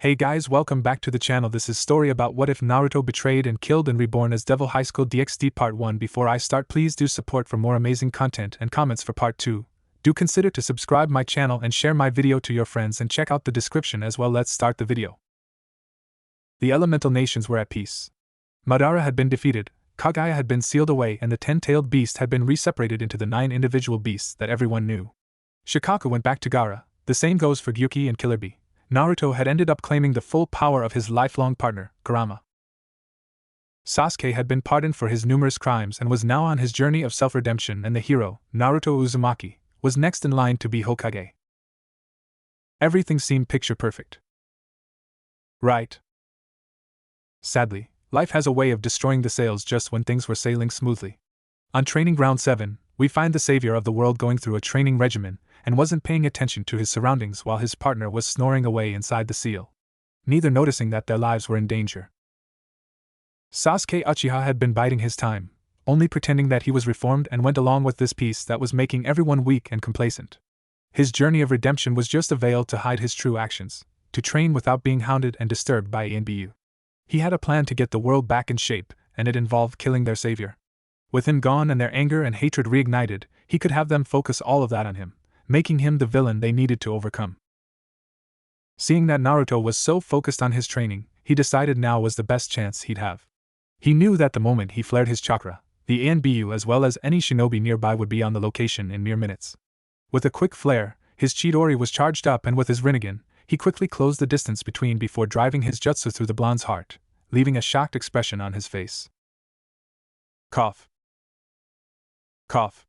Hey guys, welcome back to the channel. This is story about what if Naruto betrayed and killed and reborn as Devil Highschool DxD Part 1. Before I start, please do support for more amazing content and comments for Part 2. Do consider to subscribe my channel and share my video to your friends and check out the description as well. Let's start the video. The elemental nations were at peace. Madara had been defeated, Kagaya had been sealed away, and the 10-tailed beast had been reseparated into the 9 individual beasts that everyone knew. Shikaku went back to Gaara. The same goes for Gyuki and Killer Bee. Naruto had ended up claiming the full power of his lifelong partner, Kurama. Sasuke had been pardoned for his numerous crimes and was now on his journey of self-redemption, and the hero, Naruto Uzumaki, was next in line to be Hokage. Everything seemed picture perfect. Right. Sadly, life has a way of destroying the sails just when things were sailing smoothly. On Training Ground 7, we find the savior of the world going through a training regimen and wasn't paying attention to his surroundings while his partner was snoring away inside the seal, neither noticing that their lives were in danger. Sasuke Uchiha had been biding his time, only pretending that he was reformed and went along with this peace that was making everyone weak and complacent. His journey of redemption was just a veil to hide his true actions, to train without being hounded and disturbed by Inbu. He had a plan to get the world back in shape, and it involved killing their savior. With him gone and their anger and hatred reignited, he could have them focus all of that on him, making him the villain they needed to overcome. Seeing that Naruto was so focused on his training, he decided now was the best chance he'd have. He knew that the moment he flared his chakra, the Anbu as well as any shinobi nearby would be on the location in mere minutes. With a quick flare, his Chidori was charged up, and with his Rinnegan, he quickly closed the distance between before driving his jutsu through the blonde's heart, leaving a shocked expression on his face. Cough. Cough.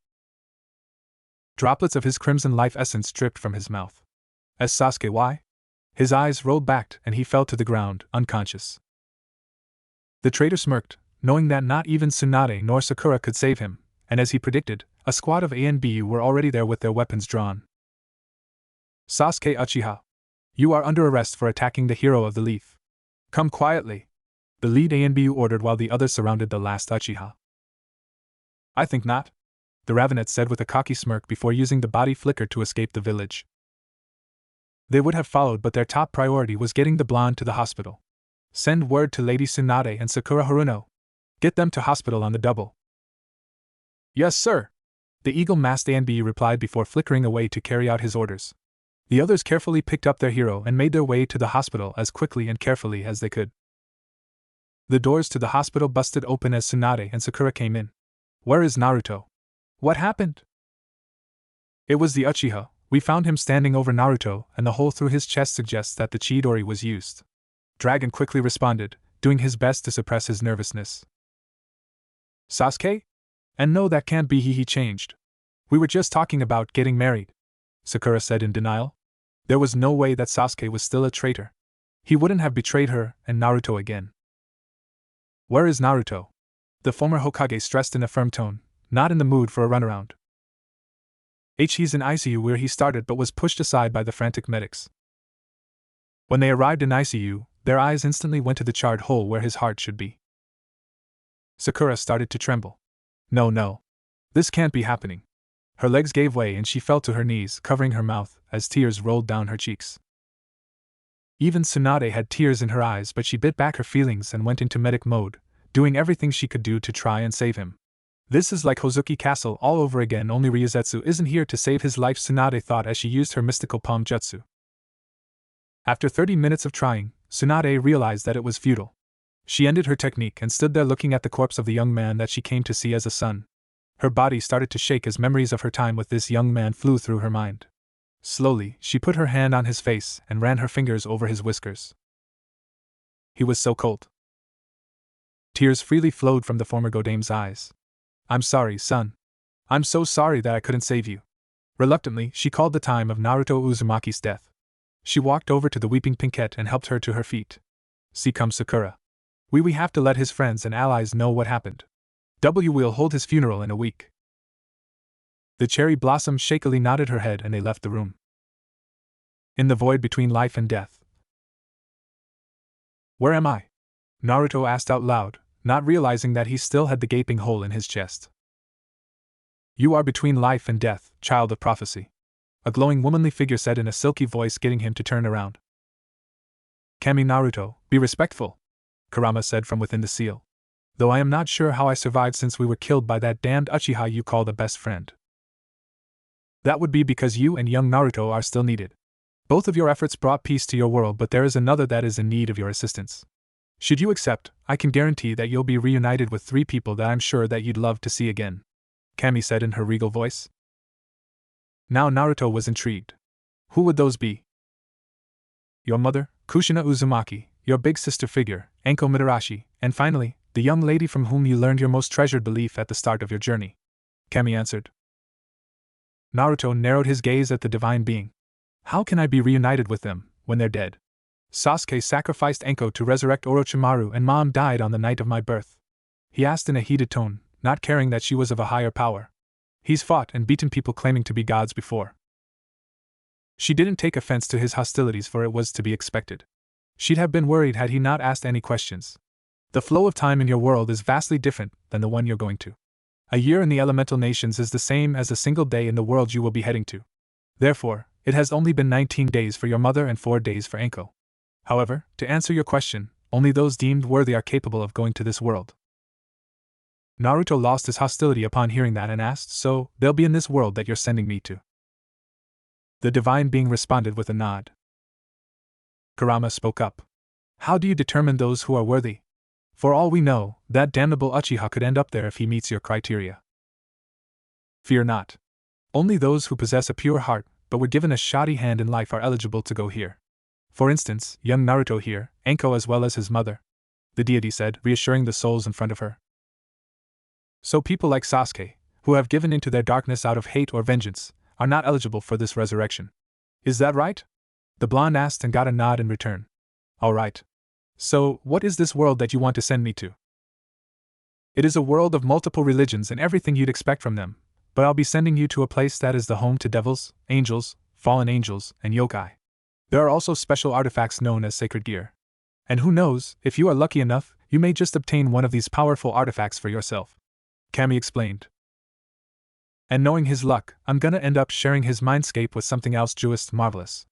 Droplets of his crimson life essence dripped from his mouth. As Sasuke why? His eyes rolled back and he fell to the ground, unconscious. The traitor smirked, knowing that not even Tsunade nor Sakura could save him, and as he predicted, a squad of Anbu were already there with their weapons drawn. Sasuke Uchiha, you are under arrest for attacking the hero of the leaf. Come quietly, the lead Anbu ordered while the others surrounded the last Uchiha. I think not, the Ravenet said with a cocky smirk before using the body flicker to escape the village. They would have followed, but their top priority was getting the blonde to the hospital. Send word to Lady Tsunade and Sakura Haruno. Get them to hospital on the double. Yes, sir, the eagle-masked Anbu replied before flickering away to carry out his orders. The others carefully picked up their hero and made their way to the hospital as quickly and carefully as they could. The doors to the hospital busted open as Tsunade and Sakura came in. Where is Naruto? What happened? It was the Uchiha. We found him standing over Naruto, and the hole through his chest suggests that the Chidori was used. Dragon quickly responded, doing his best to suppress his nervousness. Sasuke? And no, that can't be he changed. We were just talking about getting married, Sakura said in denial. There was no way that Sasuke was still a traitor. He wouldn't have betrayed her and Naruto again. Where is Naruto? The former Hokage stressed in a firm tone, not in the mood for a runaround. He's in ICU where he started but was pushed aside by the frantic medics. When they arrived in ICU, their eyes instantly went to the charred hole where his heart should be. Sakura started to tremble. No. This can't be happening. Her legs gave way and she fell to her knees, covering her mouth, as tears rolled down her cheeks. Even Tsunade had tears in her eyes, but she bit back her feelings and went into medic mode, doing everything she could do to try and save him. This is like Hozuki Castle all over again, only Ryuzetsu isn't here to save his life, Tsunade thought as she used her mystical palm jutsu. After 30 minutes of trying, Tsunade realized that it was futile. She ended her technique and stood there looking at the corpse of the young man that she came to see as a son. Her body started to shake as memories of her time with this young man flew through her mind. Slowly, she put her hand on his face and ran her fingers over his whiskers. He was so cold. Tears freely flowed from the former Godame's eyes. I'm sorry, son. I'm so sorry that I couldn't save you. Reluctantly, she called the time of Naruto Uzumaki's death. She walked over to the weeping Pinkette and helped her to her feet. See, come Sakura. We have to let his friends and allies know what happened. We'll hold his funeral in a week. The cherry blossom shakily nodded her head and they left the room. In the void between life and death. Where am I? Naruto asked out loud, not realizing that he still had the gaping hole in his chest. You are between life and death, child of prophecy. A glowing womanly figure said in a silky voice, getting him to turn around. Kami Naruto, be respectful, Kurama said from within the seal. Though I am not sure how I survived since we were killed by that damned Uchiha you call the best friend. That would be because you and young Naruto are still needed. Both of your efforts brought peace to your world, but there is another that is in need of your assistance. Should you accept, I can guarantee that you'll be reunited with 3 people that I'm sure that you'd love to see again, Kami said in her regal voice. Now Naruto was intrigued. Who would those be? Your mother, Kushina Uzumaki, your big sister figure, Enko Mitarashi, and finally, the young lady from whom you learned your most treasured belief at the start of your journey, Kami answered. Naruto narrowed his gaze at the divine being. How can I be reunited with them, when they're dead? Sasuke sacrificed Enko to resurrect Orochimaru and Mom died on the night of my birth. He asked in a heated tone, not caring that she was of a higher power. He's fought and beaten people claiming to be gods before. She didn't take offense to his hostilities, for it was to be expected. She'd have been worried had he not asked any questions. The flow of time in your world is vastly different than the one you're going to. A year in the elemental nations is the same as a single day in the world you will be heading to. Therefore, it has only been 19 days for your mother and 4 days for Enko. However, to answer your question, only those deemed worthy are capable of going to this world. Naruto lost his hostility upon hearing that and asked, so, they'll be in this world that you're sending me to? The divine being responded with a nod. Kurama spoke up. How do you determine those who are worthy? For all we know, that damnable Uchiha could end up there if he meets your criteria. Fear not. Only those who possess a pure heart, but were given a shoddy hand in life are eligible to go here. For instance, young Naruto here, Enko as well as his mother, the deity said, reassuring the souls in front of her. So people like Sasuke, who have given into their darkness out of hate or vengeance, are not eligible for this resurrection. Is that right? The blonde asked and got a nod in return. All right. So, what is this world that you want to send me to? It is a world of multiple religions and everything you'd expect from them, but I'll be sending you to a place that is the home to devils, angels, fallen angels, and yokai. There are also special artifacts known as sacred gear. And who knows, if you are lucky enough, you may just obtain one of these powerful artifacts for yourself, Kami explained. And knowing his luck, I'm gonna end up sharing his mindscape with something else just marvelous.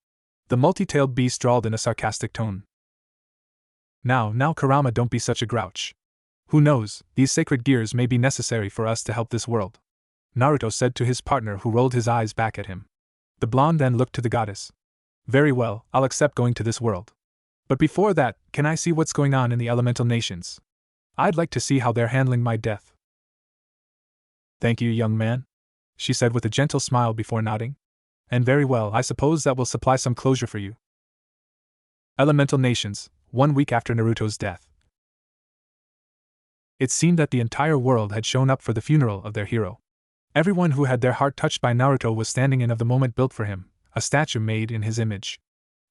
The multi-tailed beast drawled in a sarcastic tone. Now, Kurama, don't be such a grouch. Who knows, these sacred gears may be necessary for us to help this world, Naruto said to his partner, who rolled his eyes back at him. The blonde then looked to the goddess. Very well, I'll accept going to this world. But before that, can I see what's going on in the elemental nations? I'd like to see how they're handling my death. Thank you, young man, she said with a gentle smile before nodding. And very well, I suppose that will supply some closure for you. Elemental nations, 1 week after Naruto's death. It seemed that the entire world had shown up for the funeral of their hero. Everyone who had their heart touched by Naruto was standing in of the moment built for him, a statue made in his image.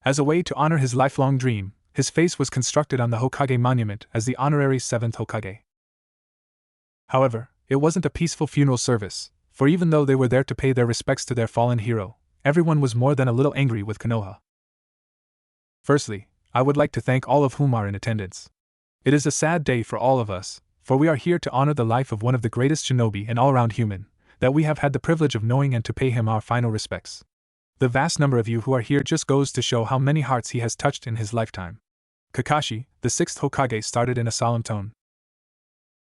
As a way to honor his lifelong dream, his face was constructed on the Hokage monument as the honorary 7th Hokage. However, it wasn't a peaceful funeral service, for even though they were there to pay their respects to their fallen hero, everyone was more than a little angry with Konoha. Firstly, I would like to thank all of whom are in attendance. It is a sad day for all of us, for we are here to honor the life of one of the greatest shinobi and all-around human that we have had the privilege of knowing and to pay him our final respects. The vast number of you who are here just goes to show how many hearts he has touched in his lifetime. Kakashi, the 6th Hokage, started in a solemn tone.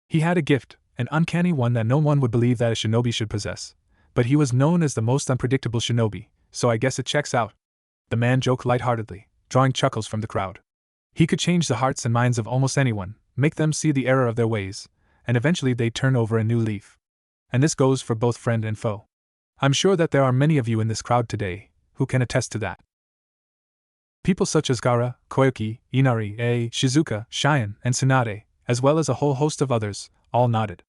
He had a gift, an uncanny one that no one would believe that a shinobi should possess, but he was known as the most unpredictable shinobi, so I guess it checks out. The man joked lightheartedly, drawing chuckles from the crowd. He could change the hearts and minds of almost anyone, make them see the error of their ways, and eventually they'd turn over a new leaf. And this goes for both friend and foe. I'm sure that there are many of you in this crowd today who can attest to that. People such as Gaara, Koyuki, Inari, Shizuka, Cheyenne, and Tsunade, as well as a whole host of others, all nodded.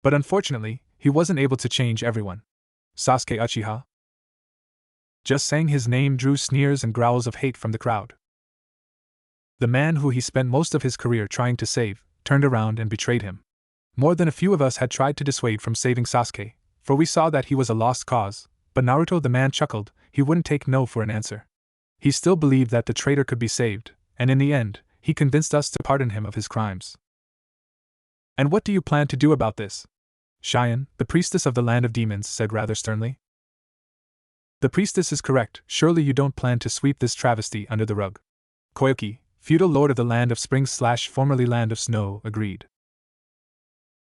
But unfortunately, he wasn't able to change everyone. Sasuke Uchiha? Just saying his name drew sneers and growls of hate from the crowd. The man who he spent most of his career trying to save, turned around and betrayed him. More than a few of us had tried to dissuade from saving Sasuke, for we saw that he was a lost cause, but Naruto, the man, chuckled. He wouldn't take no for an answer. He still believed that the traitor could be saved, and in the end, he convinced us to pardon him of his crimes. And what do you plan to do about this? Cheyenne, the priestess of the land of demons, said rather sternly. The priestess is correct. Surely you don't plan to sweep this travesty under the rug. Koyuki, feudal lord of the Land of Spring / formerly Land of Snow, agreed.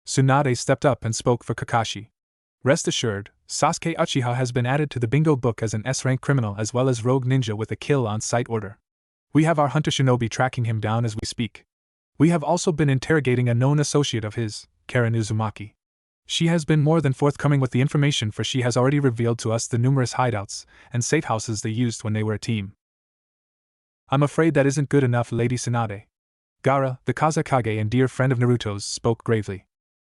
Tsunade stepped up and spoke for Kakashi. Rest assured, Sasuke Uchiha has been added to the bingo book as an S-rank criminal as well as rogue ninja with a kill-on-sight order. We have our hunter shinobi tracking him down as we speak. We have also been interrogating a known associate of his, Karen Uzumaki. She has been more than forthcoming with the information, for she has already revealed to us the numerous hideouts and safe houses they used when they were a team. I'm afraid that isn't good enough, Lady Tsunade. Gaara, the Kazekage and dear friend of Naruto's, spoke gravely.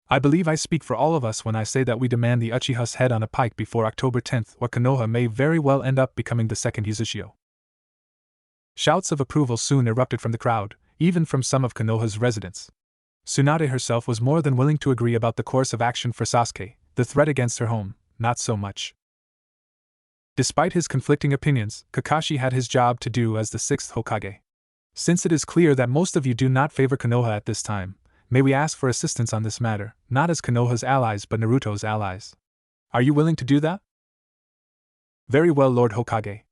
I believe I speak for all of us when I say that we demand the Uchiha's head on a pike before October 10th, or Konoha may very well end up becoming the second Uzushio. Shouts of approval soon erupted from the crowd, even from some of Konoha's residents. Tsunade herself was more than willing to agree about the course of action for Sasuke, the threat against her home, not so much. Despite his conflicting opinions, Kakashi had his job to do as the 6th Hokage. Since it is clear that most of you do not favor Konoha at this time, may we ask for assistance on this matter, not as Konoha's allies but Naruto's allies. Are you willing to do that? Very well, Lord Hokage.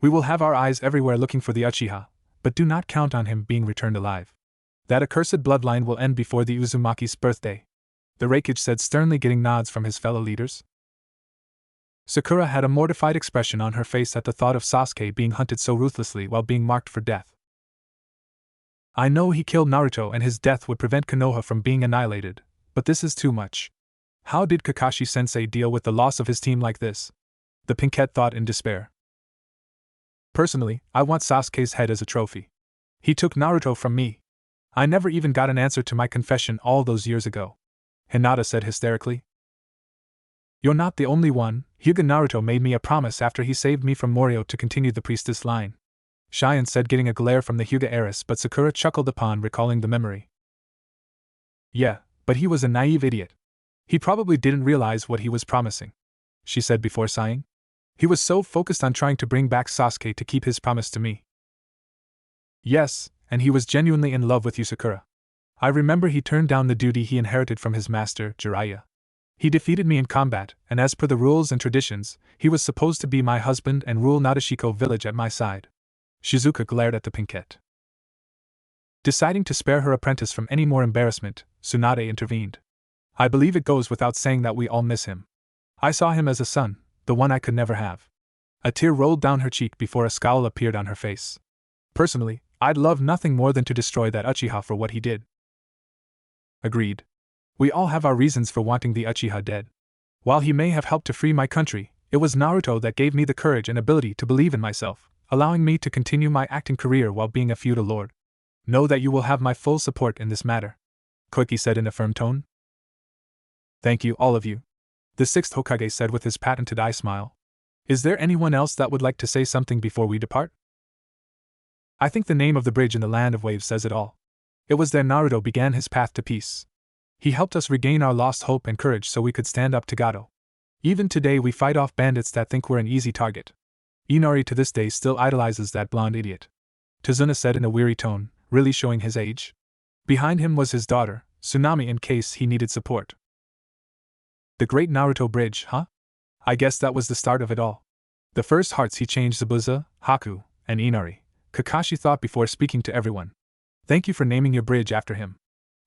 We will have our eyes everywhere looking for the Uchiha, but do not count on him being returned alive. That accursed bloodline will end before the Uzumaki's birthday, the Raikage said sternly, getting nods from his fellow leaders. Sakura had a mortified expression on her face at the thought of Sasuke being hunted so ruthlessly while being marked for death. I know he killed Naruto and his death would prevent Konoha from being annihilated, but this is too much. How did Kakashi-sensei deal with the loss of his team like this? The Pinkette thought in despair. Personally, I want Sasuke's head as a trophy. He took Naruto from me. I never even got an answer to my confession all those years ago. Hinata said hysterically. You're not the only one. Hyuga Naruto made me a promise after he saved me from Morio to continue the priestess line. Cheyenne said, getting a glare from the Hyuga heiress, but Sakura chuckled upon recalling the memory. Yeah, but he was a naive idiot. He probably didn't realize what he was promising, she said before sighing. He was so focused on trying to bring back Sasuke to keep his promise to me. Yes, and he was genuinely in love with you, Sakura. I remember he turned down the duty he inherited from his master, Jiraiya. He defeated me in combat, and as per the rules and traditions, he was supposed to be my husband and rule Nadeshiko village at my side. Shizuka glared at the Pinkette. Deciding to spare her apprentice from any more embarrassment, Tsunade intervened. I believe it goes without saying that we all miss him. I saw him as a son, the one I could never have. A tear rolled down her cheek before a scowl appeared on her face. Personally, I'd love nothing more than to destroy that Uchiha for what he did. Agreed. We all have our reasons for wanting the Uchiha dead. While he may have helped to free my country, it was Naruto that gave me the courage and ability to believe in myself, allowing me to continue my acting career while being a feudal lord. Know that you will have my full support in this matter, Koiki said in a firm tone. Thank you, all of you, the 6th Hokage said with his patented eye smile. Is there anyone else that would like to say something before we depart? I think the name of the bridge in the Land of Waves says it all. It was there Naruto began his path to peace. He helped us regain our lost hope and courage so we could stand up to Gato. Even today we fight off bandits that think we're an easy target. Inari to this day still idolizes that blonde idiot, Tazuna said in a weary tone, really showing his age. Behind him was his daughter, Tsunami, in case he needed support. The Great Naruto Bridge, huh? I guess that was the start of it all. The first hearts he changed Zabuza, Haku, and Inari, Kakashi thought before speaking to everyone. Thank you for naming your bridge after him.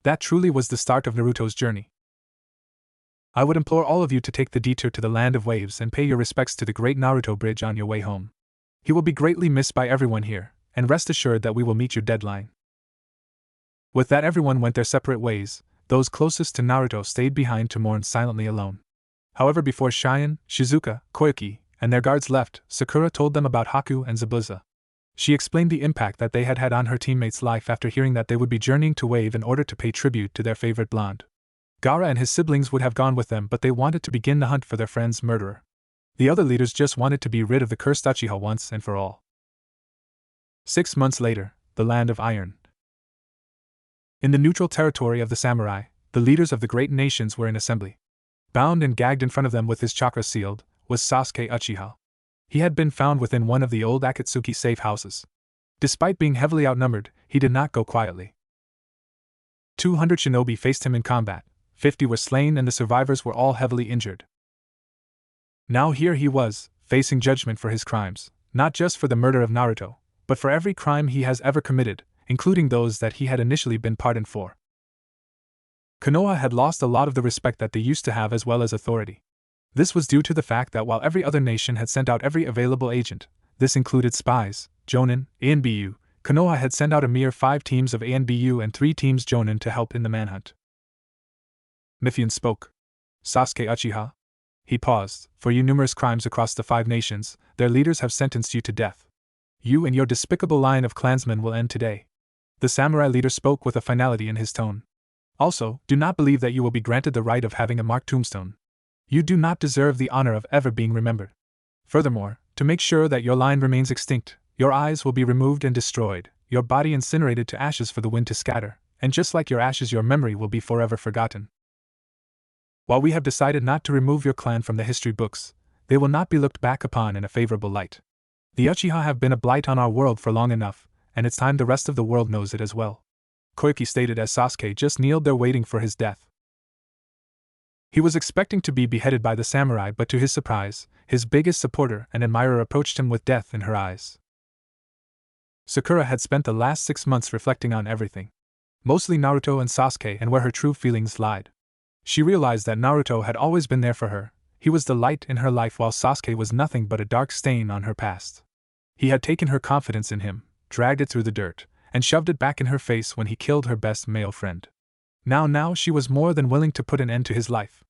That truly was the start of Naruto's journey. I would implore all of you to take the detour to the Land of Waves and pay your respects to the Great Naruto Bridge on your way home. He will be greatly missed by everyone here, and rest assured that we will meet your deadline. With that, everyone went their separate ways. Those closest to Naruto stayed behind to mourn silently alone. However, before Cheyenne, Shizuka, Koyuki, and their guards left, Sakura told them about Haku and Zabuza. She explained the impact that they had had on her teammates' life after hearing that they would be journeying to Wave in order to pay tribute to their favorite blonde. Gaara and his siblings would have gone with them, but they wanted to begin the hunt for their friend's murderer. The other leaders just wanted to be rid of the cursed Uchiha once and for all. 6 months later, the Land of Iron. In the neutral territory of the samurai, the leaders of the great nations were in assembly. Bound and gagged in front of them with his chakra sealed, was Sasuke Uchiha. He had been found within one of the old Akatsuki safe houses. Despite being heavily outnumbered, he did not go quietly. 200 shinobi faced him in combat, 50 were slain, and the survivors were all heavily injured. Now here he was, facing judgment for his crimes, not just for the murder of Naruto, but for every crime he has ever committed, including those that he had initially been pardoned for. Konoha had lost a lot of the respect that they used to have as well as authority. This was due to the fact that while every other nation had sent out every available agent, this included spies, Jonin, ANBU, Konoha had sent out a mere 5 teams of ANBU and 3 teams Jonin to help in the manhunt. Mifune spoke. Sasuke Uchiha? He paused. For your numerous crimes across the 5 nations, their leaders have sentenced you to death. You and your despicable line of clansmen will end today. The samurai leader spoke with a finality in his tone. Also, do not believe that you will be granted the right of having a marked tombstone. You do not deserve the honor of ever being remembered. Furthermore, to make sure that your line remains extinct, your eyes will be removed and destroyed, your body incinerated to ashes for the wind to scatter, and just like your ashes, your memory will be forever forgotten. While we have decided not to remove your clan from the history books, they will not be looked back upon in a favorable light. The Uchiha have been a blight on our world for long enough, and it's time the rest of the world knows it as well. Koike stated as Sasuke just kneeled there waiting for his death. He was expecting to be beheaded by the samurai, but to his surprise, his biggest supporter and admirer approached him with death in her eyes. Sakura had spent the last 6 months reflecting on everything. Mostly Naruto and Sasuke and where her true feelings lied. She realized that Naruto had always been there for her. He was the light in her life while Sasuke was nothing but a dark stain on her past. He had taken her confidence in him, dragged it through the dirt, and shoved it back in her face when he killed her best male friend. Now she was more than willing to put an end to his life.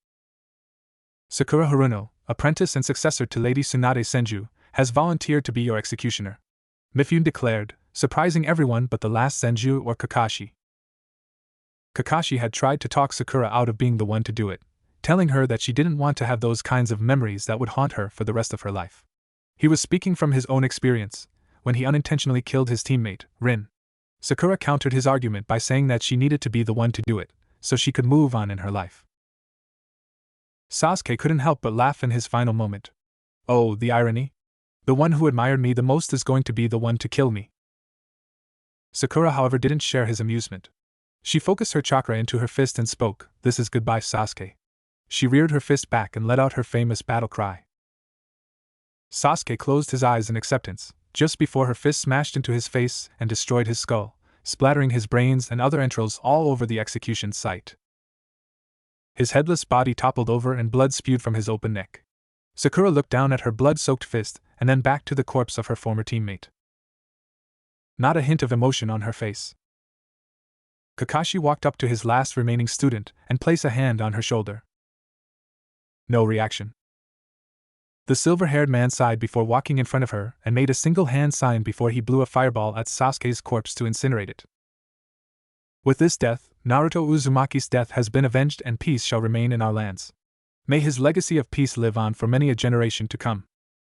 Sakura Haruno, apprentice and successor to Lady Tsunade Senju, has volunteered to be your executioner. Mifune declared, surprising everyone but the last Senju or Kakashi. Kakashi had tried to talk Sakura out of being the one to do it, telling her that she didn't want to have those kinds of memories that would haunt her for the rest of her life. He was speaking from his own experience, when he unintentionally killed his teammate, Rin. Sakura countered his argument by saying that she needed to be the one to do it, so she could move on in her life. Sasuke couldn't help but laugh in his final moment. Oh, the irony! The one who admired me the most is going to be the one to kill me. Sakura, however, didn't share his amusement. She focused her chakra into her fist and spoke, "This is goodbye, Sasuke." She reared her fist back and let out her famous battle cry. Sasuke closed his eyes in acceptance, just before her fist smashed into his face and destroyed his skull, splattering his brains and other entrails all over the execution site. His headless body toppled over and blood spewed from his open neck. Sakura looked down at her blood-soaked fist and then back to the corpse of her former teammate. Not a hint of emotion on her face. Kakashi walked up to his last remaining student and placed a hand on her shoulder. No reaction. The silver-haired man sighed before walking in front of her and made a single hand sign before he blew a fireball at Sasuke's corpse to incinerate it. With this death, Naruto Uzumaki's death has been avenged and peace shall remain in our lands. May his legacy of peace live on for many a generation to come.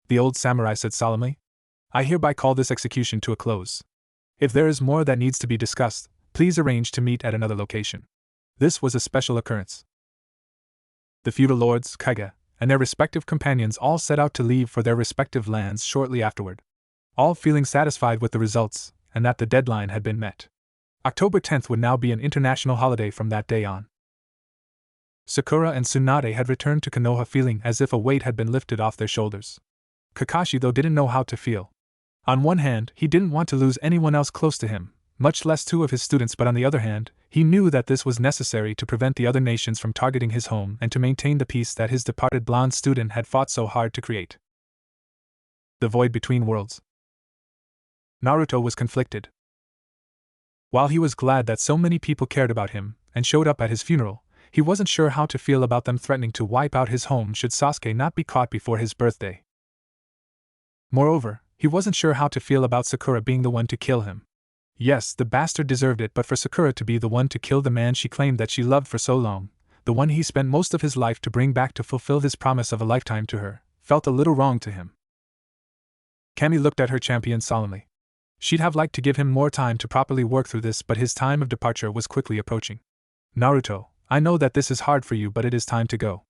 The old samurai said solemnly. I hereby call this execution to a close. If there is more that needs to be discussed, please arrange to meet at another location. This was a special occurrence. The feudal lords, Kage, and their respective companions all set out to leave for their respective lands shortly afterward. All feeling satisfied with the results, and that the deadline had been met. October 10th would now be an international holiday from that day on. Sakura and Tsunade had returned to Konoha feeling as if a weight had been lifted off their shoulders. Kakashi, though, didn't know how to feel. On one hand, he didn't want to lose anyone else close to him, much less 2 of his students, but on the other hand, he knew that this was necessary to prevent the other nations from targeting his home and to maintain the peace that his departed blonde student had fought so hard to create. The void between worlds. Naruto was conflicted. While he was glad that so many people cared about him and showed up at his funeral, he wasn't sure how to feel about them threatening to wipe out his home should Sasuke not be caught before his birthday. Moreover, he wasn't sure how to feel about Sakura being the one to kill him. Yes, the bastard deserved it, but for Sakura to be the one to kill the man she claimed that she loved for so long, the one he spent most of his life to bring back to fulfill his promise of a lifetime to her, felt a little wrong to him. Kami looked at her champion solemnly. She'd have liked to give him more time to properly work through this, but his time of departure was quickly approaching. Naruto, I know that this is hard for you, but it is time to go.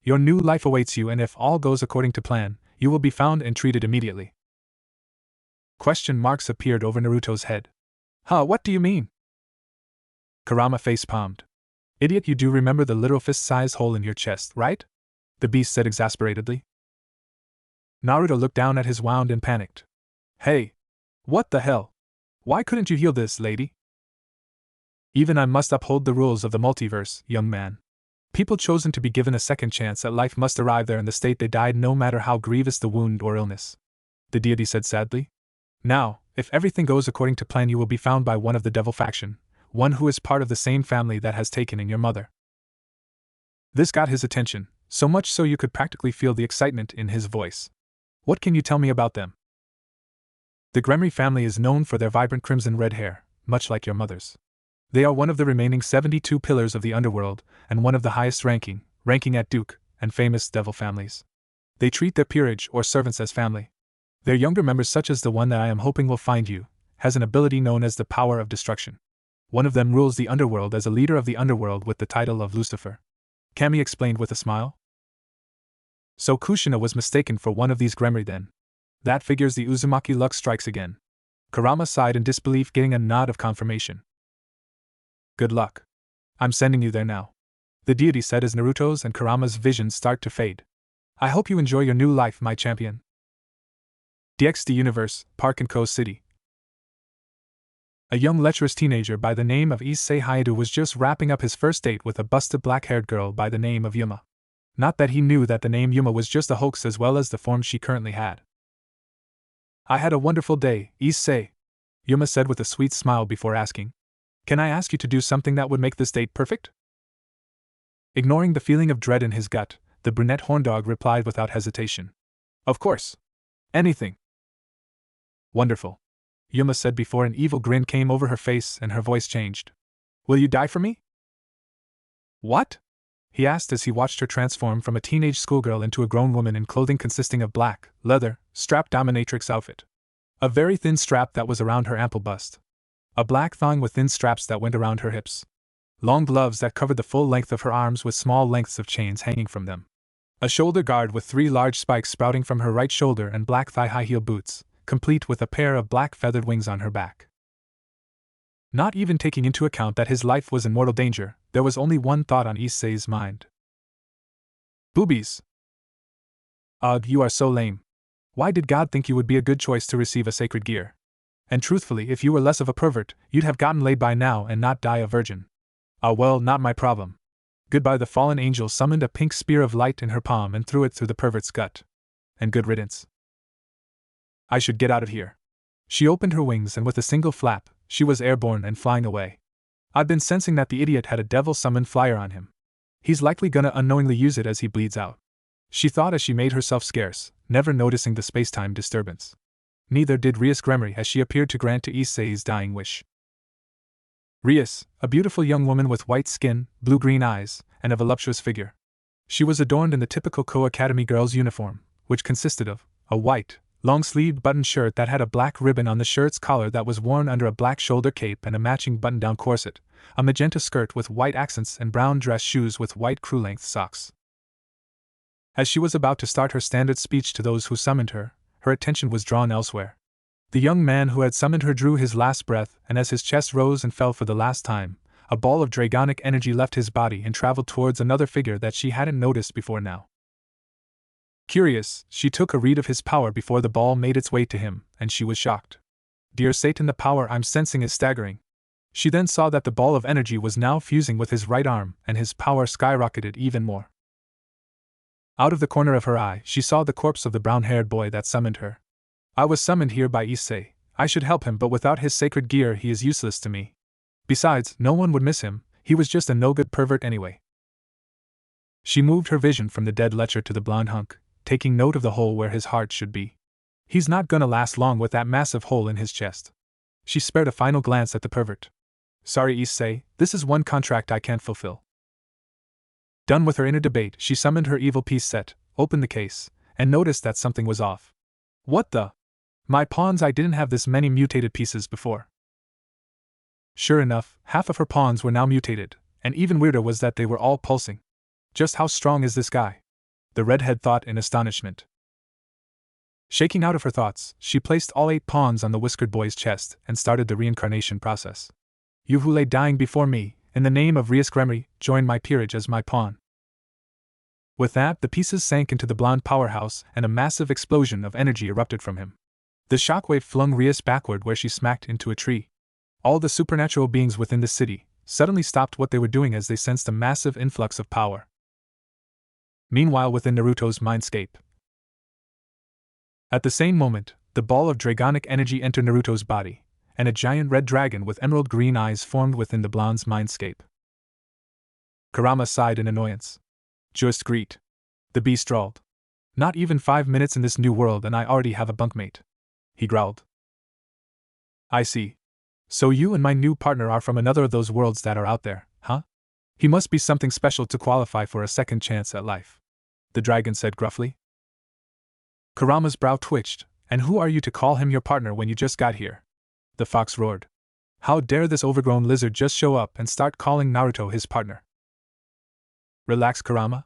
Your new life awaits you, and if all goes according to plan, you will be found and treated immediately. Question marks appeared over Naruto's head. Huh, what do you mean? Kurama face-palmed. Idiot, you do remember the literal fist-sized hole in your chest, right? The beast said exasperatedly. Naruto looked down at his wound and panicked. Hey! What the hell? Why couldn't you heal this, lady? Even I must uphold the rules of the multiverse, young man. People chosen to be given a second chance at life must arrive there in the state they died, no matter how grievous the wound or illness. The deity said sadly. Now, if everything goes according to plan, you will be found by one of the devil faction, one who is part of the same family that has taken in your mother. This got his attention, so much so you could practically feel the excitement in his voice. What can you tell me about them? The Gremry family is known for their vibrant crimson red hair, much like your mother's. They are one of the remaining 72 pillars of the underworld, and one of the highest ranking at Duke, and famous devil families. They treat their peerage or servants as family. Their younger members, such as the one that I am hoping will find you, has an ability known as the power of destruction. One of them rules the underworld as a leader of the underworld with the title of Lucifer. Kami explained with a smile. So Kushina was mistaken for one of these Gremry then. That figures the Uzumaki luck strikes again. Kurama sighed in disbelief, getting a nod of confirmation. Good luck. I'm sending you there now. The deity said as Naruto's and Kurama's visions start to fade. I hope you enjoy your new life, my champion. DxD Universe, Park and Co City. A young lecherous teenager by the name of Issei Hayato was just wrapping up his first date with a busted black-haired girl by the name of Yuma. Not that he knew that the name Yuma was just a hoax as well as the form she currently had. I had a wonderful day, Issei, Yuma said with a sweet smile before asking. Can I ask you to do something that would make this date perfect? Ignoring the feeling of dread in his gut, the brunette horndog replied without hesitation. Of course. Anything. Wonderful, Yuma said before an evil grin came over her face and her voice changed. Will you die for me? What? He asked as he watched her transform from a teenage schoolgirl into a grown woman in clothing consisting of black, leather, strap dominatrix outfit. A very thin strap that was around her ample bust. A black thong with thin straps that went around her hips. Long gloves that covered the full length of her arms with small lengths of chains hanging from them. A shoulder guard with 3 large spikes sprouting from her right shoulder and black thigh high heel boots, complete with a pair of black feathered wings on her back. Not even taking into account that his life was in mortal danger, there was only one thought on Issei's mind. Boobies. Ugh, you are so lame. Why did God think you would be a good choice to receive a sacred gear? And truthfully, if you were less of a pervert, you'd have gotten laid by now and not die a virgin. Ah well, not my problem. Goodbye. The fallen angel summoned a pink spear of light in her palm and threw it through the pervert's gut. And good riddance. I should get out of here. She opened her wings and with a single flap, she was airborne and flying away. I've been sensing that the idiot had a devil-summoned flyer on him. He's likely gonna unknowingly use it as he bleeds out. She thought as she made herself scarce, never noticing the space-time disturbance. Neither did Rias Gremry as she appeared to grant to Issei's dying wish. Rias, a beautiful young woman with white skin, blue-green eyes, and a voluptuous figure. She was adorned in the typical Co-Academy girl's uniform, which consisted of a white, long-sleeved button shirt that had a black ribbon on the shirt's collar that was worn under a black shoulder cape and a matching button-down corset, a magenta skirt with white accents and brown dress shoes with white crew-length socks. As she was about to start her standard speech to those who summoned her, her attention was drawn elsewhere. The young man who had summoned her drew his last breath, and as his chest rose and fell for the last time, a ball of dragonic energy left his body and traveled towards another figure that she hadn't noticed before now. Curious, she took a read of his power before the ball made its way to him, and she was shocked. Dear Satan, the power I'm sensing is staggering. She then saw that the ball of energy was now fusing with his right arm, and his power skyrocketed even more. Out of the corner of her eye, she saw the corpse of the brown-haired boy that summoned her. I was summoned here by Issei. I should help him, but without his sacred gear he is useless to me. Besides, no one would miss him, he was just a no-good pervert anyway. She moved her vision from the dead lecher to the blonde hunk, taking note of the hole where his heart should be. He's not gonna last long with that massive hole in his chest. She spared a final glance at the pervert. Sorry, Issei, this is one contract I can't fulfill. Done with her inner debate, she summoned her evil piece set, opened the case, and noticed that something was off. What the? My pawns, I didn't have this many mutated pieces before. Sure enough, half of her pawns were now mutated, and even weirder was that they were all pulsing. Just how strong is this guy? The redhead thought in astonishment. Shaking out of her thoughts, she placed all 8 pawns on the whiskered boy's chest and started the reincarnation process. You who lay dying before me, in the name of Rias Gremry, join my peerage as my pawn. With that, the pieces sank into the blonde powerhouse and a massive explosion of energy erupted from him. The shockwave flung Rias backward where she smacked into a tree. All the supernatural beings within the city suddenly stopped what they were doing as they sensed a massive influx of power. Meanwhile, within Naruto's mindscape. At the same moment, the ball of dragonic energy entered Naruto's body, and a giant red dragon with emerald green eyes formed within the blonde's mindscape. Kurama sighed in annoyance. Just greet. The beast drawled. Not even 5 minutes in this new world and I already have a bunkmate. He growled. I see. So you and my new partner are from another of those worlds that are out there, huh? He must be something special to qualify for a second chance at life. The dragon said gruffly. Kurama's brow twitched. And who are you to call him your partner when you just got here? The fox roared. How dare this overgrown lizard just show up and start calling Naruto his partner? Relax, Kurama,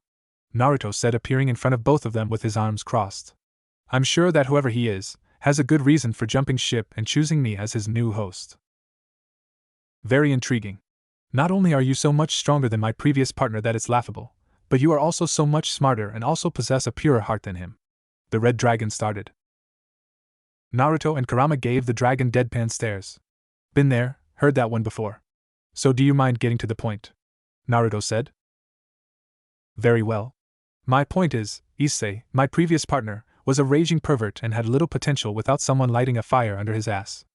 Naruto said, appearing in front of both of them with his arms crossed. I'm sure that whoever he is has a good reason for jumping ship and choosing me as his new host. Very intriguing. Not only are you so much stronger than my previous partner that it's laughable, but you are also so much smarter and also possess a purer heart than him. The red dragon started. Naruto and Kurama gave the dragon deadpan stares. Been there, heard that one before. So do you mind getting to the point? Naruto said. Very well. My point is, Issei, my previous partner, was a raging pervert and had little potential without someone lighting a fire under his ass.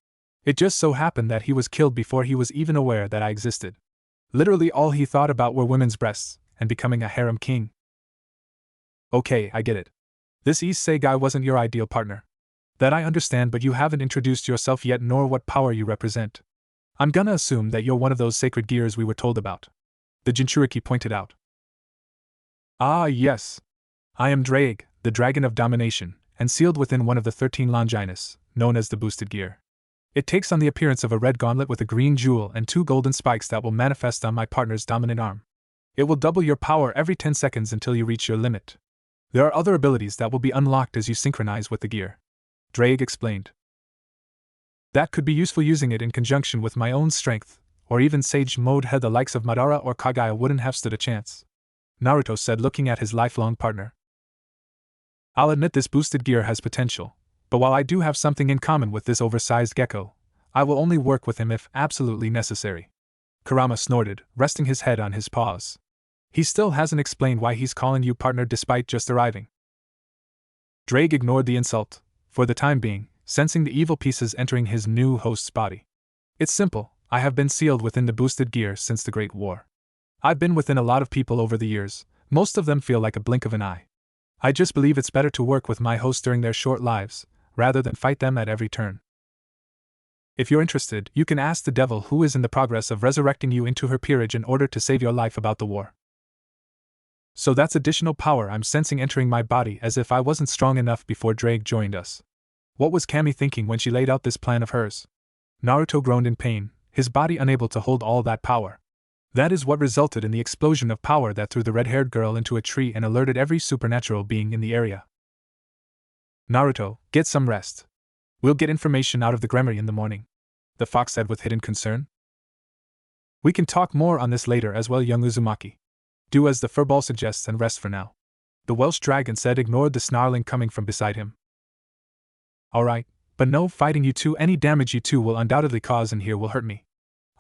It just so happened that he was killed before he was even aware that I existed. Literally all he thought about were women's breasts and becoming a harem king. Okay, I get it. This Issei guy wasn't your ideal partner. That I understand, but you haven't introduced yourself yet nor what power you represent. I'm gonna assume that you're one of those sacred gears we were told about. The Jinchuriki pointed out. Ah yes. I am Drake, the dragon of domination, and sealed within one of the 13 Longinus, known as the boosted gear. It takes on the appearance of a red gauntlet with a green jewel and 2 golden spikes that will manifest on my partner's dominant arm. It will double your power every 10 seconds until you reach your limit. There are other abilities that will be unlocked as you synchronize with the gear. Drake explained. That could be useful using it in conjunction with my own strength, or even Sage Mode had the likes of Madara or Kagaya wouldn't have stood a chance. Naruto said, looking at his lifelong partner. I'll admit this boosted gear has potential, but while I do have something in common with this oversized gecko, I will only work with him if absolutely necessary. Kurama snorted, resting his head on his paws. He still hasn't explained why he's calling you partner despite just arriving. Drake ignored the insult, for the time being, sensing the evil pieces entering his new host's body. It's simple, I have been sealed within the boosted gear since the Great War. I've been within a lot of people over the years, most of them feel like a blink of an eye. I just believe it's better to work with my host during their short lives, rather than fight them at every turn. If you're interested, you can ask the devil who is in the progress of resurrecting you into her peerage in order to save your life about the war. So that's additional power I'm sensing entering my body, as if I wasn't strong enough before Drake joined us. What was Kami thinking when she laid out this plan of hers? Naruto groaned in pain, his body unable to hold all that power. That is what resulted in the explosion of power that threw the red-haired girl into a tree and alerted every supernatural being in the area. Naruto, get some rest. We'll get information out of the Gremory in the morning, the fox said with hidden concern. We can talk more on this later as well, young Uzumaki. Do as the furball suggests and rest for now. The Welsh dragon said, ignored the snarling coming from beside him. Alright, but no fighting you two. Any damage you two will undoubtedly cause in here will hurt me.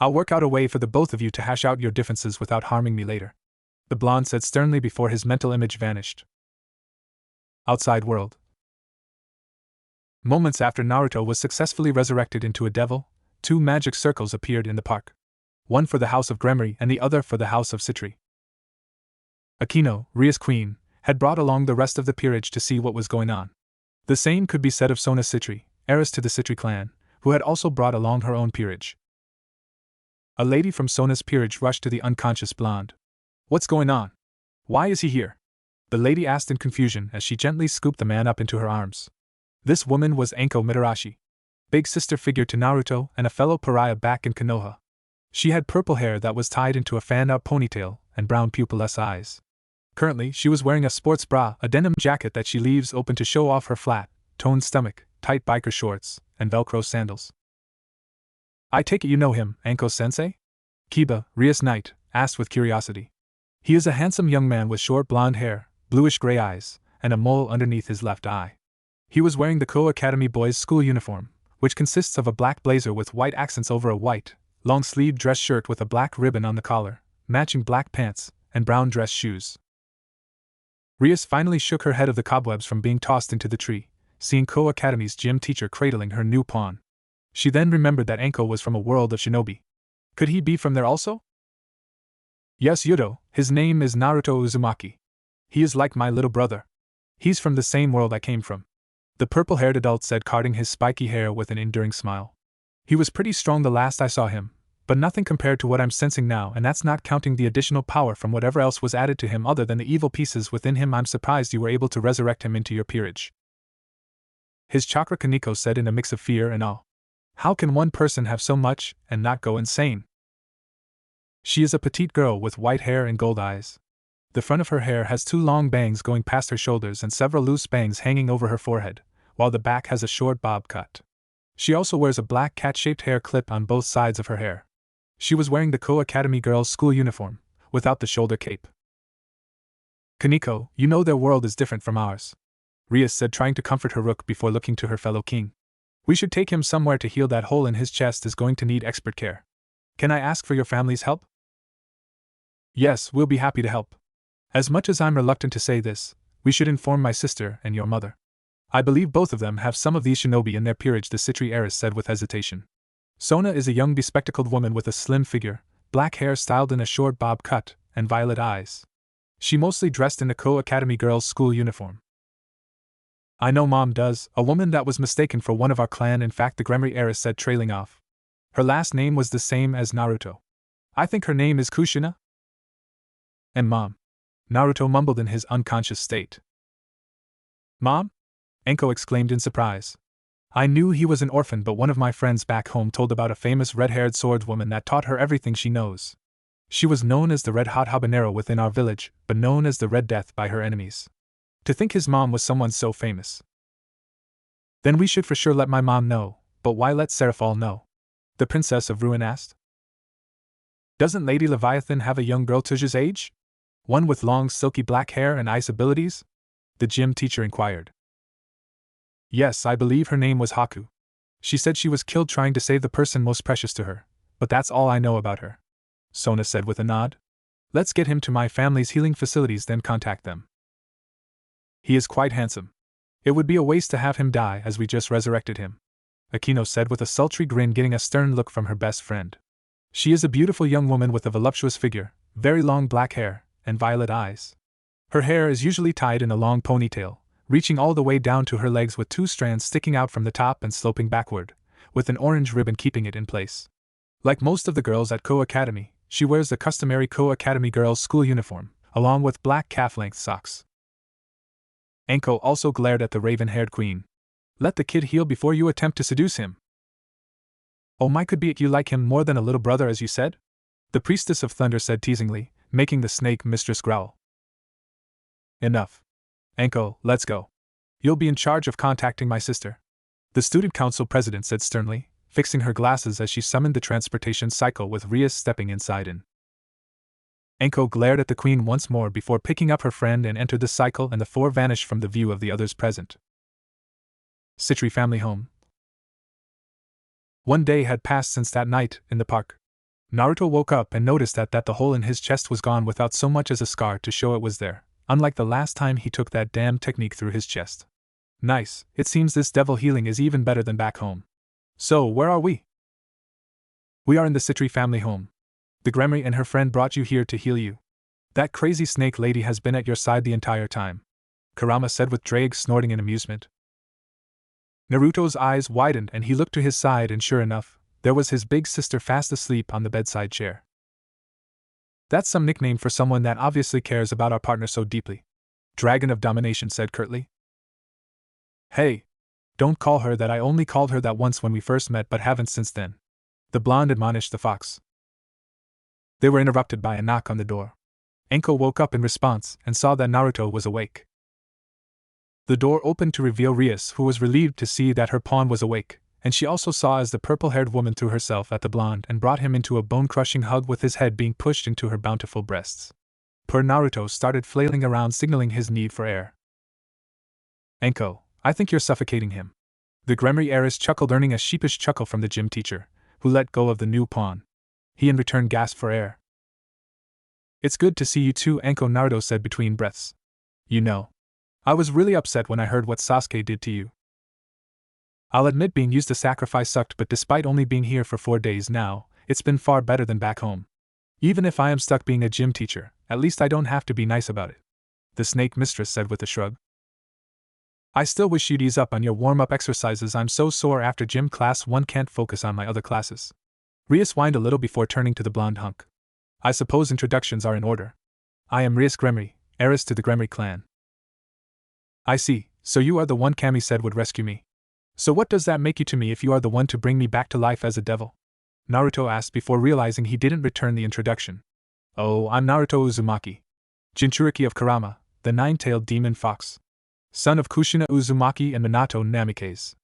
I'll work out a way for the both of you to hash out your differences without harming me later, the blonde said sternly before his mental image vanished. Outside world. Moments after Naruto was successfully resurrected into a devil, 2 magic circles appeared in the park. One for the House of Gremory and the other for the House of Citri. Akino, Ria's queen, had brought along the rest of the peerage to see what was going on. The same could be said of Sona Citri, heiress to the Citri clan, who had also brought along her own peerage. A lady from Sona's peerage rushed to the unconscious blonde. What's going on? Why is he here? The lady asked in confusion as she gently scooped the man up into her arms. This woman was Anko Mitarashi, big sister figure to Naruto and a fellow pariah back in Konoha. She had purple hair that was tied into a fanned-out ponytail and brown pupilless eyes. Currently, she was wearing a sports bra, a denim jacket that she leaves open to show off her flat, toned stomach, tight biker shorts, and Velcro sandals. I take it you know him, Anko-sensei? Kiba, Ria's knight, asked with curiosity. He is a handsome young man with short blonde hair, bluish-gray eyes, and a mole underneath his left eye. He was wearing the Ko Academy boys' school uniform, which consists of a black blazer with white accents over a white, long-sleeved dress shirt with a black ribbon on the collar, matching black pants, and brown dress shoes. Rias finally shook her head of the cobwebs from being tossed into the tree, seeing Ko Academy's gym teacher cradling her new pawn. She then remembered that Anko was from a world of shinobi. Could he be from there also? Yes, Yudo, his name is Naruto Uzumaki. He is like my little brother. He's from the same world I came from. The purple-haired adult said, carding his spiky hair with an enduring smile. He was pretty strong the last I saw him, but nothing compared to what I'm sensing now, and that's not counting the additional power from whatever else was added to him other than the evil pieces within him. I'm surprised you were able to resurrect him into your peerage. His chakra, Kaneko said in a mix of fear and awe. How can one person have so much and not go insane? She is a petite girl with white hair and gold eyes. The front of her hair has 2 long bangs going past her shoulders and several loose bangs hanging over her forehead, while the back has a short bob cut. She also wears a black cat-shaped hair clip on both sides of her hair. She was wearing the Ko Academy girls' school uniform, without the shoulder cape. Kaneko, you know their world is different from ours, Rias said, trying to comfort her rook before looking to her fellow king. We should take him somewhere to heal. That hole in his chest is going to need expert care. Can I ask for your family's help? Yes, we'll be happy to help. As much as I'm reluctant to say this, we should inform my sister and your mother. I believe both of them have some of these shinobi in their peerage, the Citri heiress said with hesitation. Sona is a young bespectacled woman with a slim figure, black hair styled in a short bob cut, and violet eyes. She mostly dressed in the Ko Academy girls' school uniform. I know Mom does, a woman that was mistaken for one of our clan. In fact, the Gremry heiress said, trailing off. Her last name was the same as Naruto. I think her name is Kushina? And Mom? Naruto mumbled in his unconscious state. Mom? Anko exclaimed in surprise. I knew he was an orphan, but one of my friends back home told about a famous red-haired swordswoman that taught her everything she knows. She was known as the Red Hot Habanero within our village, but known as the Red Death by her enemies. To think his mom was someone so famous. Then we should for sure let my mom know, but why let Seraphal know? The Princess of Ruin asked. Doesn't Lady Leviathan have a young girl Tuja's age? One with long silky black hair and ice abilities? The gym teacher inquired. Yes, I believe her name was Haku. She said she was killed trying to save the person most precious to her, but that's all I know about her. Sona said with a nod. Let's get him to my family's healing facilities, then contact them. He is quite handsome. It would be a waste to have him die as we just resurrected him, Akino said with a sultry grin, getting a stern look from her best friend. She is a beautiful young woman with a voluptuous figure, very long black hair, and violet eyes. Her hair is usually tied in a long ponytail, reaching all the way down to her legs with 2 strands sticking out from the top and sloping backward, with an orange ribbon keeping it in place. Like most of the girls at Ko Academy, she wears the customary Ko Academy girls' school uniform, along with black calf-length socks. Anko also glared at the raven-haired queen. Let the kid heal before you attempt to seduce him. Oh my, could be you like him more than a little brother as you said? The Priestess of Thunder said teasingly, making the snake mistress growl. Enough. Anko, let's go. You'll be in charge of contacting my sister. The student council president said sternly, fixing her glasses as she summoned the transportation cycle with Rias stepping inside in. Anko glared at the queen once more before picking up her friend and entered the cycle, and the 4 vanished from the view of the others present. Citri family home. One day had passed since that night in the park. Naruto woke up and noticed that the hole in his chest was gone without so much as a scar to show it was there, unlike the last time he took that damn technique through his chest. Nice, it seems this devil healing is even better than back home. So, where are we? We are in the Citri family home. The Gremry and her friend brought you here to heal you. That crazy snake lady has been at your side the entire time, Kurama said with Drake snorting in amusement. Naruto's eyes widened and he looked to his side, and sure enough, there was his big sister fast asleep on the bedside chair. That's some nickname for someone that obviously cares about our partner so deeply, Dragon of Domination said curtly. Hey! Don't call her that. I only called her that once when we first met, but haven't since then, the blonde admonished the fox. They were interrupted by a knock on the door. Anko woke up in response and saw that Naruto was awake. The door opened to reveal Rias, who was relieved to see that her pawn was awake, and she also saw as the purple-haired woman threw herself at the blonde and brought him into a bone-crushing hug with his head being pushed into her bountiful breasts. Poor Naruto started flailing around, signaling his need for air. Anko, I think you're suffocating him. The Gremory heiress chuckled, earning a sheepish chuckle from the gym teacher, who let go of the new pawn. He in return gasped for air. It's good to see you too, Anko, Naruto said between breaths. You know, I was really upset when I heard what Sasuke did to you. I'll admit being used to sacrifice sucked, but despite only being here for 4 days now, it's been far better than back home. Even if I am stuck being a gym teacher, at least I don't have to be nice about it, the snake mistress said with a shrug. I still wish you'd ease up on your warm-up exercises. I'm so sore after gym class one can't focus on my other classes. Rias whined a little before turning to the blonde hunk. I suppose introductions are in order. I am Rias Gremory, heiress to the Gremory clan. I see, so you are the one Kami said would rescue me. So what does that make you to me if you are the one to bring me back to life as a devil? Naruto asked before realizing he didn't return the introduction. Oh, I'm Naruto Uzumaki, Jinchuriki of Kurama, the nine-tailed demon fox, son of Kushina Uzumaki and Minato Namikaze.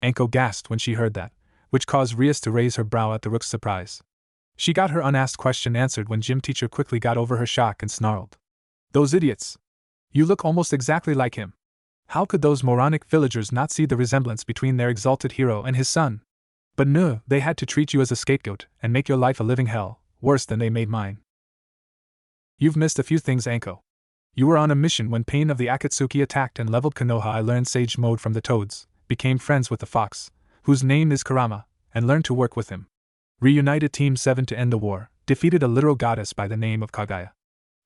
Anko gasped when she heard that, which caused Rias to raise her brow at the rook's surprise. She got her unasked question answered when gym teacher quickly got over her shock and snarled. Those idiots! You look almost exactly like him. How could those moronic villagers not see the resemblance between their exalted hero and his son? But no, they had to treat you as a scapegoat and make your life a living hell, worse than they made mine. You've missed a few things, Anko. You were on a mission when Pain of the Akatsuki attacked and leveled Konoha. I learned Sage Mode from the Toads, became friends with the fox, whose name is Kurama, and learned to work with him. Reunited Team 7 to end the war, defeated a literal goddess by the name of Kaguya.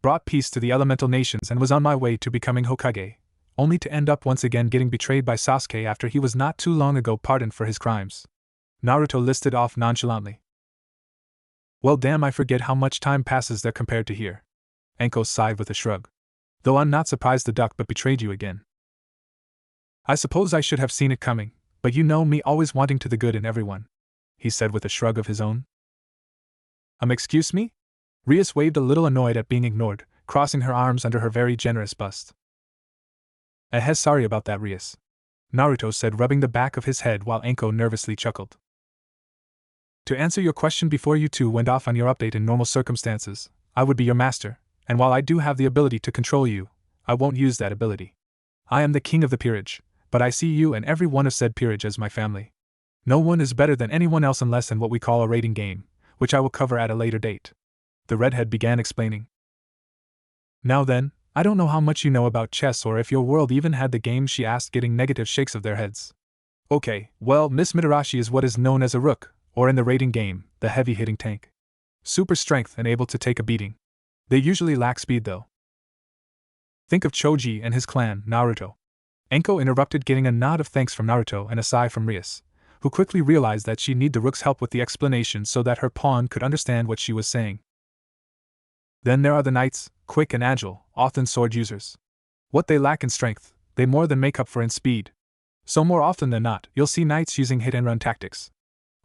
Brought peace to the elemental nations and was on my way to becoming Hokage, only to end up once again getting betrayed by Sasuke after he was not too long ago pardoned for his crimes. Naruto listed off nonchalantly. Well damn, I forget how much time passes there compared to here. Anko sighed with a shrug. Though I'm not surprised the duck but betrayed you again. I suppose I should have seen it coming, but you know me always wanting to the good in everyone, he said with a shrug of his own. Excuse me? Rias waved a little annoyed at being ignored, crossing her arms under her very generous bust. Sorry about that, Rias, Naruto said, rubbing the back of his head while Anko nervously chuckled. To answer your question, before you two went off on your update in normal circumstances, I would be your master, and while I do have the ability to control you, I won't use that ability. I am the king of the peerage, but I see you and every one of said peerage as my family. No one is better than anyone else unless in what we call a rating game, which I will cover at a later date. The redhead began explaining. Now then, I don't know how much you know about chess or if your world even had the game, she asked, getting negative shakes of their heads. Okay, well, Miss Mitarashi is what is known as a rook, or in the rating game, the heavy-hitting tank. Super strength and able to take a beating. They usually lack speed though. Think of Choji and his clan, Naruto. Anko interrupted, getting a nod of thanks from Naruto and a sigh from Rias, who quickly realized that she needed the rook's help with the explanation so that her pawn could understand what she was saying. Then there are the knights, quick and agile, often sword users. What they lack in strength, they more than make up for in speed. So more often than not, you'll see knights using hit-and-run tactics.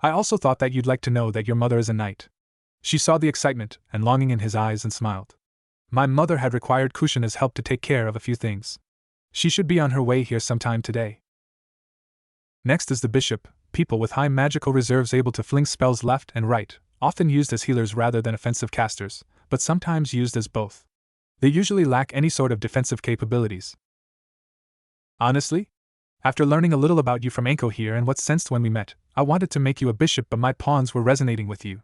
I also thought that you'd like to know that your mother is a knight. She saw the excitement and longing in his eyes and smiled. My mother had required Kushina's help to take care of a few things. She should be on her way here sometime today. Next is the bishop, people with high magical reserves able to fling spells left and right, often used as healers rather than offensive casters, but sometimes used as both. They usually lack any sort of defensive capabilities. Honestly? After learning a little about you from Anko here and what sensed when we met, I wanted to make you a bishop, but my pawns were resonating with you.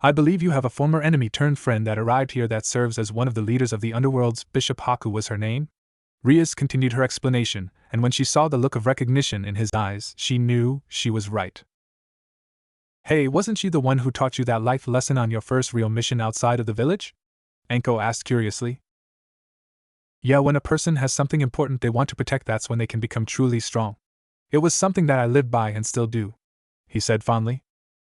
I believe you have a former enemy turned friend that arrived here that serves as one of the leaders of the underworlds. Bishop Haku was her name? Rias continued her explanation, and when she saw the look of recognition in his eyes, she knew she was right. Hey, wasn't she the one who taught you that life lesson on your first real mission outside of the village? Anko asked curiously. Yeah, when a person has something important they want to protect, that's when they can become truly strong. It was something that I lived by and still do, he said fondly.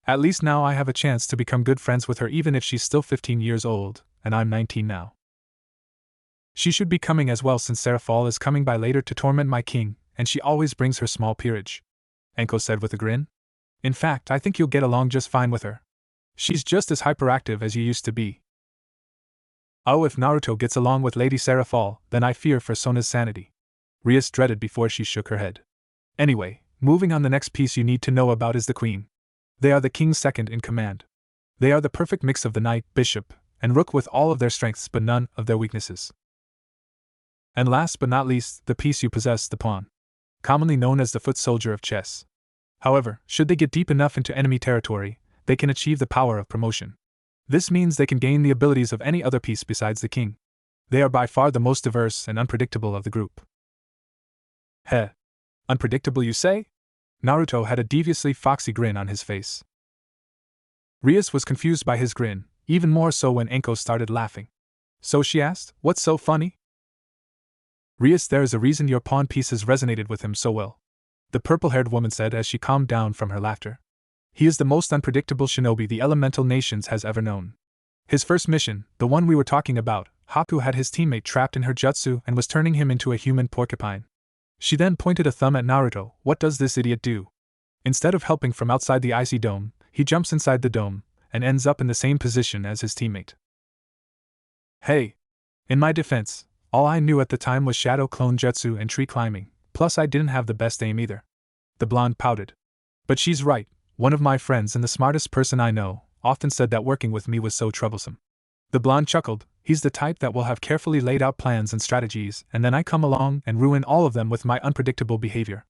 At least now I have a chance to become good friends with her, even if she's still 15 years old, and I'm 19 now. She should be coming as well, since Seraphol is coming by later to torment my king, and she always brings her small peerage, Anko said with a grin. In fact, I think you'll get along just fine with her. She's just as hyperactive as you used to be. Oh, if Naruto gets along with Lady Seraphol, then I fear for Sona's sanity, Rias dreaded before she shook her head. Anyway, moving on, the next piece you need to know about is the queen. They are the king's second in command. They are the perfect mix of the knight, bishop, and rook with all of their strengths but none of their weaknesses. And last but not least, the piece you possess, the pawn, commonly known as the foot soldier of chess. However, should they get deep enough into enemy territory, they can achieve the power of promotion. This means they can gain the abilities of any other piece besides the king. They are by far the most diverse and unpredictable of the group. Heh. Unpredictable, you say? Naruto had a deviously foxy grin on his face. Rias was confused by his grin, even more so when Enko started laughing. So she asked, "What's so funny?" "Rias, there is a reason your pawn pieces resonated with him so well," the purple-haired woman said as she calmed down from her laughter. "He is the most unpredictable shinobi the Elemental Nations has ever known. His first mission, the one we were talking about, Haku had his teammate trapped in her jutsu and was turning him into a human porcupine. She then pointed a thumb at Naruto. What does this idiot do? Instead of helping from outside the icy dome, he jumps inside the dome and ends up in the same position as his teammate." Hey! In my defense, all I knew at the time was shadow clone jutsu and tree climbing, plus I didn't have the best aim either. The blonde pouted. "But she's right, one of my friends and the smartest person I know, often said that working with me was so troublesome." The blonde chuckled. "He's the type that will have carefully laid out plans and strategies, and then I come along and ruin all of them with my unpredictable behavior.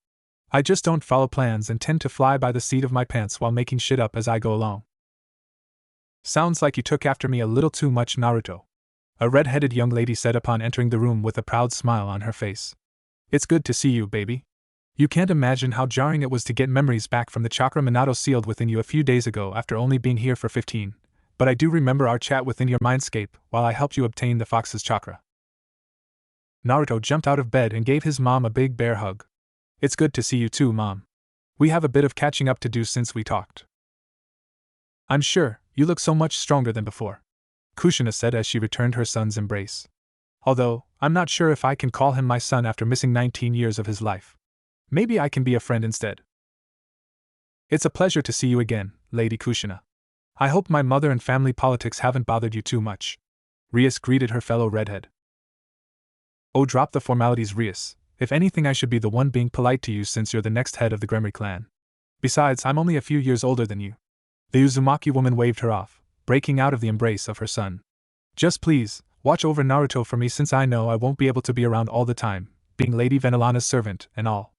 I just don't follow plans and tend to fly by the seat of my pants while making shit up as I go along." "Sounds like you took after me a little too much, Naruto," a red-headed young lady said upon entering the room with a proud smile on her face. "It's good to see you, baby. You can't imagine how jarring it was to get memories back from the chakra Minato sealed within you a few days ago after only being here for 15, but I do remember our chat within your mindscape while I helped you obtain the fox's chakra." Naruto jumped out of bed and gave his mom a big bear hug. "It's good to see you too, Mom. We have a bit of catching up to do since we talked." "I'm sure, you look so much stronger than before," Kushina said as she returned her son's embrace. "Although, I'm not sure if I can call him my son after missing 19 years of his life. Maybe I can be a friend instead." "It's a pleasure to see you again, Lady Kushina. I hope my mother and family politics haven't bothered you too much." Rias greeted her fellow redhead. "Oh, drop the formalities, Rias. If anything, I should be the one being polite to you since you're the next head of the Gremory clan. Besides, I'm only a few years older than you." The Uzumaki woman waved her off, breaking out of the embrace of her son. "Just please, watch over Naruto for me since I know I won't be able to be around all the time, being Lady Venelana's servant and all."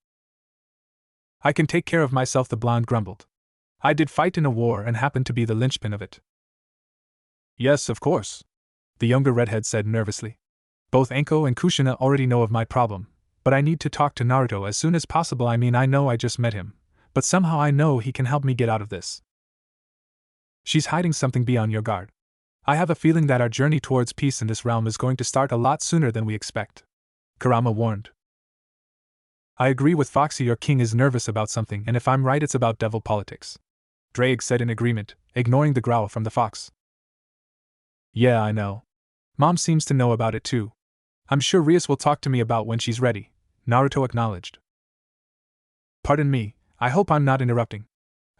"I can take care of myself," the blonde grumbled. "I did fight in a war and happened to be the linchpin of it." "Yes, of course," the younger redhead said nervously. "Both Enko and Kushina already know of my problem, but I need to talk to Naruto as soon as possible. I mean, I know I just met him, but somehow I know he can help me get out of this." "She's hiding something, be on your guard. I have a feeling that our journey towards peace in this realm is going to start a lot sooner than we expect," Kurama warned. "I agree with Foxy, your king is nervous about something, and if I'm right, it's about devil politics," Drake said in agreement, ignoring the growl from the fox. "Yeah, I know. Mom seems to know about it too. I'm sure Rias will talk to me about when she's ready," Naruto acknowledged. "Pardon me, I hope I'm not interrupting,"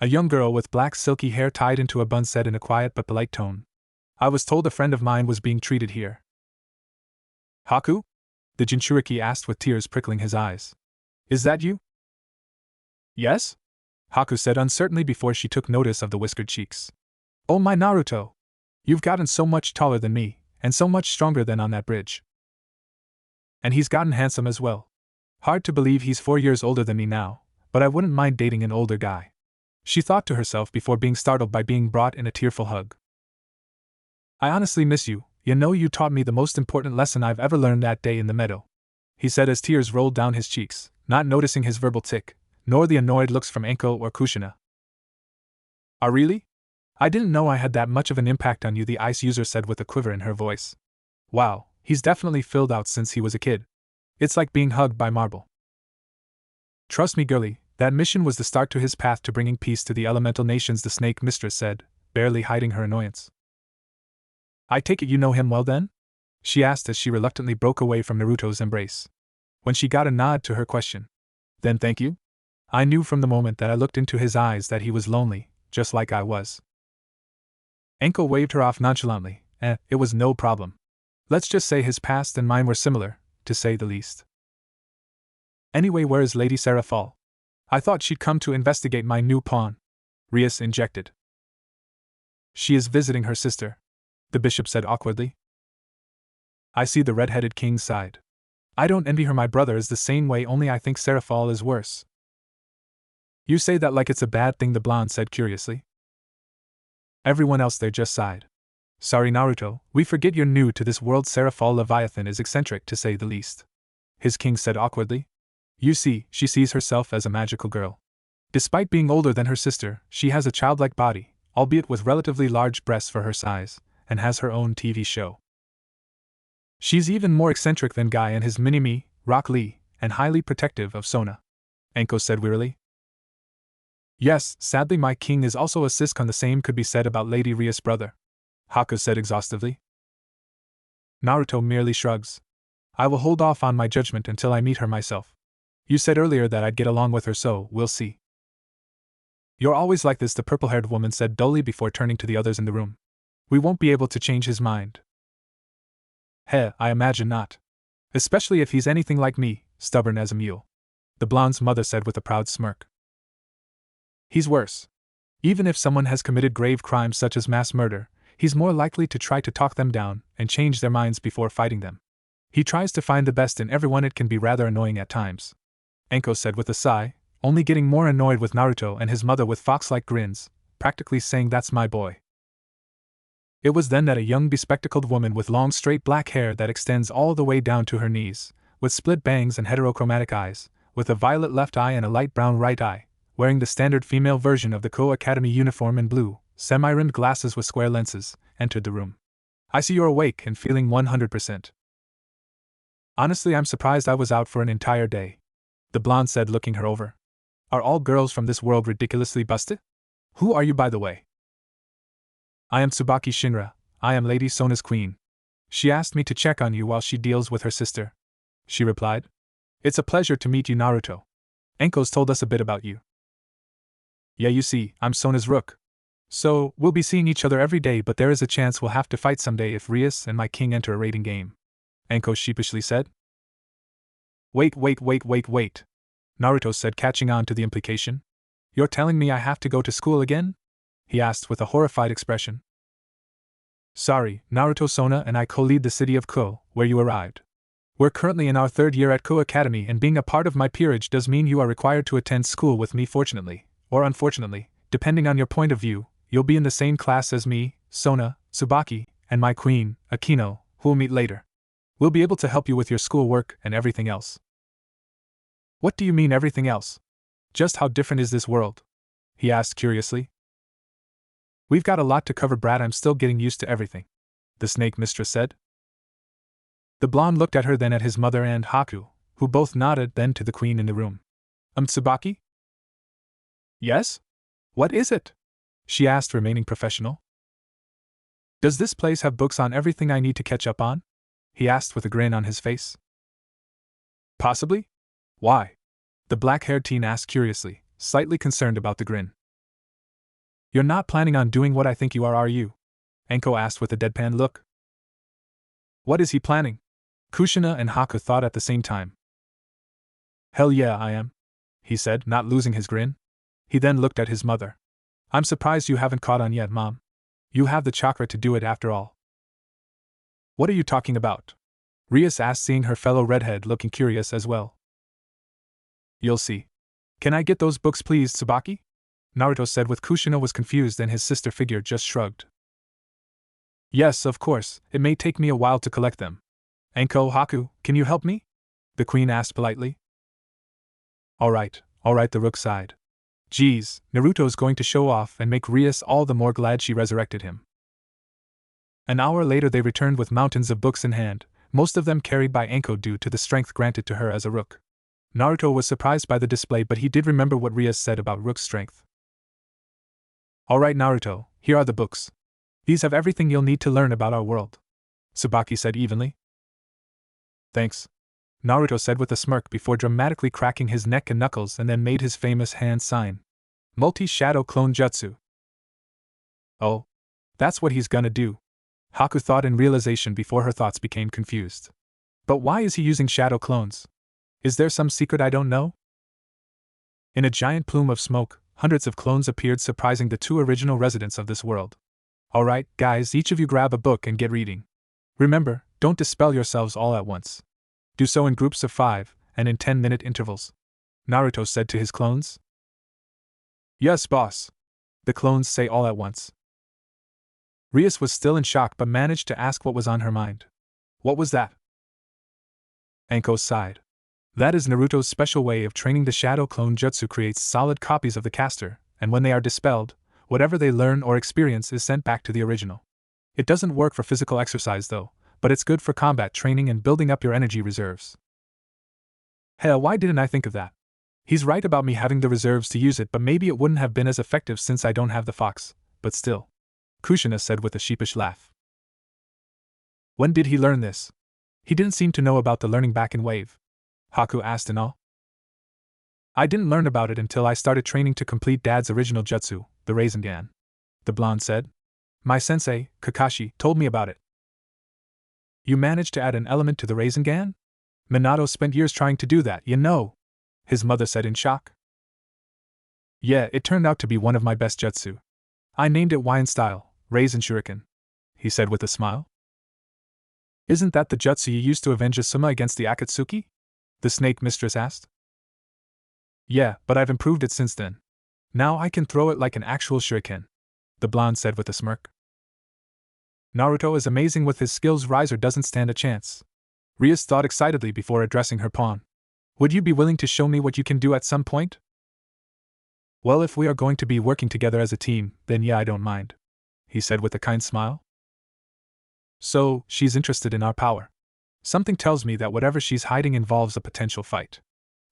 a young girl with black silky hair tied into a bun said in a quiet but polite tone. "I was told a friend of mine was being treated here." "Haku?" the Jinchuriki asked with tears prickling his eyes. "Is that you?" "Yes?" Haku said uncertainly before she took notice of the whiskered cheeks. "Oh my Naruto! You've gotten so much taller than me, and so much stronger than on that bridge. And he's gotten handsome as well. Hard to believe he's 4 years older than me now, but I wouldn't mind dating an older guy," she thought to herself before being startled by being brought in a tearful hug. "I honestly miss you, you know you taught me the most important lesson I've ever learned that day in the meadow," he said as tears rolled down his cheeks, not noticing his verbal tic, nor the annoyed looks from Enko or Kushina. "Ah, really? I didn't know I had that much of an impact on you," the ice user said with a quiver in her voice. "Wow, he's definitely filled out since he was a kid. It's like being hugged by marble." "Trust me, girlie, that mission was the start to his path to bringing peace to the elemental nations," the snake mistress said, barely hiding her annoyance. "I take it you know him well then?" she asked as she reluctantly broke away from Naruto's embrace. When she got a nod to her question. "Then thank you. I knew from the moment that I looked into his eyes that he was lonely, just like I was." Enko waved her off nonchalantly. It was no problem. Let's just say his past and mine were similar, to say the least. "Anyway, where is Lady Sarah Fall? I thought she'd come to investigate my new pawn," Rias injected. "She is visiting her sister," the bishop said awkwardly. "I see," the red-headed king sighed. I don't envy her, my brother is the same way, only I think Seraphal is worse. You say that like it's a bad thing, the blonde said curiously. Everyone else there just sighed. Sorry Naruto, we forget you're new to this world. Seraphal Leviathan is eccentric to say the least. His king said awkwardly. You see, she sees herself as a magical girl. Despite being older than her sister, she has a childlike body, albeit with relatively large breasts for her size, and has her own TV show. She's even more eccentric than Guy and his mini-me, Rock Lee, and highly protective of Sona. Enko said wearily. Yes, sadly my king is also a Siskon. The same could be said about Lady Ria's brother. Haku said exhaustively. Naruto merely shrugs. I will hold off on my judgment until I meet her myself. You said earlier that I'd get along with her, so we'll see. You're always like this, the purple-haired woman said dully before turning to the others in the room. We won't be able to change his mind. I imagine not. Especially if he's anything like me, stubborn as a mule. The blonde's mother said with a proud smirk. He's worse. Even if someone has committed grave crimes such as mass murder, he's more likely to try to talk them down and change their minds before fighting them. He tries to find the best in everyone. It can be rather annoying at times. Enko said with a sigh, only getting more annoyed with Naruto and his mother with fox-like grins, practically saying that's my boy. It was then that a young bespectacled woman with long straight black hair that extends all the way down to her knees, with split bangs and heterochromatic eyes, with a violet left eye and a light brown right eye, wearing the standard female version of the Ko Academy uniform in blue, semi-rimmed glasses with square lenses, entered the room. I see you're awake and feeling 100%. Honestly, I'm surprised I was out for an entire day. The blonde said, looking her over. Are all girls from this world ridiculously busted? Who are you, by the way? I am Tsubaki Shinra. I am Lady Sona's queen. She asked me to check on you while she deals with her sister. She replied. It's a pleasure to meet you, Naruto. Enko's told us a bit about you. Yeah, you see, I'm Sona's rook. So, we'll be seeing each other every day, but there is a chance we'll have to fight someday if Rias and my king enter a raiding game. Enko sheepishly said. Wait. Naruto said, catching on to the implication. You're telling me I have to go to school again? He asked with a horrified expression. Sorry, Naruto. Sona and I co-lead the city of Ko, where you arrived. We're currently in our 3rd year at Ko Academy, and being a part of my peerage does mean you are required to attend school with me. Fortunately, or unfortunately, depending on your point of view, you'll be in the same class as me, Sona, Tsubaki, and my queen, Akino, who'll meet later. We'll be able to help you with your schoolwork and everything else. What do you mean everything else? Just how different is this world? He asked curiously. We've got a lot to cover, Brad. I'm still getting used to everything, the snake mistress said. The blonde looked at her, then at his mother and Haku, who both nodded, then to the queen in the room. Tsubaki? Yes? What is it? She asked, remaining professional. Does this place have books on everything I need to catch up on? He asked with a grin on his face. Possibly? Why? The black-haired teen asked curiously, slightly concerned about the grin. You're not planning on doing what I think you are you? Enko asked with a deadpan look. What is he planning? Kushina and Haku thought at the same time. Hell yeah, I am, he said, not losing his grin. He then looked at his mother. I'm surprised you haven't caught on yet, Mom. You have the chakra to do it after all. What are you talking about? Rias asked, seeing her fellow redhead looking curious as well. You'll see. Can I get those books please, Tsubaki? Naruto said with Kushina was confused and his sister figure just shrugged. Yes, of course, it may take me a while to collect them. Enko, Haku, can you help me? The queen asked politely. Alright, the rook sighed. Geez, Naruto's going to show off and make Rias all the more glad she resurrected him. An hour later they returned with mountains of books in hand, most of them carried by Enko due to the strength granted to her as a rook. Naruto was surprised by the display, but he did remember what Rias said about rook's strength. Alright Naruto, here are the books. These have everything you'll need to learn about our world, Tsubaki said evenly. Thanks, Naruto said with a smirk before dramatically cracking his neck and knuckles, and then made his famous hand sign. Multi-shadow clone jutsu. Oh, that's what he's gonna do, Haku thought in realization before her thoughts became confused. But why is he using shadow clones? Is there some secret I don't know? In a giant plume of smoke, hundreds of clones appeared, surprising the 2 original residents of this world. Alright, guys, each of you grab a book and get reading. Remember, don't dispel yourselves all at once. Do so in groups of 5, and in 10-minute intervals. Naruto said to his clones. Yes, boss. The clones say all at once. Rias was still in shock but managed to ask what was on her mind. What was that? Anko sighed. That is Naruto's special way of training. The shadow clone jutsu creates solid copies of the caster, and when they are dispelled, whatever they learn or experience is sent back to the original. It doesn't work for physical exercise though, but it's good for combat training and building up your energy reserves. Hell, why didn't I think of that? He's right about me having the reserves to use it, but maybe it wouldn't have been as effective since I don't have the fox, but still. Kushina said with a sheepish laugh. When did he learn this? He didn't seem to know about the learning back in Wave. Haku asked in awe. I didn't learn about it until I started training to complete Dad's original jutsu, the Rasengan. The blonde said. My sensei, Kakashi, told me about it. You managed to add an element to the Rasengan? Minato spent years trying to do that, you know, his mother said in shock. Yeah, it turned out to be one of my best jutsu. I named it Wine Style, Raisin Shuriken, he said with a smile. Isn't that the jutsu you used to avenge Asuma against the Akatsuki? The snake mistress asked. Yeah, but I've improved it since then. Now I can throw it like an actual shuriken, the blonde said with a smirk. Naruto is amazing with his skills. Riser doesn't stand a chance. Rias thought excitedly before addressing her pawn. Would you be willing to show me what you can do at some point? Well, if we are going to be working together as a team, then yeah, I don't mind, he said with a kind smile. So, she's interested in our power. Something tells me that whatever she's hiding involves a potential fight,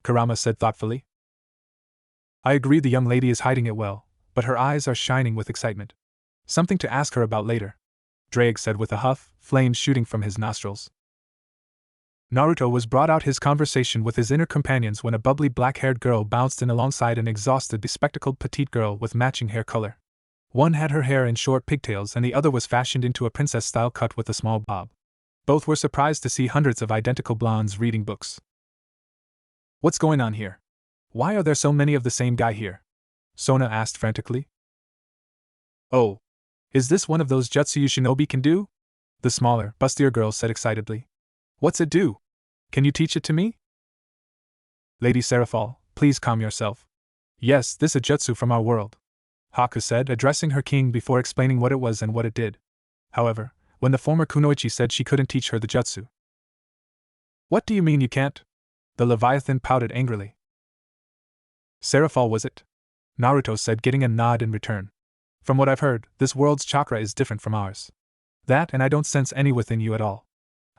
Kurama said thoughtfully. I agree the young lady is hiding it well, but her eyes are shining with excitement. Something to ask her about later, Drake said with a huff, flames shooting from his nostrils. Naruto was brought out his conversation with his inner companions when a bubbly black-haired girl bounced in alongside an exhausted, bespectacled petite girl with matching hair color. One had her hair in short pigtails and the other was fashioned into a princess-style cut with a small bob. Both were surprised to see hundreds of identical blondes reading books. What's going on here? Why are there so many of the same guy here? Sona asked frantically. Oh. Is this one of those jutsu you shinobi can do? The smaller, bustier girl said excitedly. What's it do? Can you teach it to me? Lady Seraphal, please calm yourself. Yes, this is a jutsu from our world, Haku said, addressing her king before explaining what it was and what it did. However, when the former kunoichi said she couldn't teach her the jutsu. What do you mean you can't? The Leviathan pouted angrily. Seraphal was it? Naruto said, getting a nod in return. From what I've heard, this world's chakra is different from ours. That and I don't sense any within you at all.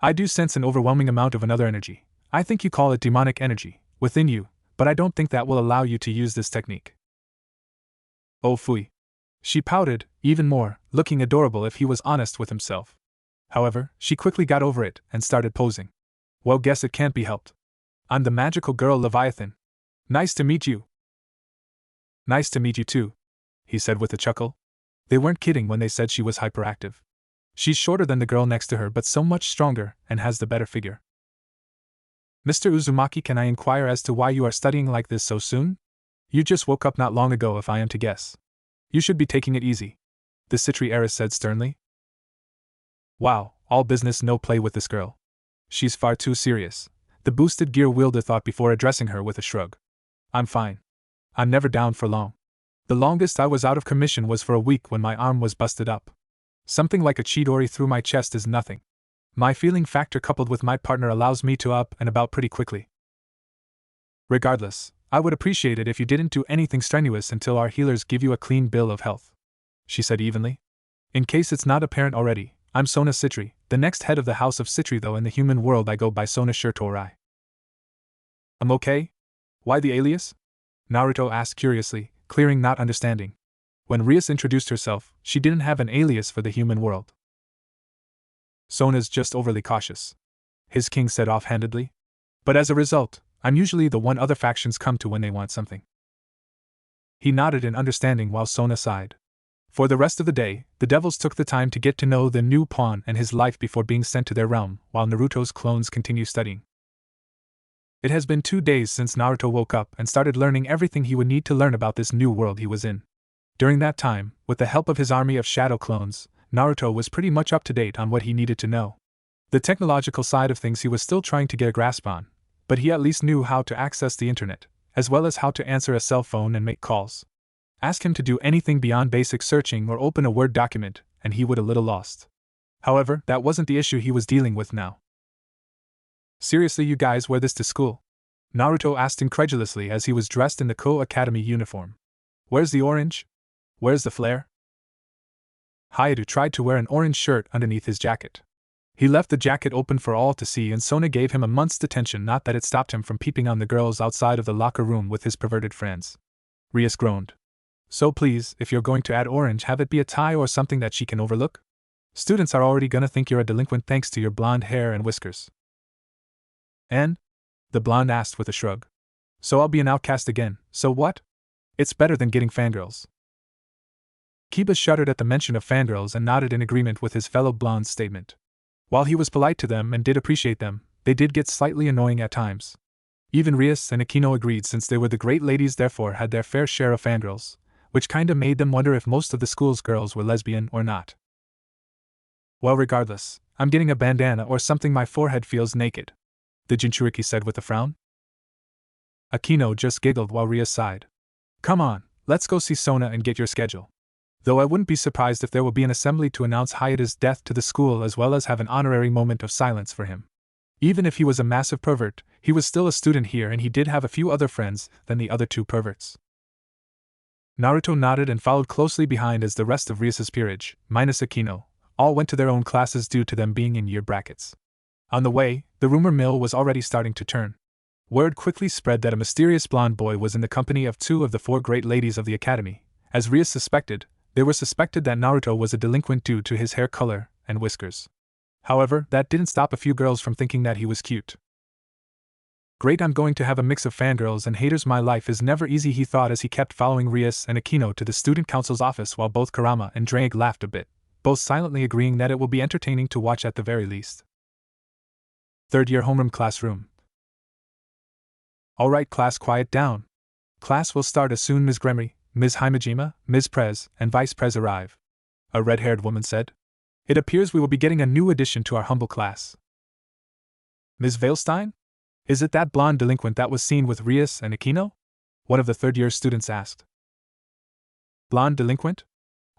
I do sense an overwhelming amount of another energy. I think you call it demonic energy, within you, but I don't think that will allow you to use this technique. Oh fui. She pouted, even more, looking adorable if he was honest with himself. However, she quickly got over it and started posing. Well, guess it can't be helped. I'm the magical girl Leviathan. Nice to meet you. Nice to meet you too, he said with a chuckle. They weren't kidding when they said she was hyperactive. She's shorter than the girl next to her but so much stronger and has the better figure. Mr. Uzumaki, can I inquire as to why you are studying like this so soon? You just woke up not long ago if I am to guess. You should be taking it easy, the Citri heiress said sternly. Wow, all business no play with this girl. She's far too serious, the boosted gear wielder thought before addressing her with a shrug. I'm fine. I'm never down for long. The longest I was out of commission was for a week when my arm was busted up. Something like a Chidori through my chest is nothing. My feeling factor coupled with my partner allows me to up and about pretty quickly. Regardless, I would appreciate it if you didn't do anything strenuous until our healers give you a clean bill of health, she said evenly. In case it's not apparent already, I'm Sona Citri, the next head of the House of Citri, though in the human world I go by Sona Shirtorai. I'm okay? Why the alias? Naruto asked curiously, clearing not understanding. When Rias introduced herself, she didn't have an alias for the human world. Sona's just overly cautious, his king said offhandedly. But as a result, I'm usually the one other factions come to when they want something. He nodded in understanding while Sona sighed. For the rest of the day, the devils took the time to get to know the new pawn and his life before being sent to their realm, while Naruto's clones continue studying. It has been 2 days since Naruto woke up and started learning everything he would need to learn about this new world he was in. During that time, with the help of his army of shadow clones, Naruto was pretty much up to date on what he needed to know. The technological side of things he was still trying to get a grasp on, but he at least knew how to access the internet, as well as how to answer a cell phone and make calls. Ask him to do anything beyond basic searching or open a Word document, and he would a little lost. However, that wasn't the issue he was dealing with now. Seriously, you guys wear this to school? Naruto asked incredulously as he was dressed in the Ko Academy uniform. Where's the orange? Where's the flare? Hayato tried to wear an orange shirt underneath his jacket. He left the jacket open for all to see, and Sona gave him a month's detention, not that it stopped him from peeping on the girls outside of the locker room with his perverted friends. Rias groaned. So please, if you're going to add orange, have it be a tie or something that she can overlook? Students are already gonna think you're a delinquent thanks to your blonde hair and whiskers. And? The blonde asked with a shrug. So I'll be an outcast again, so what? It's better than getting fangirls. Kiba shuddered at the mention of fangirls and nodded in agreement with his fellow blonde's statement. While he was polite to them and did appreciate them, they did get slightly annoying at times. Even Rias and Akino agreed, since they were the great ladies, therefore had their fair share of fangirls, which kinda made them wonder if most of the school's girls were lesbian or not. Well, regardless, I'm getting a bandana or something, my forehead feels naked, the Jinchuriki said with a frown. Akino just giggled while Rias sighed. Come on, let's go see Sona and get your schedule. Though I wouldn't be surprised if there will be an assembly to announce Hayata's death to the school, as well as have an honorary moment of silence for him. Even if he was a massive pervert, he was still a student here, and he did have a few other friends than the other two perverts. Naruto nodded and followed closely behind as the rest of Rias's peerage, minus Akino, all went to their own classes due to them being in year brackets. On the way, the rumor mill was already starting to turn. Word quickly spread that a mysterious blonde boy was in the company of two of the four great ladies of the academy. As Rias suspected, they were suspected that Naruto was a delinquent due to his hair color and whiskers. However, that didn't stop a few girls from thinking that he was cute. Great, I'm going to have a mix of fangirls and haters. My life is never easy, he thought as he kept following Rias and Akino to the student council's office, while both Karama and Drake laughed a bit, both silently agreeing that it will be entertaining to watch at the very least. Third-year homeroom classroom. Alright class, quiet down. Class will start as soon Ms. Gremery, Ms. Himejima, Ms. Prez, and Vice Prez arrive, a red-haired woman said. It appears we will be getting a new addition to our humble class. Ms. Veilstein? Is it that blonde delinquent that was seen with Rias and Akino? One of the third-year students asked. Blonde delinquent?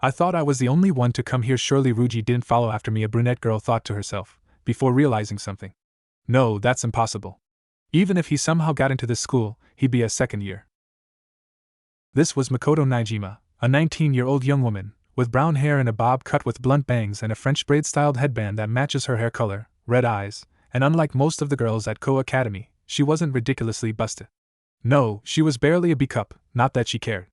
I thought I was the only one to come here. Surely Ruji didn't follow after me, a brunette girl thought to herself, before realizing something. No, that's impossible. Even if he somehow got into this school, he'd be a second year. This was Makoto Naijima, a 19-year-old young woman, with brown hair and a bob cut with blunt bangs and a French braid-styled headband that matches her hair color, red eyes, and unlike most of the girls at Ko Academy, she wasn't ridiculously busted. No, she was barely a B-cup, not that she cared.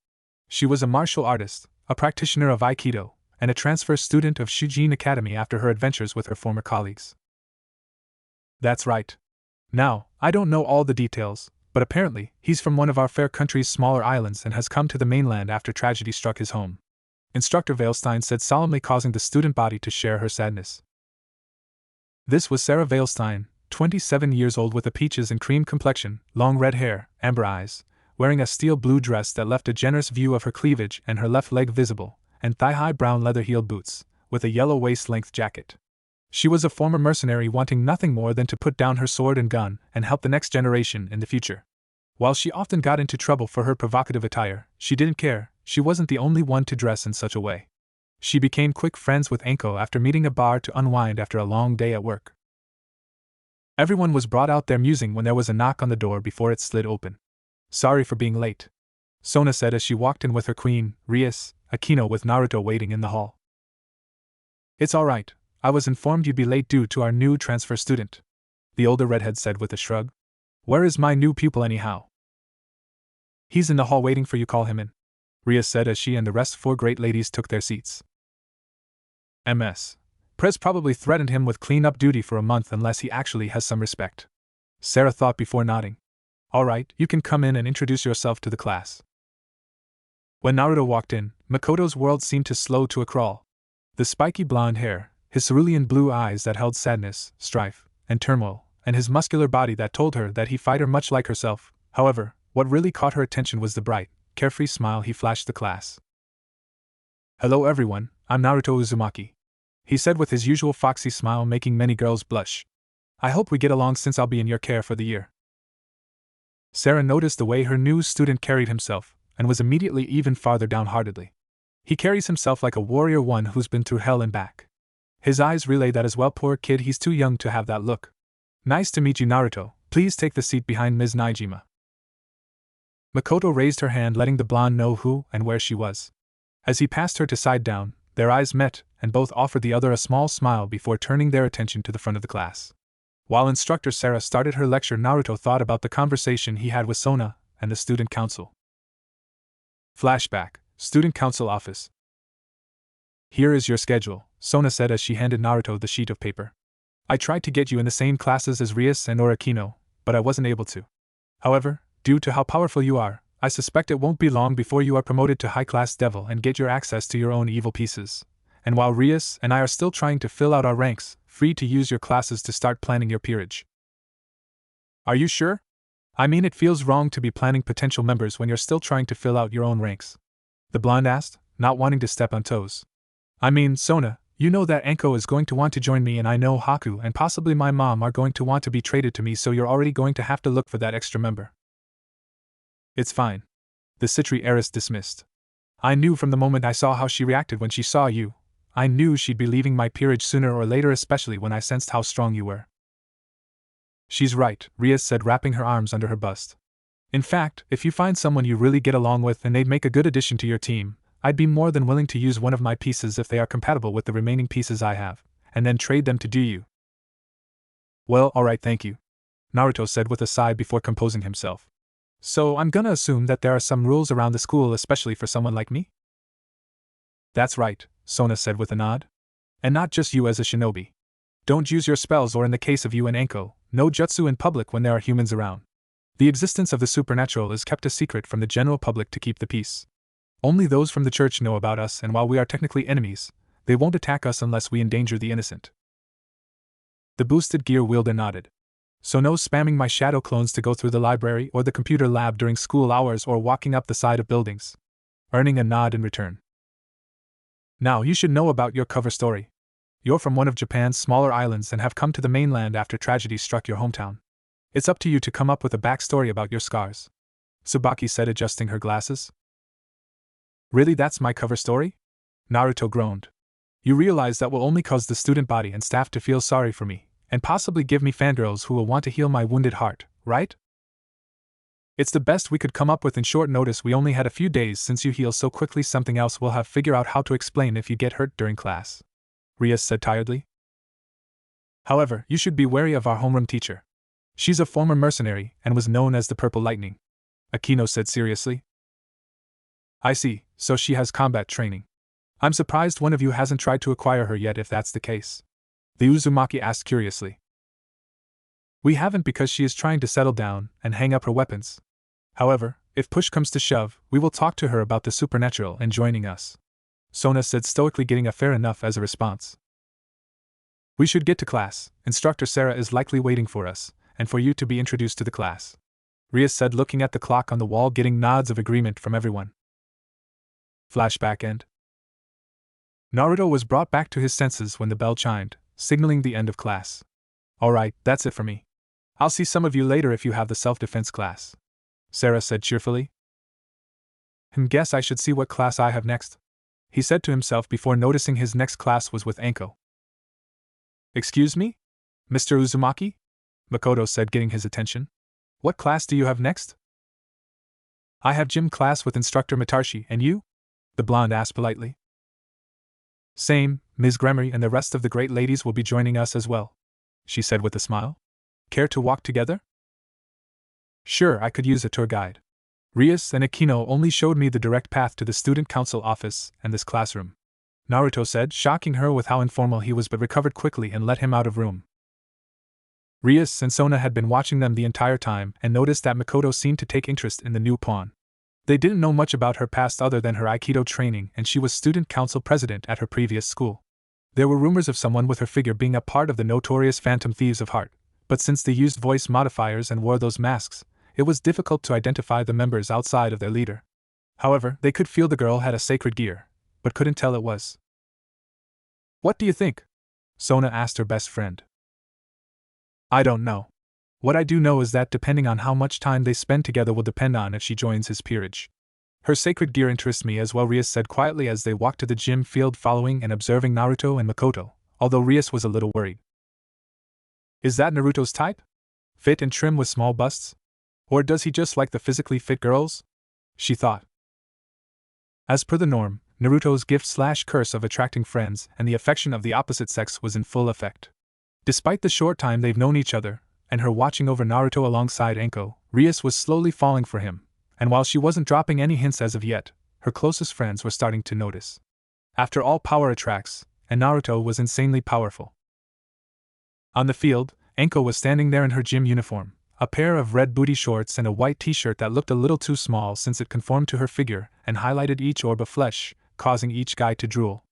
She was a martial artist, a practitioner of Aikido, and a transfer student of Shujin Academy after her adventures with her former colleagues. That's right. Now, I don't know all the details, but apparently, he's from one of our fair country's smaller islands and has come to the mainland after tragedy struck his home. Instructor Veilstein said solemnly, causing the student body to share her sadness. This was Sarah Veilstein, 27 years old, with a peaches and cream complexion, long red hair, amber eyes, wearing a steel blue dress that left a generous view of her cleavage and her left leg visible, and thigh-high brown leather-heeled boots, with a yellow waist-length jacket. She was a former mercenary wanting nothing more than to put down her sword and gun and help the next generation in the future. While she often got into trouble for her provocative attire, she didn't care. She wasn't the only one to dress in such a way. She became quick friends with Anko after meeting a bar to unwind after a long day at work. Everyone was brought out there musing when there was a knock on the door before it slid open. Sorry for being late, Sona said as she walked in with her queen, Rias, Akino with Naruto waiting in the hall. It's alright, I was informed you'd be late due to our new transfer student, the older redhead said with a shrug. Where is my new pupil anyhow? He's in the hall waiting for you, call him in, Rias said as she and the rest four great ladies took their seats. MS. Prez probably threatened him with clean-up duty for a month unless he actually has some respect, Sarah thought before nodding. Alright, you can come in and introduce yourself to the class. When Naruto walked in, Makoto's world seemed to slow to a crawl. The spiky blonde hair, his cerulean blue eyes that held sadness, strife, and turmoil, and his muscular body that told her that he fight her much like herself. However, what really caught her attention was the bright, carefree smile he flashed the class. Hello everyone, I'm Naruto Uzumaki. he said with his usual foxy smile, making many girls blush. "I hope we get along since I'll be in your care for the year." Sarah noticed the way her new student carried himself, and was immediately even farther downheartedly. "He carries himself like a warrior, one who's been through hell and back." His eyes relayed that as well. "Poor kid, he's too young to have that look." "Nice to meet you, Naruto. Please take the seat behind Ms. Naijima." Makoto raised her hand, letting the blonde know who and where she was. As he passed her to side down, their eyes met, and both offered the other a small smile before turning their attention to the front of the class. While instructor Sarah started her lecture, Naruto thought about the conversation he had with Sona and the student council. Flashback, Student Council Office. "Here is your schedule," Sona said as she handed Naruto the sheet of paper. "I tried to get you in the same classes as Rias and Orakino, but I wasn't able to. However, due to how powerful you are, I suspect it won't be long before you are promoted to high-class devil and get your access to your own evil pieces. And while Rias and I are still trying to fill out our ranks, free to use your classes to start planning your peerage." "Are you sure? I mean, it feels wrong to be planning potential members when you're still trying to fill out your own ranks," the blonde asked, not wanting to step on toes. "I mean, Sona, you know that Anko is going to want to join me, and I know Haku and possibly my mom are going to want to be traded to me, so you're already going to have to look for that extra member." "It's fine," the Citri heiress dismissed. "I knew from the moment I saw how she reacted when she saw you. I knew she'd be leaving my peerage sooner or later, especially when I sensed how strong you were." "She's right," Rias said, wrapping her arms under her bust. "In fact, if you find someone you really get along with and they'd make a good addition to your team, I'd be more than willing to use one of my pieces if they are compatible with the remaining pieces I have, and then trade them to do you." "Well, alright, thank you," Naruto said with a sigh before composing himself. "So I'm gonna assume that there are some rules around the school, especially for someone like me?" "That's right," Sona said with a nod. "And not just you as a shinobi. Don't use your spells, or in the case of you and Anko, no jutsu in public when there are humans around. The existence of the supernatural is kept a secret from the general public to keep the peace. Only those from the church know about us, and while we are technically enemies, they won't attack us unless we endanger the innocent." The boosted gear wielder nodded. "So no spamming my shadow clones to go through the library or the computer lab during school hours or walking up the side of buildings," earning a nod in return. "Now you should know about your cover story. You're from one of Japan's smaller islands and have come to the mainland after tragedy struck your hometown. It's up to you to come up with a backstory about your scars," Tsubaki said, adjusting her glasses. "Really, that's my cover story?" Naruto groaned. "You realize that will only cause the student body and staff to feel sorry for me, and possibly give me fangirls who will want to heal my wounded heart, right? It's the best we could come up with in short notice. We only had a few days since you heal so quickly. Something else we'll have to figure out how to explain if you get hurt during class," Rias said tiredly. "However, you should be wary of our homeroom teacher. She's a former mercenary and was known as the Purple Lightning," Akino said seriously. "I see, so she has combat training. I'm surprised one of you hasn't tried to acquire her yet if that's the case," the Uzumaki asked curiously. "We haven't because she is trying to settle down and hang up her weapons. However, if push comes to shove, we will talk to her about the supernatural and joining us," Sona said stoically, getting a fair enough as a response. "We should get to class. Instructor Sarah is likely waiting for us, and for you to be introduced to the class," Rias said, looking at the clock on the wall, getting nods of agreement from everyone. Flashback end. Naruto was brought back to his senses when the bell chimed, signaling the end of class. "Alright, that's it for me. I'll see some of you later if you have the self-defense class," Sarah said cheerfully. "Guess I should see what class I have next," he said to himself before noticing his next class was with Anko. "Excuse me? Mr. Uzumaki?" Makoto said, getting his attention. "What class do you have next?" "I have gym class with Instructor Mitarshi, and you?" the blonde asked politely. "Same, Ms. Gremory and the rest of the great ladies will be joining us as well," she said with a smile. "Care to walk together?" "Sure, I could use a tour guide. Rias and Akino only showed me the direct path to the student council office and this classroom," Naruto said, shocking her with how informal he was, but recovered quickly and let him out of room. Rias and Sona had been watching them the entire time and noticed that Makoto seemed to take interest in the new pawn. They didn't know much about her past other than her Aikido training, and she was student council president at her previous school. There were rumors of someone with her figure being a part of the notorious Phantom Thieves of Heart, but since they used voice modifiers and wore those masks, it was difficult to identify the members outside of their leader. However, they could feel the girl had a sacred gear, but couldn't tell it was. What do you think? Sona asked her best friend. I don't know. What I do know is that depending on how much time they spend together will depend on if she joins his peerage. Her sacred gear interests me as well, Rias said quietly as they walked to the gym field following and observing Naruto and Makoto, although Rias was a little worried. Is that Naruto's type? Fit and trim with small busts? Or does he just like the physically fit girls? She thought. As per the norm, Naruto's gift/curse of attracting friends and the affection of the opposite sex was in full effect. Despite the short time they've known each other, and her watching over Naruto alongside Anko, Rias was slowly falling for him, and while she wasn't dropping any hints as of yet, her closest friends were starting to notice. After all, power attracts, and Naruto was insanely powerful. On the field, Anko was standing there in her gym uniform, a pair of red booty shorts and a white t-shirt that looked a little too small since it conformed to her figure and highlighted each orb of flesh, causing each guy to drool.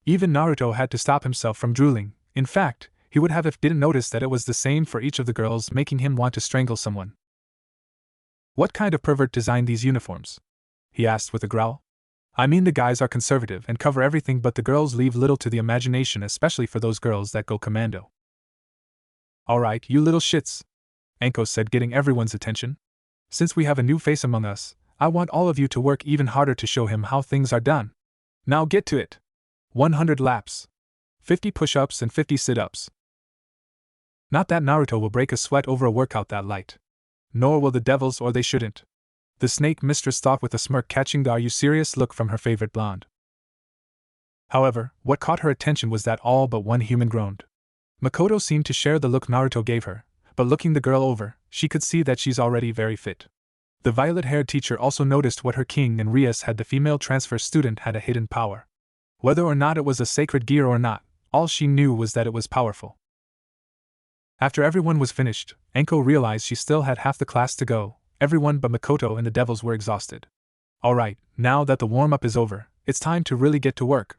Even Naruto had to stop himself from drooling. In fact, he would have if didn't notice that it was the same for each of the girls, making him want to strangle someone. What kind of pervert designed these uniforms? He asked with a growl. I mean, the guys are conservative and cover everything, but the girls leave little to the imagination, especially for those girls that go commando. Alright, you little shits, Anko said, getting everyone's attention. Since we have a new face among us, I want all of you to work even harder to show him how things are done. Now get to it. 100 laps. 50 push-ups and 50 sit-ups. Not that Naruto will break a sweat over a workout that light. Nor will the devils, or they shouldn't. The snake mistress thought with a smirk, catching the "Are you serious?" look from her favorite blonde. However, what caught her attention was that all but one human groaned. Makoto seemed to share the look Naruto gave her, but looking the girl over, she could see that she's already very fit. The violet-haired teacher also noticed what her king and Rias had. The female transfer student had a hidden power. Whether or not it was a sacred gear or not, all she knew was that it was powerful. After everyone was finished, Anko realized she still had half the class to go. Everyone but Makoto and the devils were exhausted. Alright, now that the warm-up is over, it's time to really get to work.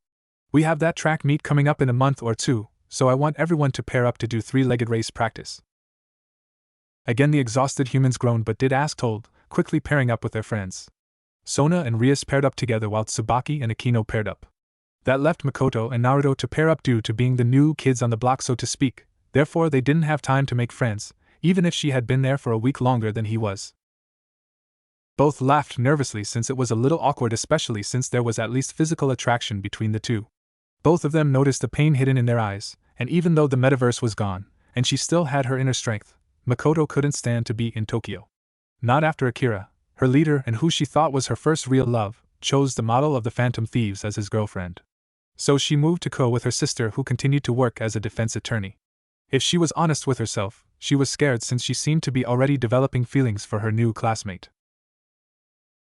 We have that track meet coming up in a month or two, so I want everyone to pair up to do 3-legged race practice. Again the exhausted humans groaned but did as told, quickly pairing up with their friends. Sona and Rias paired up together while Tsubaki and Akino paired up. That left Makoto and Naruto to pair up due to being the new kids on the block, so to speak. Therefore they didn't have time to make friends, even if she had been there for a week longer than he was. Both laughed nervously since it was a little awkward, especially since there was at least physical attraction between the two. Both of them noticed the pain hidden in their eyes, and even though the metaverse was gone, and she still had her inner strength, Makoto couldn't stand to be in Tokyo. Not after Akira, her leader and who she thought was her first real love, chose the model of the Phantom Thieves as his girlfriend. So she moved to Ko with her sister, who continued to work as a defense attorney. If she was honest with herself, she was scared since she seemed to be already developing feelings for her new classmate.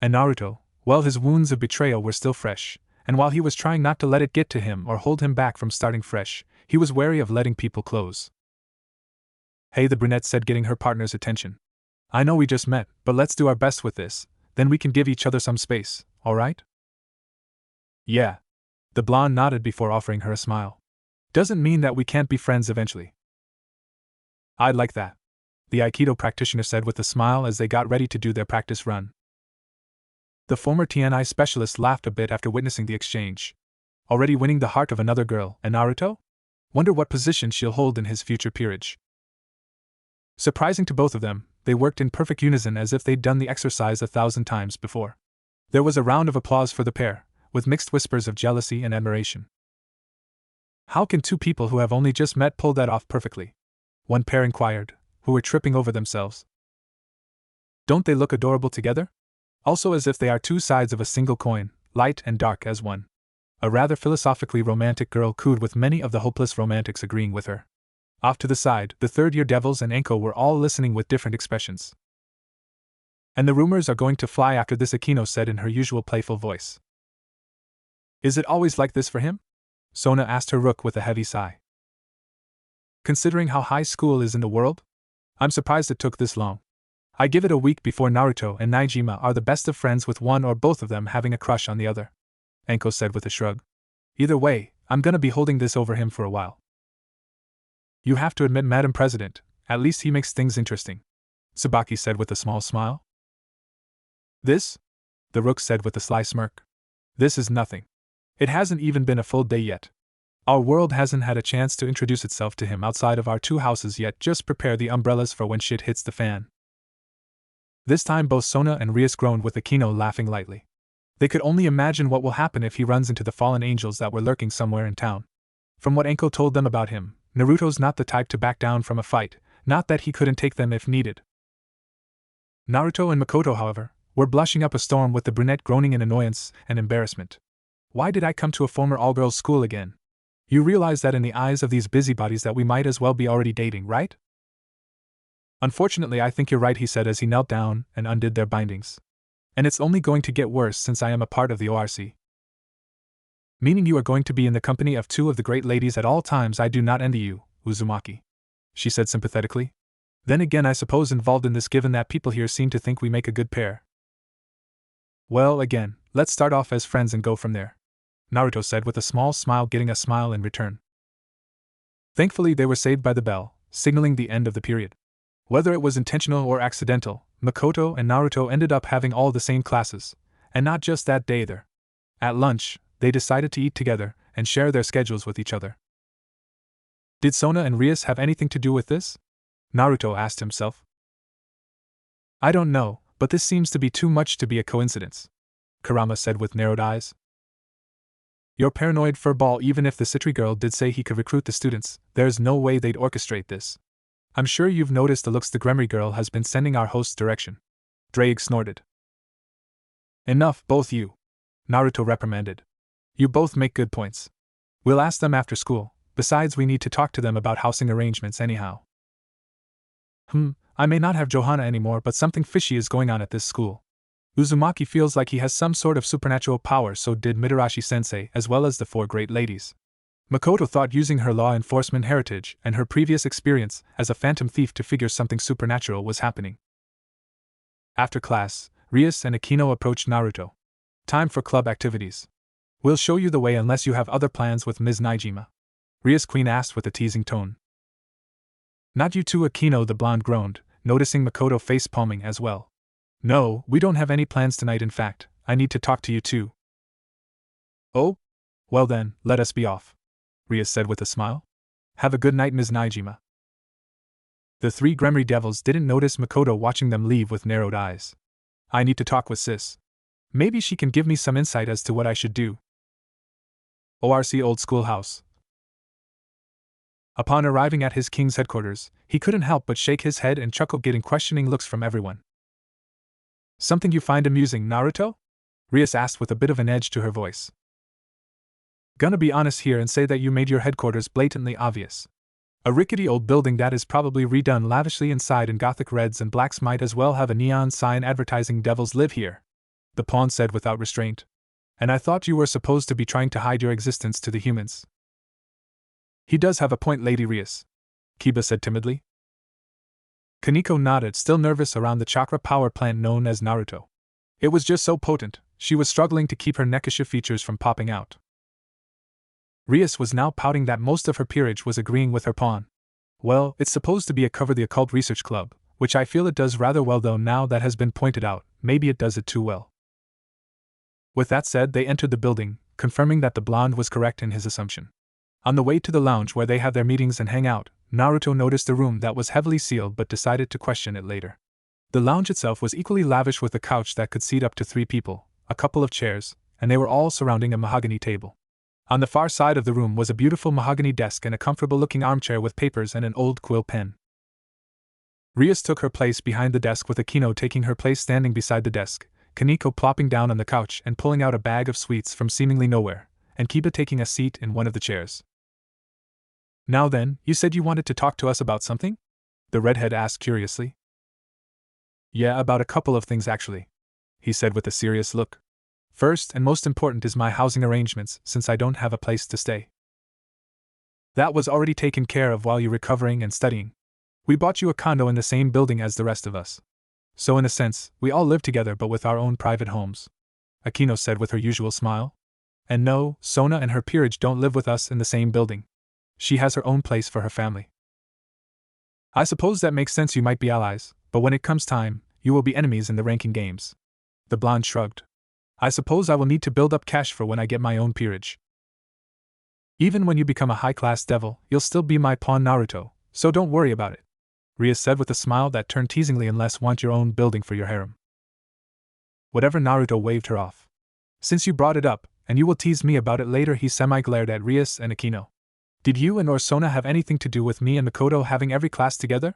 And Naruto, well, his wounds of betrayal were still fresh, and while he was trying not to let it get to him or hold him back from starting fresh, he was wary of letting people close. Hey, the brunette said, getting her partner's attention. I know we just met, but let's do our best with this, then we can give each other some space, alright? Yeah. The blonde nodded before offering her a smile. Doesn't mean that we can't be friends eventually. I'd like that, the Aikido practitioner said with a smile as they got ready to do their practice run. The former TNI specialist laughed a bit after witnessing the exchange. Already winning the heart of another girl, and Naruto? Wonder what position she'll hold in his future peerage. Surprising to both of them, they worked in perfect unison as if they'd done the exercise 1,000 times before. There was a round of applause for the pair, with mixed whispers of jealousy and admiration. How can two people who have only just met pull that off perfectly? One pair inquired, who were tripping over themselves. Don't they look adorable together? Also as if they are two sides of a single coin, light and dark as one. A rather philosophically romantic girl cooed, with many of the hopeless romantics agreeing with her. Off to the side, the third-year devils and Anko were all listening with different expressions. And the rumors are going to fly after this, Akino said in her usual playful voice. Is it always like this for him? Sona asked her rook with a heavy sigh. Considering how high school is in the world? I'm surprised it took this long. I give it a week before Naruto and Naijima are the best of friends, with one or both of them having a crush on the other, Anko said with a shrug. Either way, I'm gonna be holding this over him for a while. You have to admit, Madam President, at least he makes things interesting, Tsubaki said with a small smile. This? The rook said with a sly smirk. This is nothing. It hasn't even been a full day yet. Our world hasn't had a chance to introduce itself to him outside of our 2 houses yet. Just prepare the umbrellas for when shit hits the fan. This time both Sona and Rias groaned, with Akino laughing lightly. They could only imagine what will happen if he runs into the fallen angels that were lurking somewhere in town. From what Enko told them about him, Naruto's not the type to back down from a fight, not that he couldn't take them if needed. Naruto and Makoto, however, were blushing up a storm, with the brunette groaning in annoyance and embarrassment. Why did I come to a former all-girls school again? You realize that in the eyes of these busybodies that we might as well be already dating, right? Unfortunately, I think you're right, he said as he knelt down and undid their bindings. And it's only going to get worse since I am a part of the ORC. Meaning you are going to be in the company of 2 of the great ladies at all times. I do not envy you, Uzumaki, she said sympathetically. Then again, I suppose involved in this, given that people here seem to think we make a good pair. Well, again, let's start off as friends and go from there, Naruto said with a small smile, getting a smile in return. Thankfully, they were saved by the bell, signaling the end of the period. Whether it was intentional or accidental, Makoto and Naruto ended up having all the same classes, and not just that day either. At lunch, they decided to eat together and share their schedules with each other. Did Sona and Rias have anything to do with this? Naruto asked himself. I don't know, but this seems to be too much to be a coincidence, Kurama said with narrowed eyes. You're paranoid, furball. Even if the Citri girl did say he could recruit the students, there's no way they'd orchestrate this. I'm sure you've noticed the looks the Gremry girl has been sending our host's direction. Drake snorted. Enough, both you, Naruto reprimanded. You both make good points. We'll ask them after school. Besides, we need to talk to them about housing arrangements anyhow. I may not have Johanna anymore, but something fishy is going on at this school. Uzumaki feels like he has some sort of supernatural power, so did Mitarashi-sensei, as well as the 4 great ladies. Makoto thought using her law enforcement heritage and her previous experience as a phantom thief to figure something supernatural was happening. After class, Rias and Akino approached Naruto. Time for club activities. We'll show you the way unless you have other plans with Ms. Naijima, Rias Queen asked with a teasing tone. Not you too, Akino the blonde groaned, noticing Makoto face-palming as well. No, we don't have any plans tonight. In fact, I need to talk to you too. Oh? Well then, let us be off, Rias said with a smile. Have a good night, Ms. Naijima. The 3 Gremry devils didn't notice Makoto watching them leave with narrowed eyes. I need to talk with Sis. Maybe she can give me some insight as to what I should do. ORC Old Schoolhouse. Upon arriving at his king's headquarters, he couldn't help but shake his head and chuckle, getting questioning looks from everyone. Something you find amusing, Naruto? Rias asked with a bit of an edge to her voice. Gonna be honest here and say that you made your headquarters blatantly obvious. A rickety old building that is probably redone lavishly inside in gothic reds and blacks might as well have a neon sign advertising devils live here, the pawn said without restraint. And I thought you were supposed to be trying to hide your existence to the humans. He does have a point, Lady Rias, Kiba said timidly. Kaneko nodded, still nervous around the chakra power plant known as Naruto. It was just so potent, she was struggling to keep her Nekasha features from popping out. Rias was now pouting that most of her peerage was agreeing with her pawn. Well, it's supposed to be a Cover the Occult research club, which I feel it does rather well, though now that has been pointed out, maybe it does it too well. With that said, they entered the building, confirming that the blonde was correct in his assumption. On the way to the lounge where they have their meetings and hang out, Naruto noticed a room that was heavily sealed but decided to question it later. The lounge itself was equally lavish, with a couch that could seat up to 3 people, a couple of chairs, and they were all surrounding a mahogany table. On the far side of the room was a beautiful mahogany desk and a comfortable-looking armchair with papers and an old quill pen. Rias took her place behind the desk, with Akino taking her place standing beside the desk, Kaneko plopping down on the couch and pulling out a bag of sweets from seemingly nowhere, and Kiba taking a seat in one of the chairs. Now then, you said you wanted to talk to us about something? The redhead asked curiously. Yeah, about a couple of things actually, he said with a serious look. First and most important is my housing arrangements, since I don't have a place to stay. That was already taken care of while you're recovering and studying. We bought you a condo in the same building as the rest of us. So in a sense, we all live together but with our own private homes, Akino said with her usual smile. And no, Sona and her peerage don't live with us in the same building. She has her own place for her family. I suppose that makes sense, you might be allies, but when it comes time, you will be enemies in the ranking games. The blonde shrugged. I suppose I will need to build up cash for when I get my own peerage. Even when you become a high-class devil, you'll still be my pawn Naruto, so don't worry about it, Ria said with a smile that turned teasingly unless want your own building for your harem. Whatever, Naruto waved her off. Since you brought it up, and you will tease me about it later, he semi-glared at Rias and Akino. Did you and Orsona have anything to do with me and Makoto having every class together?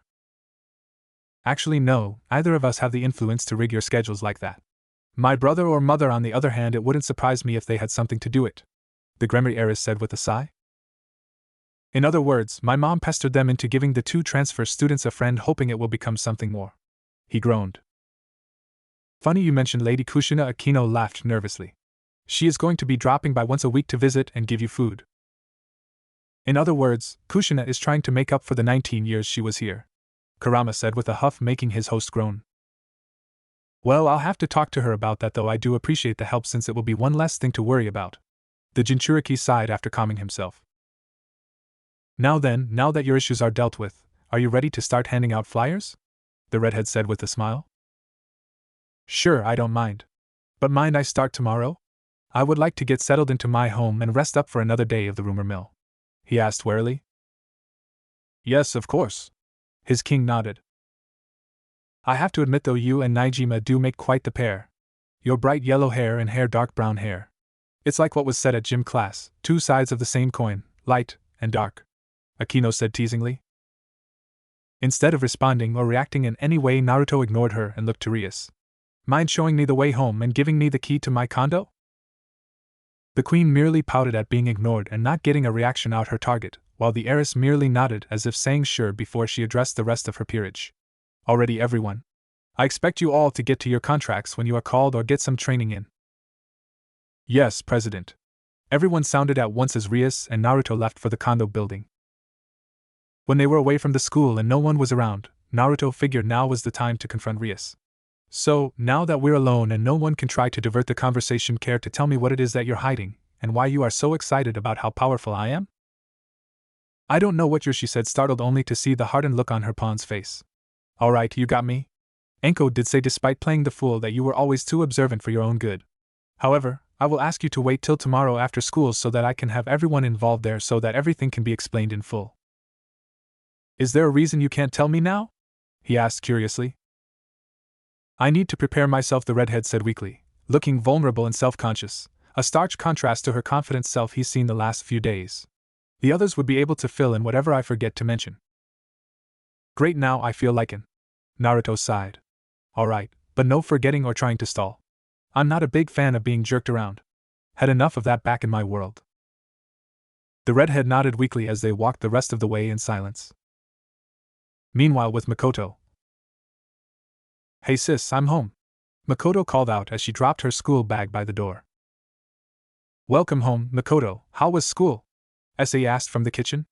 Actually no, either of us have the influence to rig your schedules like that. My brother or mother on the other hand, it wouldn't surprise me if they had something to do it, the Gremory heiress said with a sigh. In other words, my mom pestered them into giving the 2 transfer students a friend hoping it will become something more. He groaned. Funny you mentioned Lady Kushina, Akino laughed nervously. She is going to be dropping by once a week to visit and give you food. In other words, Kushina is trying to make up for the 19 years she was here, Kurama said with a huff, making his host groan. Well, I'll have to talk to her about that, though I do appreciate the help since it will be one less thing to worry about. The Jinchuriki sighed after calming himself. Now then, now that your issues are dealt with, are you ready to start handing out flyers? The redhead said with a smile. Sure, I don't mind. But mind I start tomorrow? I would like to get settled into my home and rest up for another day of the rumor mill, he asked warily. Yes, of course. His king nodded. I have to admit though, you and Naijima do make quite the pair. Your bright yellow hair and hair dark brown hair. It's like what was said at gym class, 2 sides of the same coin, light and dark, Akino said teasingly. Instead of responding or reacting in any way, Naruto ignored her and looked to Rias. Mind showing me the way home and giving me the key to my condo? The queen merely pouted at being ignored and not getting a reaction out her target, while the heiress merely nodded as if saying sure before she addressed the rest of her peerage. Already everyone. I expect you all to get to your contracts when you are called or get some training in. Yes, President. Everyone sounded at once as Rias and Naruto left for the condo building. When they were away from the school and no one was around, Naruto figured now was the time to confront Rias. So, now that we're alone and no one can try to divert the conversation, care to tell me what it is that you're hiding, and why you are so excited about how powerful I am? I don't know what you're, she said, startled only to see the hardened look on her pawn's face. Alright, you got me. Enko did say despite playing the fool that you were always too observant for your own good. However, I will ask you to wait till tomorrow after school so that I can have everyone involved there so that everything can be explained in full. Is there a reason you can't tell me now? He asked curiously. I need to prepare myself, the redhead said weakly, looking vulnerable and self-conscious, a stark contrast to her confident self he's seen the last few days. The others would be able to fill in whatever I forget to mention. Great, now I feel like an. Naruto sighed. Alright, but no forgetting or trying to stall. I'm not a big fan of being jerked around. Had enough of that back in my world. The redhead nodded weakly as they walked the rest of the way in silence. Meanwhile, with Makoto. Hey sis, I'm home, Makoto called out as she dropped her school bag by the door. Welcome home, Makoto. How was school? Sa asked from the kitchen.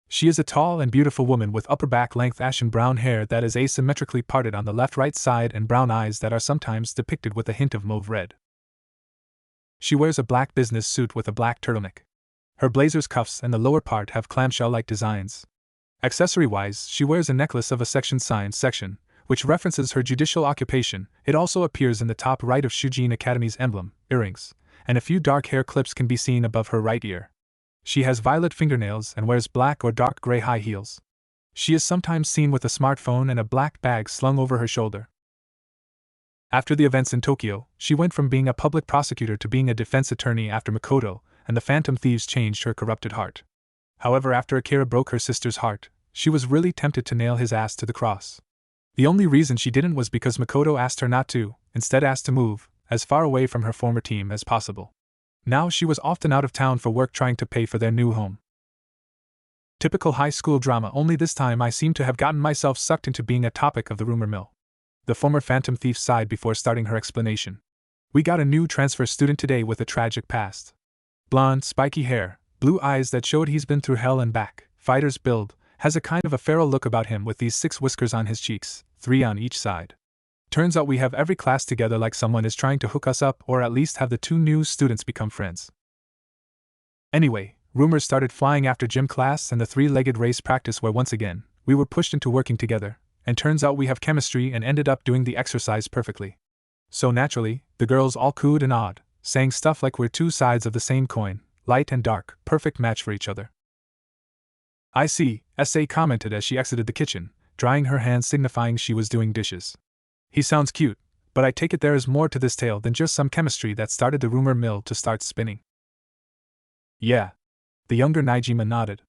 She is a tall and beautiful woman with upper back length ashen brown hair that is asymmetrically parted on the left-right side and brown eyes that are sometimes depicted with a hint of mauve red. She wears a black business suit with a black turtleneck. Her blazer's cuffs and the lower part have clamshell-like designs. Accessory-wise, she wears a necklace of a section sign section, which references her judicial occupation. It also appears in the top right of Shujin Academy's emblem, earrings, and a few dark hair clips can be seen above her right ear. She has violet fingernails and wears black or dark gray high heels. She is sometimes seen with a smartphone and a black bag slung over her shoulder. After the events in Tokyo, she went from being a public prosecutor to being a defense attorney after Makoto and the phantom thieves changed her corrupted heart. However, after Akira broke her sister's heart, she was really tempted to nail his ass to the cross. The only reason she didn't was because Makoto asked her not to, instead asked to move as far away from her former team as possible. Now she was often out of town for work trying to pay for their new home. Typical high school drama, only this time I seem to have gotten myself sucked into being a topic of the rumor mill. The former phantom thief sighed before starting her explanation. We got a new transfer student today with a tragic past. Blonde, spiky hair, blue eyes that showed he's been through hell and back, fighter's build, has a kind of a feral look about him with these 6 whiskers on his cheeks, 3 on each side. Turns out we have every class together like someone is trying to hook us up or at least have the 2 new students become friends. Anyway, rumors started flying after gym class and the 3-legged race practice where once again, we were pushed into working together, and turns out we have chemistry and ended up doing the exercise perfectly. So naturally, the girls all cooed and awed, saying stuff like we're 2 sides of the same coin, light and dark, perfect match for each other. I see, SA commented as she exited the kitchen, drying her hands signifying she was doing dishes. He sounds cute, but I take it there is more to this tale than just some chemistry that started the rumor mill to start spinning. Yeah. The younger Naijima nodded.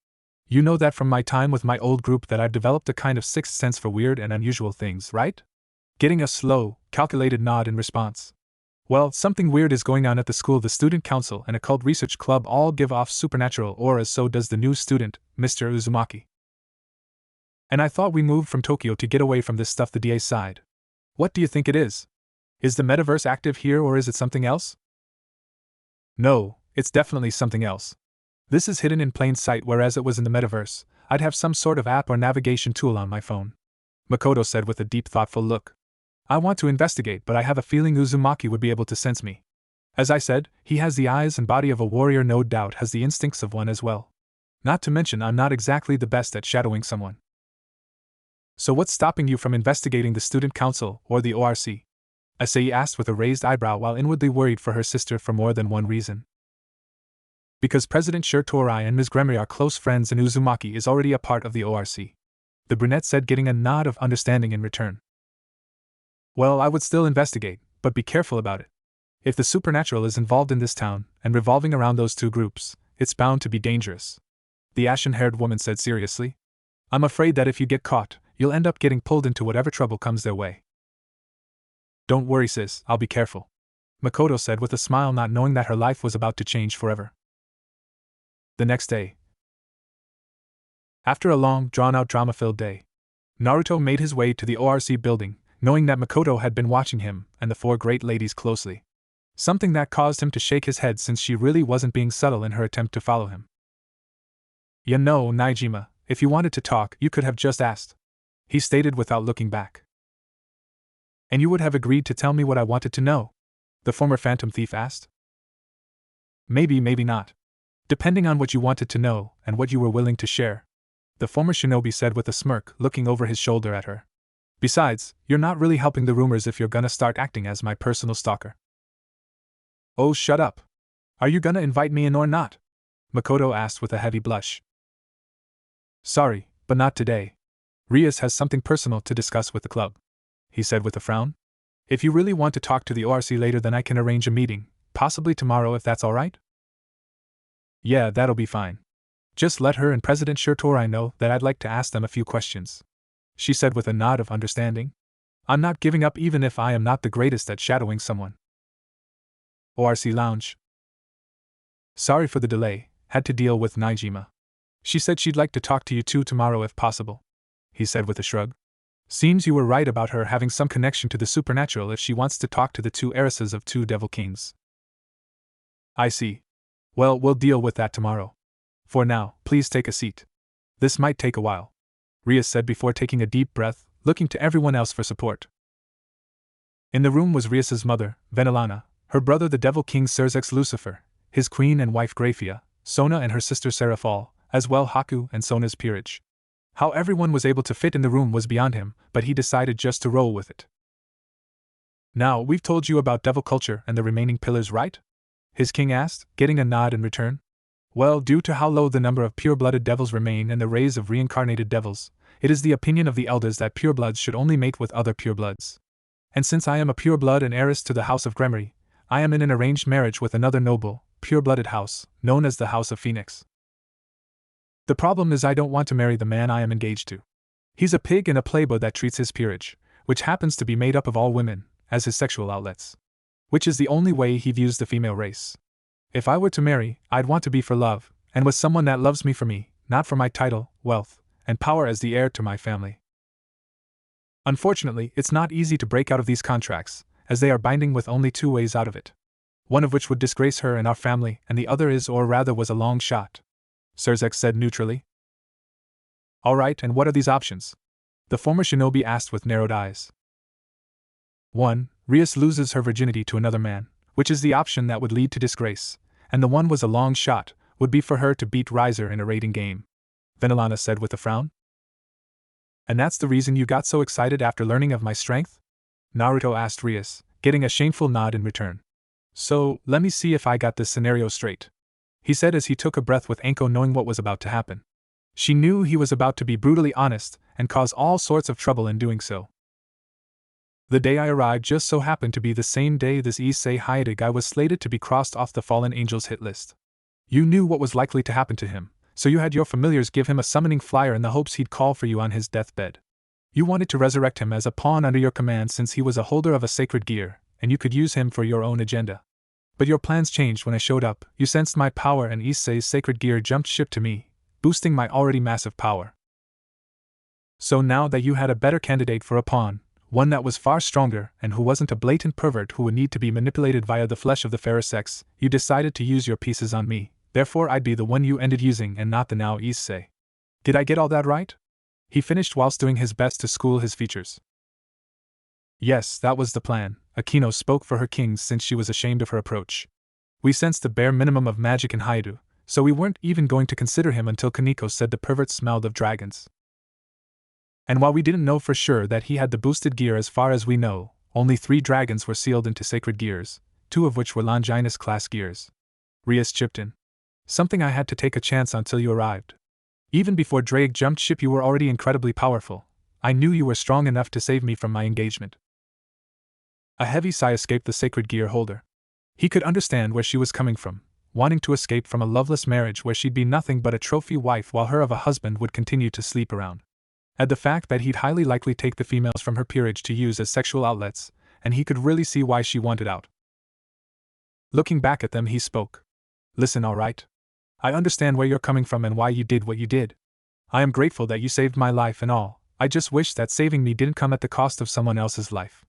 You know that from my time with my old group that I've developed a kind of sixth sense for weird and unusual things, right? Getting a slow, calculated nod in response. Well, something weird is going on at the school. The student council and occult research club all give off supernatural auras, so does the new student, Mr. Uzumaki. And I thought we moved from Tokyo to get away from this stuff. The DA sighed. What do you think it is? Is the metaverse active here or is it something else? No, it's definitely something else. This is hidden in plain sight, whereas it was in the metaverse, I'd have some sort of app or navigation tool on my phone. Makoto said with a deep, thoughtful look. I want to investigate, but I have a feeling Uzumaki would be able to sense me. As I said, he has the eyes and body of a warrior, no doubt has the instincts of one as well. Not to mention I'm not exactly the best at shadowing someone. So what's stopping you from investigating the student council or the ORC? Asai asked with a raised eyebrow while inwardly worried for her sister for more than one reason. Because President Shirtorai and Ms. Gremery are close friends and Uzumaki is already a part of the ORC. The brunette said, getting a nod of understanding in return. Well, I would still investigate, but be careful about it. If the supernatural is involved in this town, and revolving around those two groups, it's bound to be dangerous. The ashen-haired woman said seriously. I'm afraid that if you get caught, you'll end up getting pulled into whatever trouble comes their way. Don't worry, sis, I'll be careful. Makoto said with a smile, not knowing that her life was about to change forever. The next day. After a long, drawn-out drama-filled day, Naruto made his way to the ORC building, knowing that Makoto had been watching him and the four great ladies closely. Something that caused him to shake his head, since she really wasn't being subtle in her attempt to follow him. You know, Naijima, if you wanted to talk, you could have just asked, he stated without looking back. And you would have agreed to tell me what I wanted to know? The former phantom thief asked. Maybe, maybe not. Depending on what you wanted to know and what you were willing to share, the former shinobi said with a smirk, looking over his shoulder at her. Besides, you're not really helping the rumors if you're gonna start acting as my personal stalker. Oh, shut up. Are you gonna invite me in or not? Makoto asked with a heavy blush. Sorry, but not today. Rias has something personal to discuss with the club, he said with a frown. If you really want to talk to the ORC later, then I can arrange a meeting, possibly tomorrow if that's alright? Yeah, that'll be fine. Just let her and President Shirtorai know that I'd like to ask them a few questions, she said with a nod of understanding. I'm not giving up even if I am not the greatest at shadowing someone. ORC Lounge. Sorry for the delay, had to deal with Naijima. She said she'd like to talk to you too tomorrow if possible, he said with a shrug. Seems you were right about her having some connection to the supernatural if she wants to talk to the two heiresses of two devil kings. I see. Well, we'll deal with that tomorrow. For now, please take a seat. This might take a while, Rias said before taking a deep breath, looking to everyone else for support. In the room was Rias's mother, Venelana, her brother the Devil King Serzex Lucifer, his queen and wife Graphia, Sona and her sister Seraphal, as well Haku and Sona's peerage. How everyone was able to fit in the room was beyond him, but he decided just to roll with it. Now, we've told you about devil culture and the remaining pillars, right? His king asked, getting a nod in return. Well, due to how low the number of pure-blooded devils remain and the rays of reincarnated devils, it is the opinion of the elders that purebloods should only mate with other purebloods. And since I am a pureblood and heiress to the House of Gremery, I am in an arranged marriage with another noble, pure-blooded house, known as the House of Phoenix. The problem is I don't want to marry the man I am engaged to. He's a pig and a playboy that treats his peerage, which happens to be made up of all women, as his sexual outlets. Which is the only way he views the female race. If I were to marry, I'd want to be for love, and with someone that loves me for me, not for my title, wealth, and power as the heir to my family. Unfortunately, it's not easy to break out of these contracts, as they are binding with only two ways out of it. One of which would disgrace her and our family, and the other is, or rather was, a long shot, Serzex said neutrally. Alright, and what are these options? The former shinobi asked with narrowed eyes. 1. Rias loses her virginity to another man, which is the option that would lead to disgrace, and the one was a long shot, would be for her to beat Riser in a rating game, Venelana said with a frown. And that's the reason you got so excited after learning of my strength? Naruto asked Rias, getting a shameful nod in return. So, let me see if I got this scenario straight. he said as he took a breath with Anko, knowing what was about to happen. She knew he was about to be brutally honest and cause all sorts of trouble in doing so. The day I arrived just so happened to be the same day this Issei Hayate guy was slated to be crossed off the Fallen Angels hit list. You knew what was likely to happen to him, so you had your familiars give him a summoning flyer in the hopes he'd call for you on his deathbed. You wanted to resurrect him as a pawn under your command since he was a holder of a sacred gear, and you could use him for your own agenda. But your plans changed when I showed up. You sensed my power and Issei's sacred gear jumped ship to me, boosting my already massive power. So now that you had a better candidate for a pawn, one that was far stronger and who wasn't a blatant pervert who would need to be manipulated via the flesh of the fairer sex, you decided to use your pieces on me, therefore I'd be the one you ended using and not the now Issei. Did I get all that right? He finished whilst doing his best to school his features. Yes, that was the plan. Akino spoke for her kings since she was ashamed of her approach. We sensed the bare minimum of magic in Haidu, so we weren't even going to consider him until Kaneko said the pervert smelled of dragons. And while we didn't know for sure that he had the boosted gear, as far as we know, only 3 dragons were sealed into sacred gears, 2 of which were Longinus class gears. Rias chipped in. Something I had to take a chance on till you arrived. Even before Drake jumped ship you were already incredibly powerful. I knew you were strong enough to save me from my engagement. A heavy sigh escaped the sacred gear holder. He could understand where she was coming from, wanting to escape from a loveless marriage where she'd be nothing but a trophy wife while her of a husband would continue to sleep around. Add the fact that he'd highly likely take the females from her peerage to use as sexual outlets, and he could really see why she wanted out. Looking back at them, he spoke. Listen, all right? I understand where you're coming from and why you did what you did. I am grateful that you saved my life and all. I just wish that saving me didn't come at the cost of someone else's life.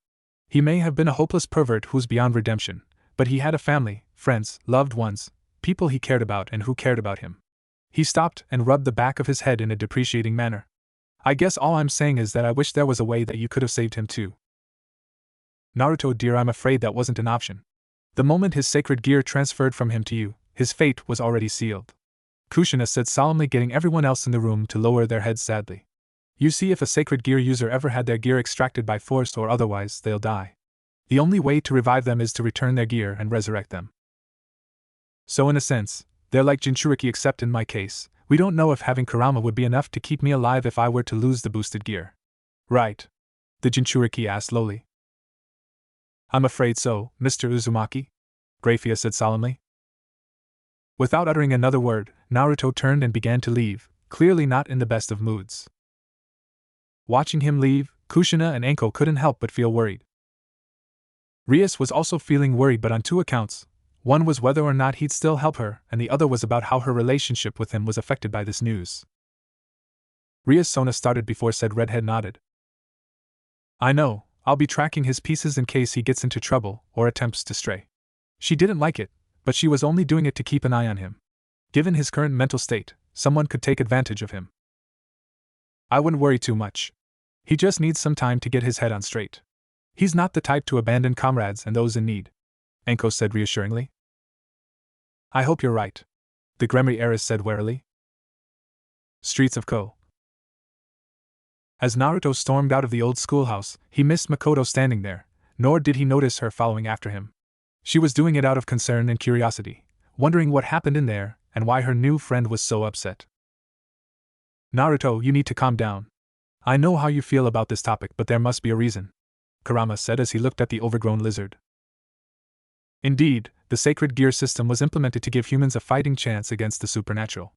He may have been a hopeless pervert who's beyond redemption, but he had a family, friends, loved ones, people he cared about and who cared about him. He stopped and rubbed the back of his head in a depreciating manner. I guess all I'm saying is that I wish there was a way that you could have saved him too. Naruto dear, I'm afraid that wasn't an option. The moment his sacred gear transferred from him to you, his fate was already sealed. Kushina said solemnly, getting everyone else in the room to lower their heads sadly. You see, if a sacred gear user ever had their gear extracted by force or otherwise, they'll die. The only way to revive them is to return their gear and resurrect them. So in a sense, they're like Jinchuriki, except in my case, we don't know if having Kurama would be enough to keep me alive if I were to lose the boosted gear. Right? The Jinchuriki asked lowly. I'm afraid so, Mr. Uzumaki, Grafia said solemnly. Without uttering another word, Naruto turned and began to leave, clearly not in the best of moods. Watching him leave, Kushina and Anko couldn't help but feel worried. Rias was also feeling worried, but on 2 accounts. One was whether or not he'd still help her, and the other was about how her relationship with him was affected by this news. Rias Sona started before said redhead nodded. I know, I'll be tracking his pieces in case he gets into trouble or attempts to stray. She didn't like it, but she was only doing it to keep an eye on him. Given his current mental state, someone could take advantage of him. I wouldn't worry too much. He just needs some time to get his head on straight. He's not the type to abandon comrades and those in need, Anko said reassuringly. I hope you're right, the Gremry heiress said warily. Streets of Ko. As Naruto stormed out of the old schoolhouse, he missed Makoto standing there, nor did he notice her following after him. She was doing it out of concern and curiosity, wondering what happened in there and why her new friend was so upset. Naruto, you need to calm down. I know how you feel about this topic, but there must be a reason, Kurama said as he looked at the overgrown lizard. Indeed, the sacred gear system was implemented to give humans a fighting chance against the supernatural.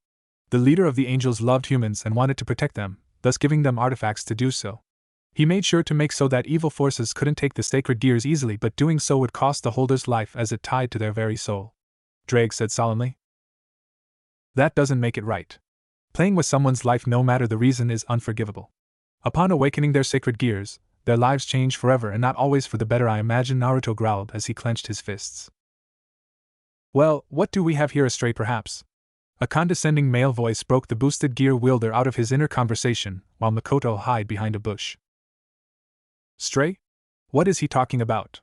The leader of the angels loved humans and wanted to protect them, thus giving them artifacts to do so. He made sure to make so that evil forces couldn't take the sacred gears easily, but doing so would cost the holder's life as it tied to their very soul, Drake said solemnly. That doesn't make it right. Playing with someone's life, no matter the reason, is unforgivable. Upon awakening their sacred gears, their lives change forever, and not always for the better, I imagine, Naruto growled as he clenched his fists. Well, what do we have here? A stray, perhaps? A condescending male voice broke the boosted gear wielder out of his inner conversation, while Makoto hid behind a bush. Stray? What is he talking about?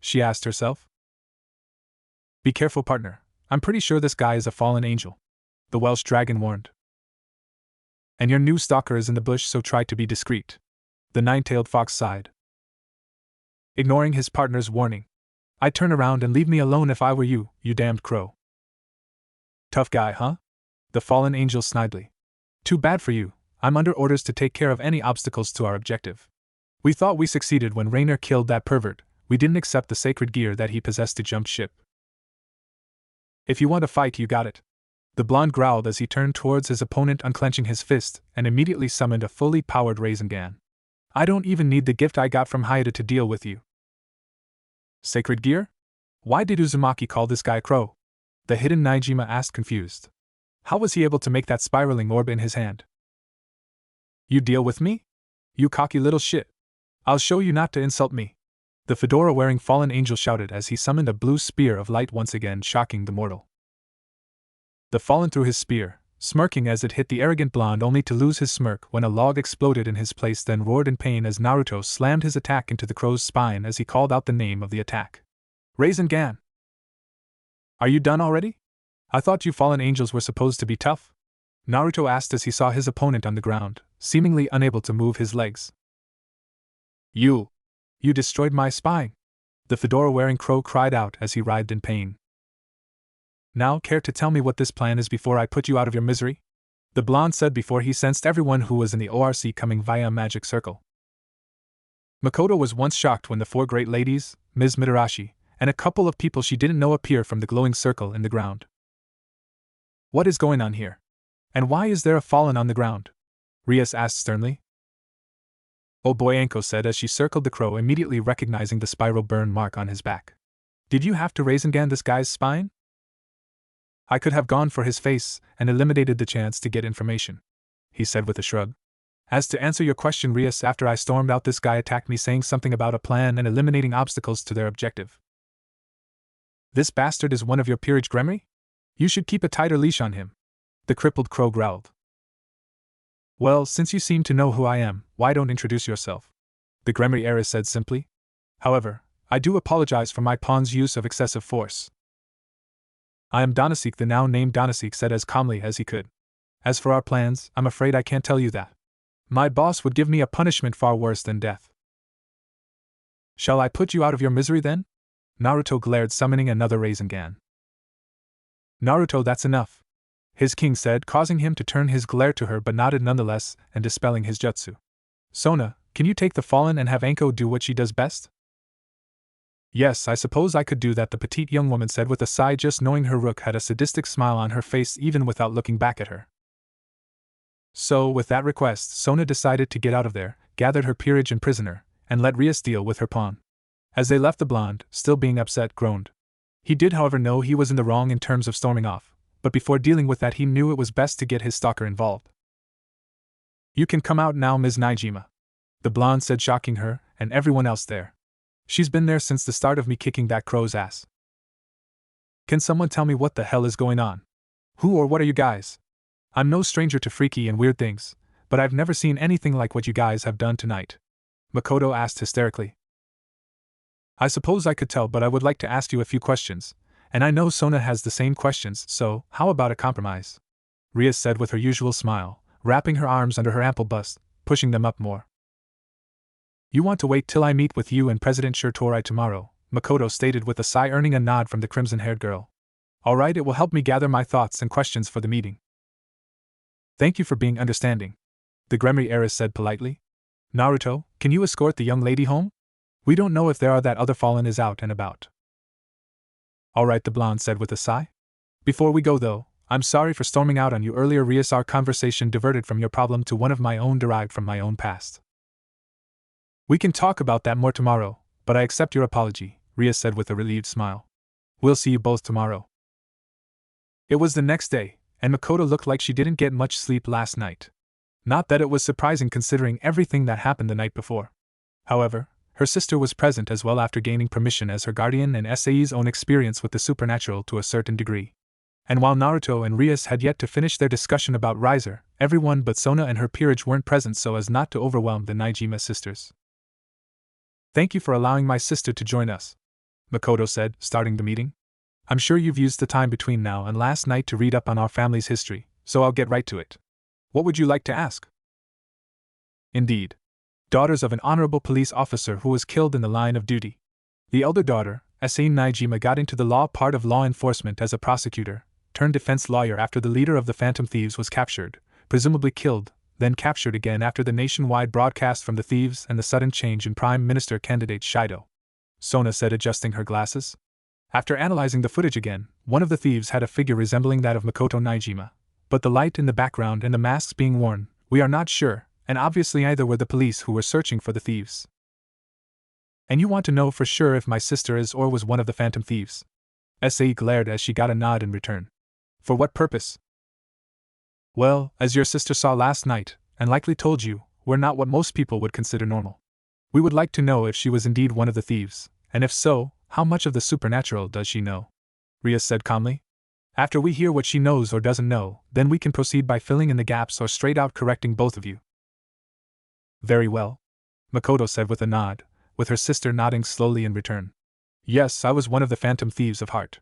She asked herself. Be careful, partner. I'm pretty sure this guy is a fallen angel, the Welsh dragon warned. And your new stalker is in the bush, so try to be discreet, the nine-tailed fox sighed. Ignoring his partner's warning, I'd turn around and leave me alone if I were you, you damned crow. Tough guy, huh? The fallen angel snidely. Too bad for you, I'm under orders to take care of any obstacles to our objective. We thought we succeeded when Raynor killed that pervert, we didn't accept the sacred gear that he possessed to jump ship. If you want to fight, you got it. The blonde growled as he turned towards his opponent, unclenching his fist, and immediately summoned a fully powered Rasengan. I don't even need the gift I got from Haida to deal with you. Sacred gear? Why did Uzumaki call this guy Crow? The hidden Naijima asked, confused. How was he able to make that spiraling orb in his hand? You deal with me? You cocky little shit. I'll show you not to insult me. The fedora-wearing fallen angel shouted as he summoned a blue spear of light, once again shocking the mortal. The fallen threw his spear, smirking as it hit the arrogant blonde, only to lose his smirk when a log exploded in his place, then roared in pain as Naruto slammed his attack into the crow's spine as he called out the name of the attack. Rasengan! Are you done already? I thought you fallen angels were supposed to be tough? Naruto asked as he saw his opponent on the ground, seemingly unable to move his legs. You destroyed my spine! The fedora-wearing crow cried out as he writhed in pain. Now, care to tell me what this plan is before I put you out of your misery? The blonde said before he sensed everyone who was in the ORC coming via a magic circle. Makoto was once shocked when the four great ladies, Ms. Mitarashi, and a couple of people she didn't know appear from the glowing circle in the ground. What is going on here? And why is there a fallen on the ground? Rias asked sternly. Oh boy, Anko said as she circled the crow, immediately recognizing the spiral burn mark on his back. Did you have to Rasengan this guy's spine? I could have gone for his face and eliminated the chance to get information, he said with a shrug. As to answer your question, Rias, after I stormed out, this guy attacked me saying something about a plan and eliminating obstacles to their objective. This bastard is one of your peerage gremry? You should keep a tighter leash on him. The crippled crow growled. Well, since you seem to know who I am, why don't introduce yourself? The gremry heiress said simply. However, I do apologize for my pawn's use of excessive force. I am Donasek, the now named Donasek said as calmly as he could. As for our plans, I'm afraid I can't tell you that. My boss would give me a punishment far worse than death. Shall I put you out of your misery then? Naruto glared, summoning another Rasengan. Naruto, that's enough, his king said, causing him to turn his glare to her, but nodded nonetheless and dispelling his jutsu. Sona, can you take the fallen and have Anko do what she does best? Yes, I suppose I could do that, the petite young woman said with a sigh, just knowing her rook had a sadistic smile on her face even without looking back at her. So, with that request, Sona decided to get out of there, gathered her peerage and prisoner, and let Rias deal with her pawn. As they left, the blonde, still being upset, groaned. He did, however, know he was in the wrong in terms of storming off, but before dealing with that he knew it was best to get his stalker involved. You can come out now, Ms. Naijima, the blonde said, shocking her and everyone else there. She's been there since the start of me kicking that crow's ass. Can someone tell me what the hell is going on? Who or what are you guys? I'm no stranger to freaky and weird things, but I've never seen anything like what you guys have done tonight. Makoto asked hysterically. I suppose I could tell, but I would like to ask you a few questions, and I know Sona has the same questions, so how about a compromise? Rias said with her usual smile, wrapping her arms under her ample bust, pushing them up more. You want to wait till I meet with you and President Shirtori tomorrow, Makoto stated with a sigh, earning a nod from the crimson-haired girl. All right, it will help me gather my thoughts and questions for the meeting. Thank you for being understanding, the gremry heiress said politely. Naruto, can you escort the young lady home? We don't know if there are that other fallen is out and about. All right, the blonde said with a sigh. Before we go though, I'm sorry for storming out on you earlier, Rias. Our conversation diverted from your problem to one of my own, derived from my own past. We can talk about that more tomorrow, but I accept your apology, Rias said with a relieved smile. We'll see you both tomorrow. It was the next day, and Makoto looked like she didn't get much sleep last night. Not that it was surprising considering everything that happened the night before. However, her sister was present as well after gaining permission as her guardian and SAE's own experience with the supernatural to a certain degree. And while Naruto and Rias had yet to finish their discussion about Riser, everyone but Sona and her peerage weren't present so as not to overwhelm the Naijima sisters. Thank you for allowing my sister to join us, Makoto said, starting the meeting. I'm sure you've used the time between now and last night to read up on our family's history, so I'll get right to it. What would you like to ask? Indeed. Daughters of an honorable police officer who was killed in the line of duty. The elder daughter, Asane Naijima, got into the law part of law enforcement as a prosecutor, turned defense lawyer after the leader of the Phantom Thieves was captured, presumably killed, then captured again after the nationwide broadcast from the thieves and the sudden change in Prime Minister candidate Shido. Sona said, adjusting her glasses. After analyzing the footage again, one of the thieves had a figure resembling that of Makoto Naijima. But the light in the background and the masks being worn, we are not sure, and obviously either were the police who were searching for the thieves. And you want to know for sure if my sister is or was one of the Phantom Thieves? Sae glared as she got a nod in return. For what purpose? Well, as your sister saw last night, and likely told you, we're not what most people would consider normal. We would like to know if she was indeed one of the thieves, and if so, how much of the supernatural does she know? Rias said calmly. After we hear what she knows or doesn't know, then we can proceed by filling in the gaps or straight out correcting both of you. Very well, Makoto said with a nod, with her sister nodding slowly in return. Yes, I was one of the Phantom Thieves of heart.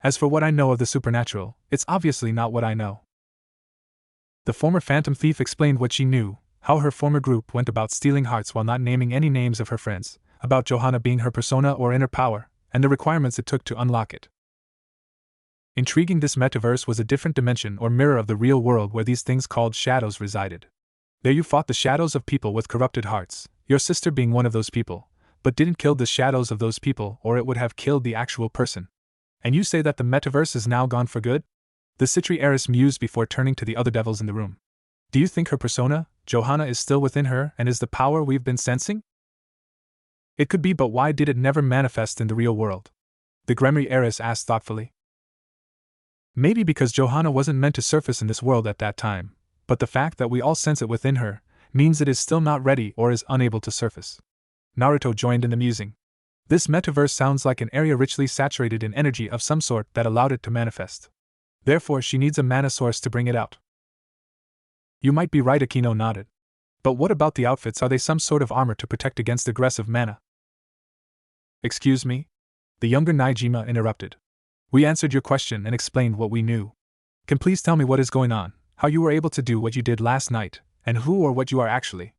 As for what I know of the supernatural, it's obviously not what I know. The former Phantom Thief explained what she knew, how her former group went about stealing hearts while not naming any names of her friends, about Johanna being her persona or inner power, and the requirements it took to unlock it. Intriguing, this metaverse was a different dimension or mirror of the real world where these things called shadows resided. There you fought the shadows of people with corrupted hearts, your sister being one of those people, but didn't kill the shadows of those people or it would have killed the actual person. And you say that the metaverse is now gone for good? The Citri heiress mused before turning to the other devils in the room. Do you think her persona, Johanna, is still within her and is the power we've been sensing? It could be, but why did it never manifest in the real world? The Gremry heiress asked thoughtfully. Maybe because Johanna wasn't meant to surface in this world at that time, but the fact that we all sense it within her means it is still not ready or is unable to surface. Naruto joined in the musing. This metaverse sounds like an area richly saturated in energy of some sort that allowed it to manifest. Therefore, she needs a mana source to bring it out. You might be right, Akino nodded. But what about the outfits? Are they some sort of armor to protect against aggressive mana? Excuse me? The younger Naijima interrupted. We answered your question and explained what we knew. Can please tell me what is going on, how you were able to do what you did last night, and who or what you are actually?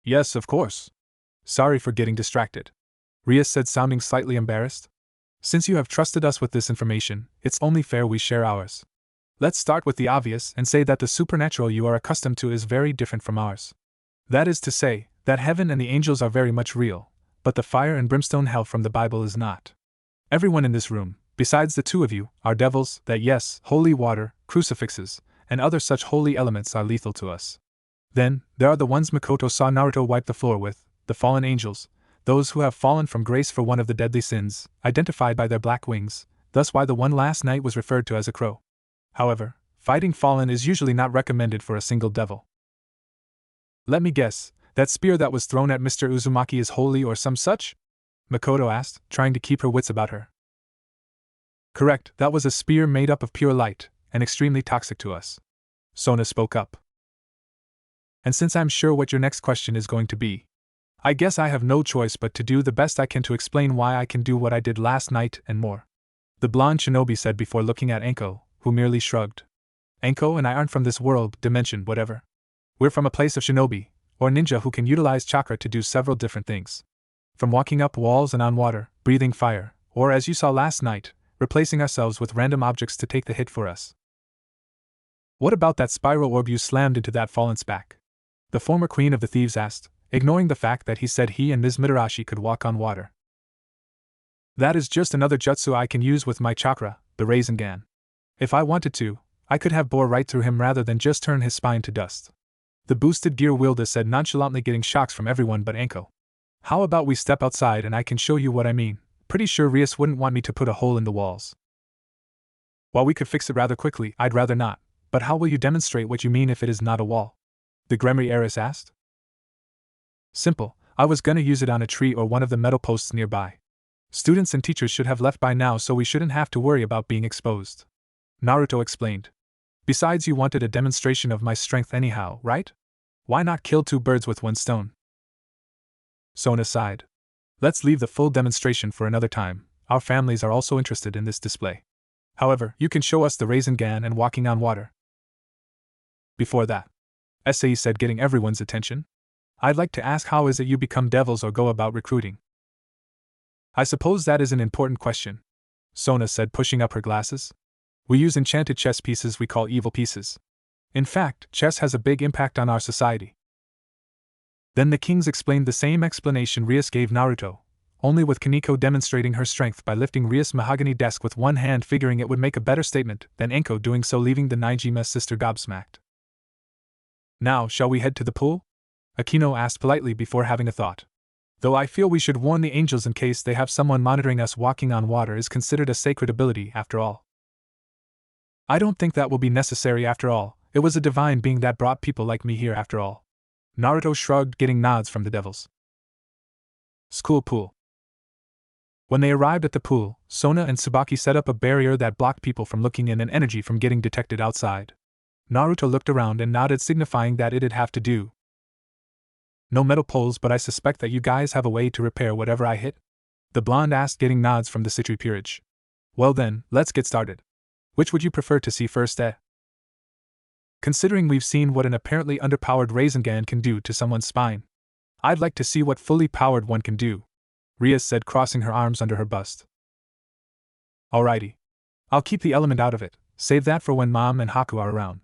Yes, of course. Sorry for getting distracted, Rias said, sounding slightly embarrassed. Since you have trusted us with this information, it's only fair we share ours. Let's start with the obvious and say that the supernatural you are accustomed to is very different from ours. That is to say, that heaven and the angels are very much real, but the fire and brimstone hell from the Bible is not. Everyone in this room, besides the two of you, are devils that, yes, holy water, crucifixes, and other such holy elements are lethal to us. Then, there are the ones Makoto saw Naruto wipe the floor with, the fallen angels, those who have fallen from grace for one of the deadly sins, identified by their black wings, thus why the one last night was referred to as a crow. However, fighting fallen is usually not recommended for a single devil. Let me guess, that spear that was thrown at Mr. Uzumaki is holy or some such? Makoto asked, trying to keep her wits about her. Correct, that was a spear made up of pure light, and extremely toxic to us. Sona spoke up. And since I'm sure what your next question is going to be, I guess I have no choice but to do the best I can to explain why I can do what I did last night and more. The blonde shinobi said before looking at Enko, who merely shrugged. Enko and I aren't from this world, dimension, whatever. We're from a place of shinobi, or ninja who can utilize chakra to do several different things. From walking up walls and on water, breathing fire, or as you saw last night, replacing ourselves with random objects to take the hit for us. What about that spiral orb you slammed into that fallen's back? The former queen of the thieves asked, ignoring the fact that he said he and Ms. Mitarashi could walk on water. That is just another jutsu I can use with my chakra, the Rasengan. If I wanted to, I could have bore right through him rather than just turn his spine to dust. The boosted gear wielder said, nonchalantly, getting shocks from everyone but Enko. How about we step outside and I can show you what I mean? Pretty sure Rias wouldn't want me to put a hole in the walls. While we could fix it rather quickly, I'd rather not, but how will you demonstrate what you mean if it is not a wall? The Gremry heiress asked. Simple, I was gonna use it on a tree or one of the metal posts nearby. Students and teachers should have left by now, so we shouldn't have to worry about being exposed. Naruto explained. Besides, you wanted a demonstration of my strength anyhow, right? Why not kill two birds with one stone? Sona sighed. Let's leave the full demonstration for another time, our families are also interested in this display. However, you can show us the Rasengan and walking on water. Before that, Sae said, getting everyone's attention, I'd like to ask, how is it you become devils or go about recruiting? I suppose that is an important question, Sona said, pushing up her glasses. We use enchanted chess pieces we call evil pieces. In fact, chess has a big impact on our society. Then the kings explained the same explanation Rias gave Naruto, only with Kaneko demonstrating her strength by lifting Rias' mahogany desk with one hand, figuring it would make a better statement than Enko doing so, leaving the Naijima's sister gobsmacked. Now, shall we head to the pool? Akino asked politely before having a thought. Though I feel we should warn the angels in case they have someone monitoring us. Walking on water is considered a sacred ability after all. I don't think that will be necessary after all. It was a divine being that brought people like me here after all. Naruto shrugged, getting nods from the devils. School pool. When they arrived at the pool, Sona and Tsubaki set up a barrier that blocked people from looking in and energy from getting detected outside. Naruto looked around and nodded, signifying that it'd have to do. No metal poles, but I suspect that you guys have a way to repair whatever I hit? The blonde asked, getting nods from the Citri peerage. Well then, let's get started. Which would you prefer to see first, eh? Considering we've seen what an apparently underpowered Rasengan can do to someone's spine, I'd like to see what fully powered one can do, Rias said, crossing her arms under her bust. Alrighty. I'll keep the element out of it, save that for when Mom and Haku are around,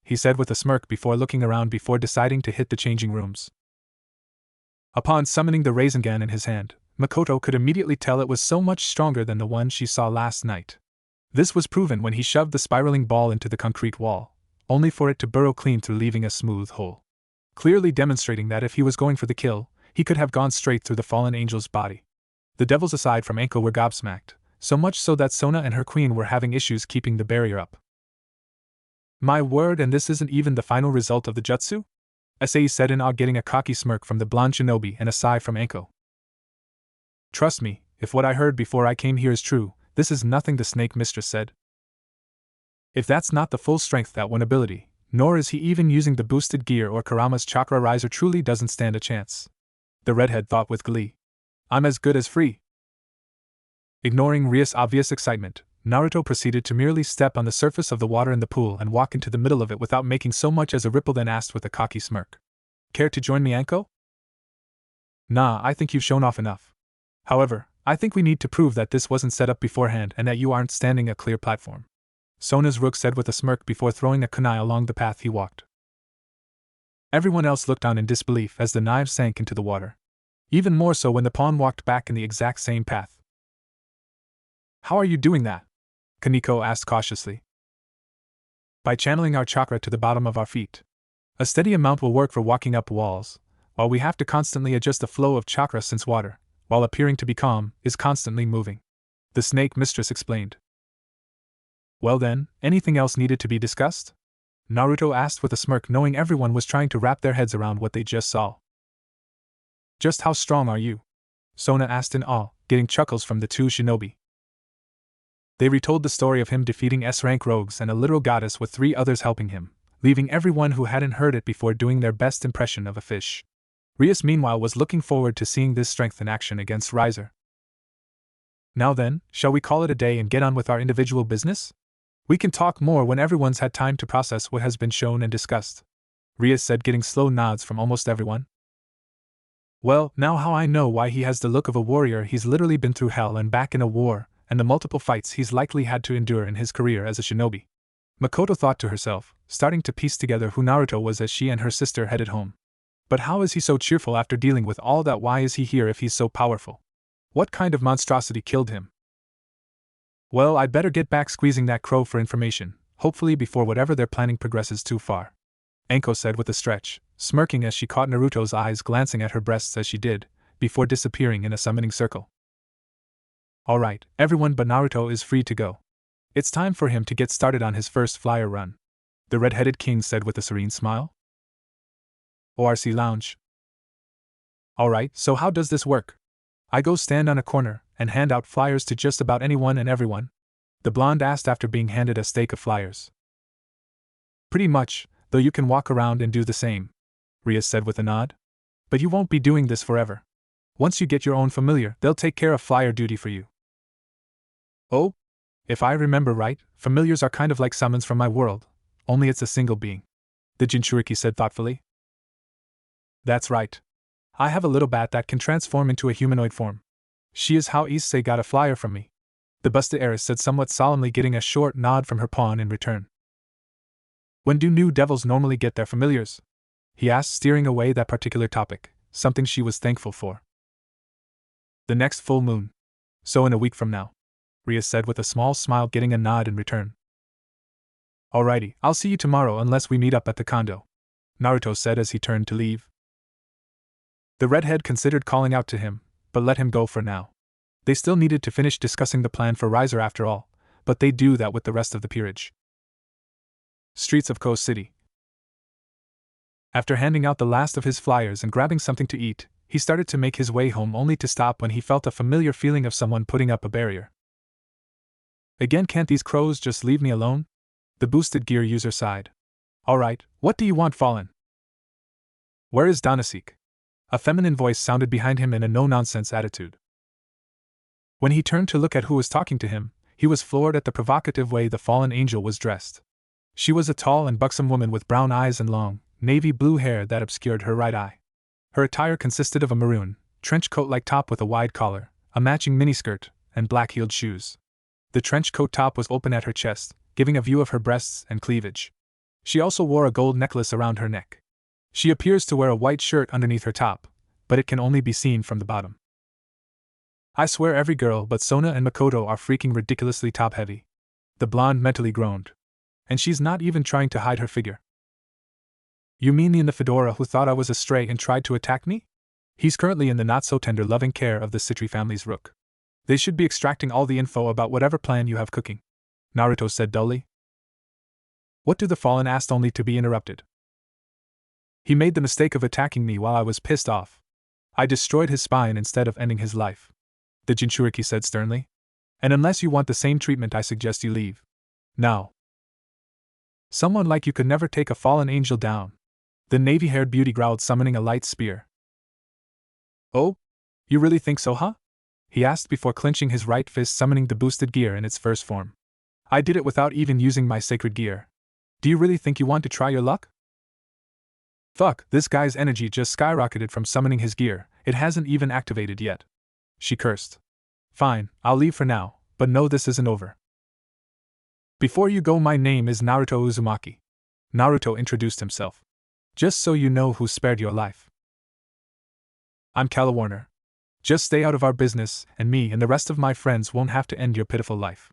he said with a smirk before looking around before deciding to hit the changing rooms. Upon summoning the Rasengan in his hand, Makoto could immediately tell it was so much stronger than the one she saw last night. This was proven when he shoved the spiraling ball into the concrete wall, only for it to burrow clean through, leaving a smooth hole, clearly demonstrating that if he was going for the kill, he could have gone straight through the fallen angel's body. The devils aside from Enko were gobsmacked, so much so that Sona and her queen were having issues keeping the barrier up. My word, and this isn't even the final result of the jutsu? Asai said in awe, getting a cocky smirk from the blonde shinobi and a sigh from Enko. Trust me, if what I heard before I came here is true, this is nothing, the snake mistress said. If that's not the full strength that one ability, nor is he even using the boosted gear or Karama's chakra riser, truly doesn't stand a chance. The redhead thought with glee. I'm as good as free. Ignoring Rias' obvious excitement, Naruto proceeded to merely step on the surface of the water in the pool and walk into the middle of it without making so much as a ripple, then asked with a cocky smirk. Care to join me, Anko? Nah, I think you've shown off enough. However, I think we need to prove that this wasn't set up beforehand and that you aren't standing a clear platform, Sona's rook said with a smirk before throwing a kunai along the path he walked. Everyone else looked on in disbelief as the knives sank into the water. Even more so when the pawn walked back in the exact same path. How are you doing that? Kaneko asked cautiously. By channeling our chakra to the bottom of our feet. A steady amount will work for walking up walls, while we have to constantly adjust the flow of chakra since water, while appearing to be calm, is constantly moving, the snake mistress explained. Well then, anything else needed to be discussed? Naruto asked with a smirk, knowing everyone was trying to wrap their heads around what they just saw. Just how strong are you? Sona asked in awe, getting chuckles from the two shinobi. They retold the story of him defeating S-rank rogues and a literal goddess with 3 others helping him, leaving everyone who hadn't heard it before doing their best impression of a fish. Rias meanwhile was looking forward to seeing this strength in action against Riser. Now then, shall we call it a day and get on with our individual business? We can talk more when everyone's had time to process what has been shown and discussed, Rias said, getting slow nods from almost everyone. Well, now how I know why he has the look of a warrior. He's literally been through hell and back in a war, and the multiple fights he's likely had to endure in his career as a shinobi. Makoto thought to herself, starting to piece together who Naruto was as she and her sister headed home. But how is he so cheerful after dealing with all that? Why is he here if he's so powerful? What kind of monstrosity killed him? Well, I'd better get back squeezing that crow for information, hopefully before whatever they're planning progresses too far, Enko said with a stretch, smirking as she caught Naruto's eyes glancing at her breasts as she did, before disappearing in a summoning circle. Alright, everyone but Naruto is free to go. It's time for him to get started on his first flyer run, the red-headed king said with a serene smile. ORC Lounge. Alright, so how does this work? I go stand on a corner and hand out flyers to just about anyone and everyone? The blonde asked after being handed a stake of flyers. Pretty much, though you can walk around and do the same, Rias said with a nod. But you won't be doing this forever. Once you get your own familiar, they'll take care of flyer duty for you. Oh? If I remember right, familiars are kind of like summons from my world, only it's a single being, the Jinchuriki said thoughtfully. That's right. I have a little bat that can transform into a humanoid form. She is how Issei got a flyer from me. the busted heiress said somewhat solemnly, getting a short nod from her pawn in return. When do new devils normally get their familiars? He asked, steering away that particular topic, something she was thankful for. The next full moon. So in a week from now, Rias said with a small smile, getting a nod in return. Alrighty, I'll see you tomorrow unless we meet up at the condo, Naruto said as he turned to leave. The redhead considered calling out to him, but let him go for now. They still needed to finish discussing the plan for Riser after all, but they'd do that with the rest of the peerage. Streets of Ko City. After handing out the last of his flyers and grabbing something to eat, he started to make his way home, only to stop when he felt a familiar feeling of someone putting up a barrier. Again, can't these crows just leave me alone? The boosted gear user sighed. Alright, what do you want, Fallen? Where is Danasik? A feminine voice sounded behind him in a no-nonsense attitude. When he turned to look at who was talking to him, he was floored at the provocative way the fallen angel was dressed. She was a tall and buxom woman with brown eyes and long, navy blue hair that obscured her right eye. Her attire consisted of a maroon, trench coat-like top with a wide collar, a matching miniskirt, and black-heeled shoes. The trench coat top was open at her chest, giving a view of her breasts and cleavage. She also wore a gold necklace around her neck. She appears to wear a white shirt underneath her top, but it can only be seen from the bottom. I swear every girl but Sona and Makoto are freaking ridiculously top-heavy. The blonde mentally groaned. And she's not even trying to hide her figure. You mean the in the fedora who thought I was a stray and tried to attack me? He's currently in the not-so-tender loving care of the Citri family's rook. They should be extracting all the info about whatever plan you have cooking, Naruto said dully. What do the Fallen asked, only to be interrupted. He made the mistake of attacking me while I was pissed off. I destroyed his spine instead of ending his life, the Jinchuriki said sternly. And unless you want the same treatment, I suggest you leave. Now. Someone like you could never take a fallen angel down, the navy-haired beauty growled, summoning a light spear. Oh? You really think so, huh? He asked before clenching his right fist, summoning the boosted gear in its first form. I did it without even using my sacred gear. Do you really think you want to try your luck? Fuck, this guy's energy just skyrocketed from summoning his gear, it hasn't even activated yet. She cursed. Fine, I'll leave for now, but no, this isn't over. Before you go, my name is Naruto Uzumaki. Naruto introduced himself. Just so you know who spared your life. I'm Calawarner. Just stay out of our business, and me and the rest of my friends won't have to end your pitiful life.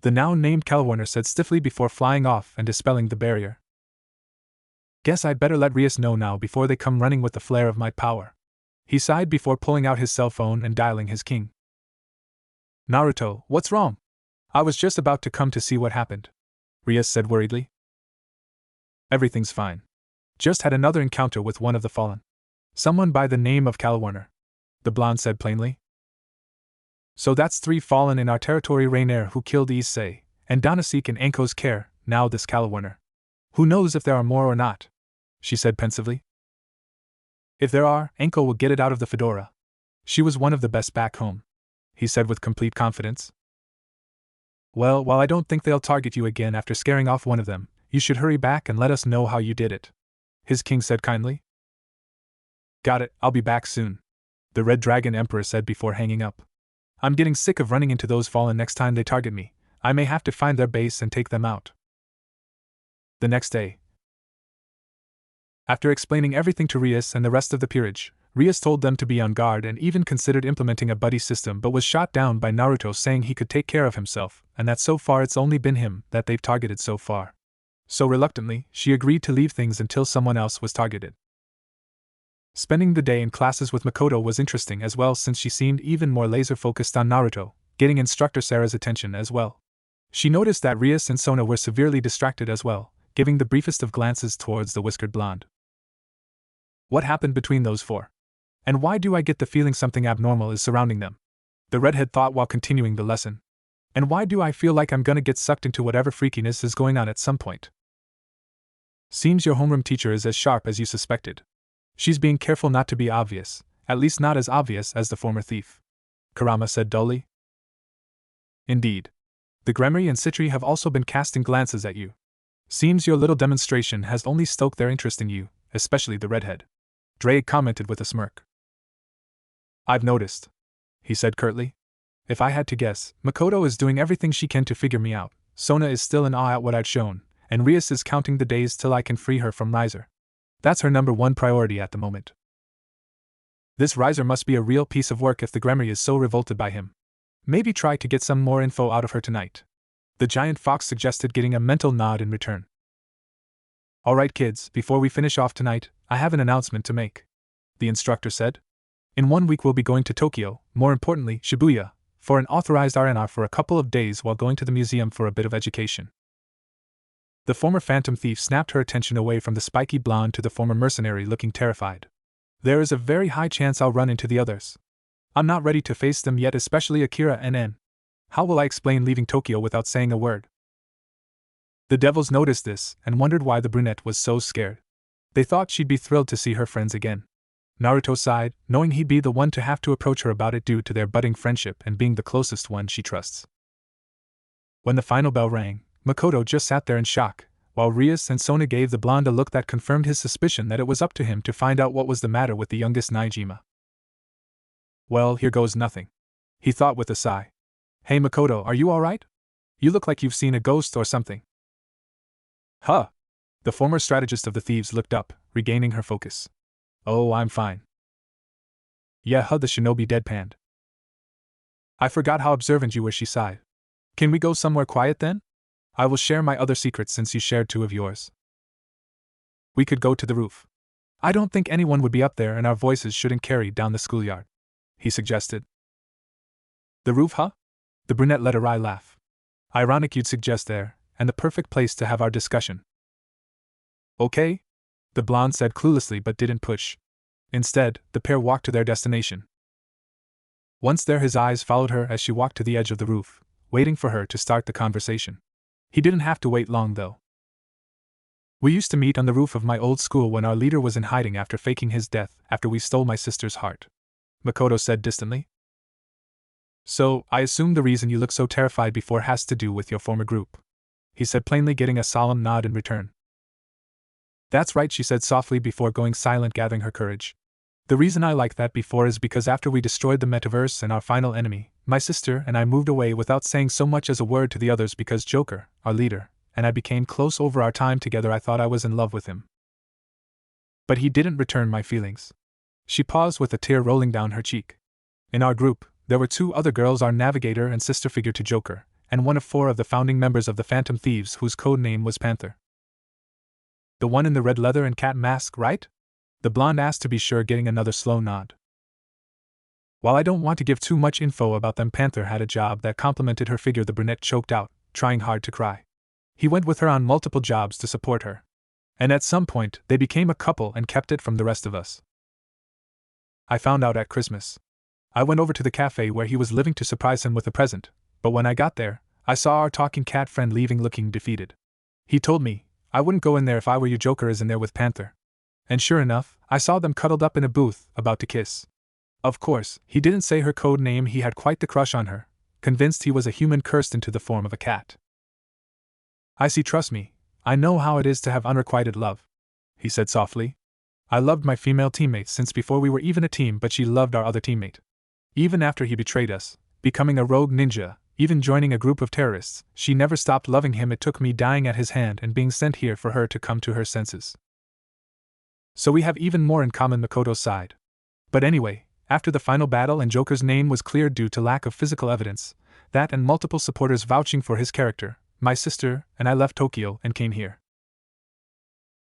The now named Calawarner said stiffly before flying off and dispelling the barrier. Guess I'd better let Rias know now before they come running with the flare of my power. He sighed before pulling out his cell phone and dialing his king. Naruto, what's wrong? I was just about to come to see what happened, Rias said worriedly. Everything's fine. Just had another encounter with one of the Fallen. Someone by the name of Calawarner, the blonde said plainly. So that's 3 Fallen in our territory, Rainier who killed Issei, and Danasik in Anko's care, now this Calawarner. Who knows if there are more or not, she said pensively. If there are, Anko will get it out of the fedora. She was one of the best back home, he said with complete confidence. Well, while I don't think they'll target you again after scaring off one of them, you should hurry back and let us know how you did it, his king said kindly. Got it, I'll be back soon, the Red Dragon Emperor said before hanging up. I'm getting sick of running into those Fallen next time they target me. I may have to find their base and take them out. The next day. After explaining everything to Rias and the rest of the peerage, Rias told them to be on guard and even considered implementing a buddy system, but was shot down by Naruto, saying he could take care of himself, and that so far it's only been him that they've targeted so far. So reluctantly, she agreed to leave things until someone else was targeted. Spending the day in classes with Makoto was interesting as well, since she seemed even more laser-focused on Naruto, getting instructor Sarah's attention as well. She noticed that Rias and Sona were severely distracted as well, giving the briefest of glances towards the whiskered blonde. What happened between those 4? And why do I get the feeling something abnormal is surrounding them? The redhead thought while continuing the lesson. And why do I feel like I'm gonna get sucked into whatever freakiness is going on at some point? Seems your homeroom teacher is as sharp as you suspected. She's being careful not to be obvious, at least not as obvious as the former thief, Kurama said dully. Indeed. The Gremory and Citri have also been casting glances at you. Seems your little demonstration has only stoked their interest in you, especially the redhead, Drake commented with a smirk. I've noticed, he said curtly. If I had to guess, Makoto is doing everything she can to figure me out, Sona is still in awe at what I'd shown, and Rias is counting the days till I can free her from Riser. That's her number one priority at the moment. This Riser must be a real piece of work if the Gremry is so revolted by him. Maybe try to get some more info out of her tonight. The giant fox suggested, getting a mental nod in return. Alright kids, before we finish off tonight, I have an announcement to make, the instructor said. In 1 week we'll be going to Tokyo, more importantly, Shibuya, for an authorized R&R for a couple of days while going to the museum for a bit of education. The former phantom thief snapped her attention away from the spiky blonde to the former mercenary, looking terrified. There is a very high chance I'll run into the others. I'm not ready to face them yet, especially Akira and N. How will I explain leaving Tokyo without saying a word? The devils noticed this and wondered why the brunette was so scared. They thought she'd be thrilled to see her friends again. Naruto sighed, knowing he'd be the one to have to approach her about it due to their budding friendship and being the closest one she trusts. When the final bell rang, Makoto just sat there in shock, while Rias and Sona gave the blonde a look that confirmed his suspicion that it was up to him to find out what was the matter with the youngest Naijima. Well, here goes nothing, he thought with a sigh. Hey Makoto, are you alright? You look like you've seen a ghost or something. Huh? The former strategist of the thieves looked up, regaining her focus. Oh, I'm fine. Yeah, the shinobi deadpanned. I forgot how observant you were, she sighed. Can we go somewhere quiet then? I will share my other secrets since you shared 2 of yours. We could go to the roof. I don't think anyone would be up there and our voices shouldn't carry down the schoolyard, he suggested. The roof, huh? The brunette let a wry laugh. Ironic you'd suggest there, and the perfect place to have our discussion. Okay, the blonde said cluelessly but didn't push. Instead, the pair walked to their destination. Once there, his eyes followed her as she walked to the edge of the roof, waiting for her to start the conversation. He didn't have to wait long though. We used to meet on the roof of my old school when our leader was in hiding after faking his death after we stole my sister's heart, Makoto said distantly. So, I assume the reason you look so terrified before has to do with your former group, he said plainly, getting a solemn nod in return. That's right, she said softly before going silent, gathering her courage. The reason I like that before is because after we destroyed the metaverse and our final enemy, my sister and I moved away without saying so much as a word to the others because Joker, our leader, and I became close over our time together. I thought I was in love with him. But he didn't return my feelings. She paused with a tear rolling down her cheek. In our group, there were 2 other girls, our navigator and sister figure to Joker, and one of 4 of the founding members of the Phantom Thieves whose code name was Panther. The one in the red leather and cat mask, right? The blonde asked, to be sure, getting another slow nod. While I don't want to give too much info about them, Panther had a job that complemented her figure, the brunette choked out, trying hard to cry. He went with her on multiple jobs to support her. And at some point, they became a couple and kept it from the rest of us. I found out at Christmas. I went over to the cafe where he was living to surprise him with a present, but when I got there, I saw our talking cat friend leaving looking defeated. He told me I wouldn't go in there if I were you. Joker is in there with Panther. And sure enough, I saw them cuddled up in a booth, about to kiss. Of course, he didn't say her code name. He had quite the crush on her, convinced he was a human cursed into the form of a cat. I see, trust me, I know how it is to have unrequited love, he said softly. I loved my female teammate since before we were even a team, but she loved our other teammate. Even after he betrayed us, becoming a rogue ninja, even joining a group of terrorists, she never stopped loving him. It took me dying at his hand and being sent here for her to come to her senses. So we have even more in common, Makoto sighed. But anyway, after the final battle and Joker's name was cleared due to lack of physical evidence, that and multiple supporters vouching for his character, my sister and I left Tokyo and came here.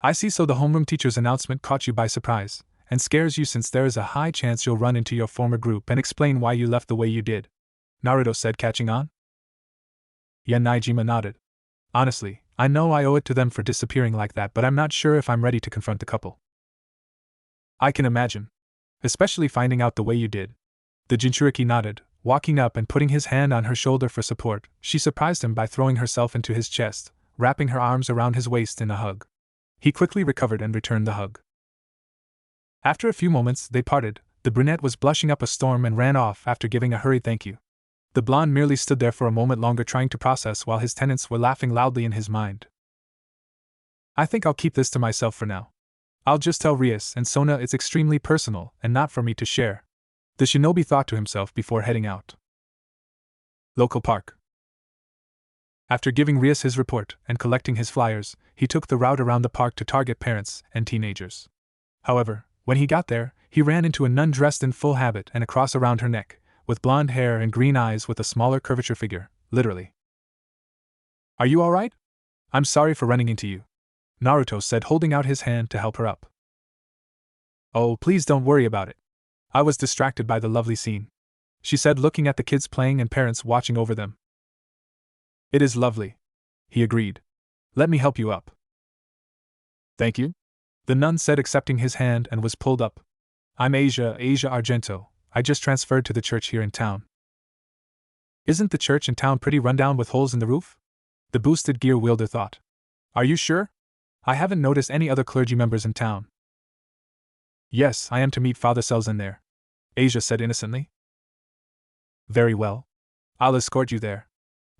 I see, so the homeroom teacher's announcement caught you by surprise, and scares you since there is a high chance you'll run into your former group and explain why you left the way you did, Naruto said, catching on. Yeah, Naijima nodded. Honestly, I know I owe it to them for disappearing like that, but I'm not sure if I'm ready to confront the couple. I can imagine. Especially finding out the way you did. The Jinchuriki nodded, walking up and putting his hand on her shoulder for support. She surprised him by throwing herself into his chest, wrapping her arms around his waist in a hug. He quickly recovered and returned the hug. After a few moments, they parted. The brunette was blushing up a storm and ran off after giving a hurried thank you. The blonde merely stood there for a moment longer, trying to process, while his tenants were laughing loudly in his mind. I think I'll keep this to myself for now. I'll just tell Rias and Sona it's extremely personal and not for me to share, the shinobi thought to himself before heading out. Local park. After giving Rias his report and collecting his flyers, he took the route around the park to target parents and teenagers. However, when he got there, he ran into a nun dressed in full habit and a cross around her neck, with blonde hair and green eyes with a smaller curvature figure, literally. Are you alright? I'm sorry for running into you, Naruto said, holding out his hand to help her up. Oh, please don't worry about it. I was distracted by the lovely scene, she said, looking at the kids playing and parents watching over them. It is lovely, he agreed. Let me help you up. Thank you, the nun said, accepting his hand, and was pulled up. I'm Asia Argento. I just transferred to the church here in town. Isn't the church in town pretty rundown with holes in the roof? The boosted gear wielder thought. Are you sure? I haven't noticed any other clergy members in town. Yes, I am to meet Father Selzen there, Asia said innocently. Very well. I'll escort you there,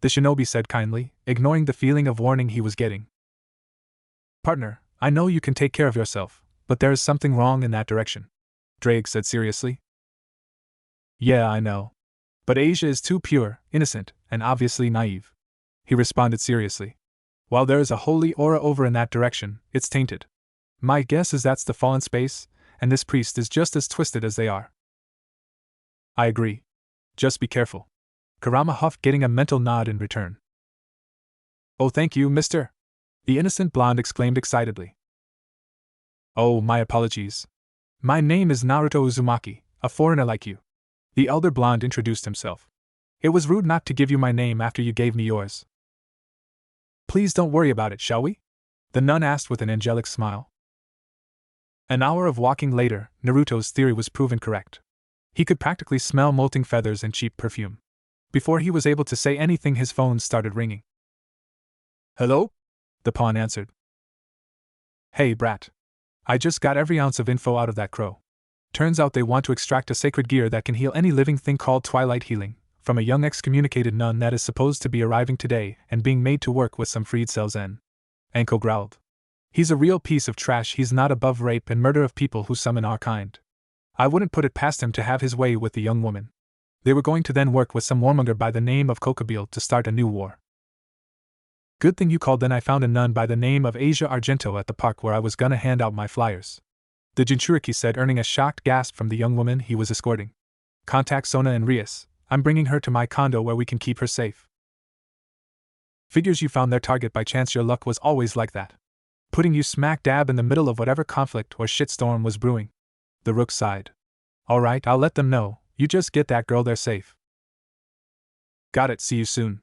the shinobi said kindly, ignoring the feeling of warning he was getting. Partner, I know you can take care of yourself, but there is something wrong in that direction, Drake said seriously. Yeah, I know. But Asia is too pure, innocent, and obviously naive, he responded seriously. While there is a holy aura over in that direction, it's tainted. My guess is that's the fallen space, and this priest is just as twisted as they are. I agree. Just be careful, Kurama huffed, getting a mental nod in return. Oh, thank you, mister, the innocent blonde exclaimed excitedly. Oh, my apologies. My name is Naruto Uzumaki, a foreigner like you, the elder blonde introduced himself. It was rude not to give you my name after you gave me yours. Please don't worry about it, shall we? The nun asked with an angelic smile. An hour of walking later, Naruto's theory was proven correct. He could practically smell molting feathers and cheap perfume. Before he was able to say anything, his phone started ringing. Hello? The pawn answered. Hey, brat. I just got every ounce of info out of that crow. Turns out they want to extract a sacred gear that can heal any living thing called Twilight Healing, from a young excommunicated nun that is supposed to be arriving today and being made to work with some freed Selzen. Anko growled. He's a real piece of trash. He's not above rape and murder of people who summon our kind. I wouldn't put it past him to have his way with the young woman. They were going to then work with some warmonger by the name of Kokabeel to start a new war. Good thing you called. Then I found a nun by the name of Asia Argento at the park where I was gonna hand out my flyers, the Jinchuriki said, earning a shocked gasp from the young woman he was escorting. Contact Sona and Rias. I'm bringing her to my condo where we can keep her safe. Figures you found their target by chance. Your luck was always like that, putting you smack dab in the middle of whatever conflict or shitstorm was brewing. The rook sighed. Alright, I'll let them know. You just get that girl there safe. Got it, see you soon,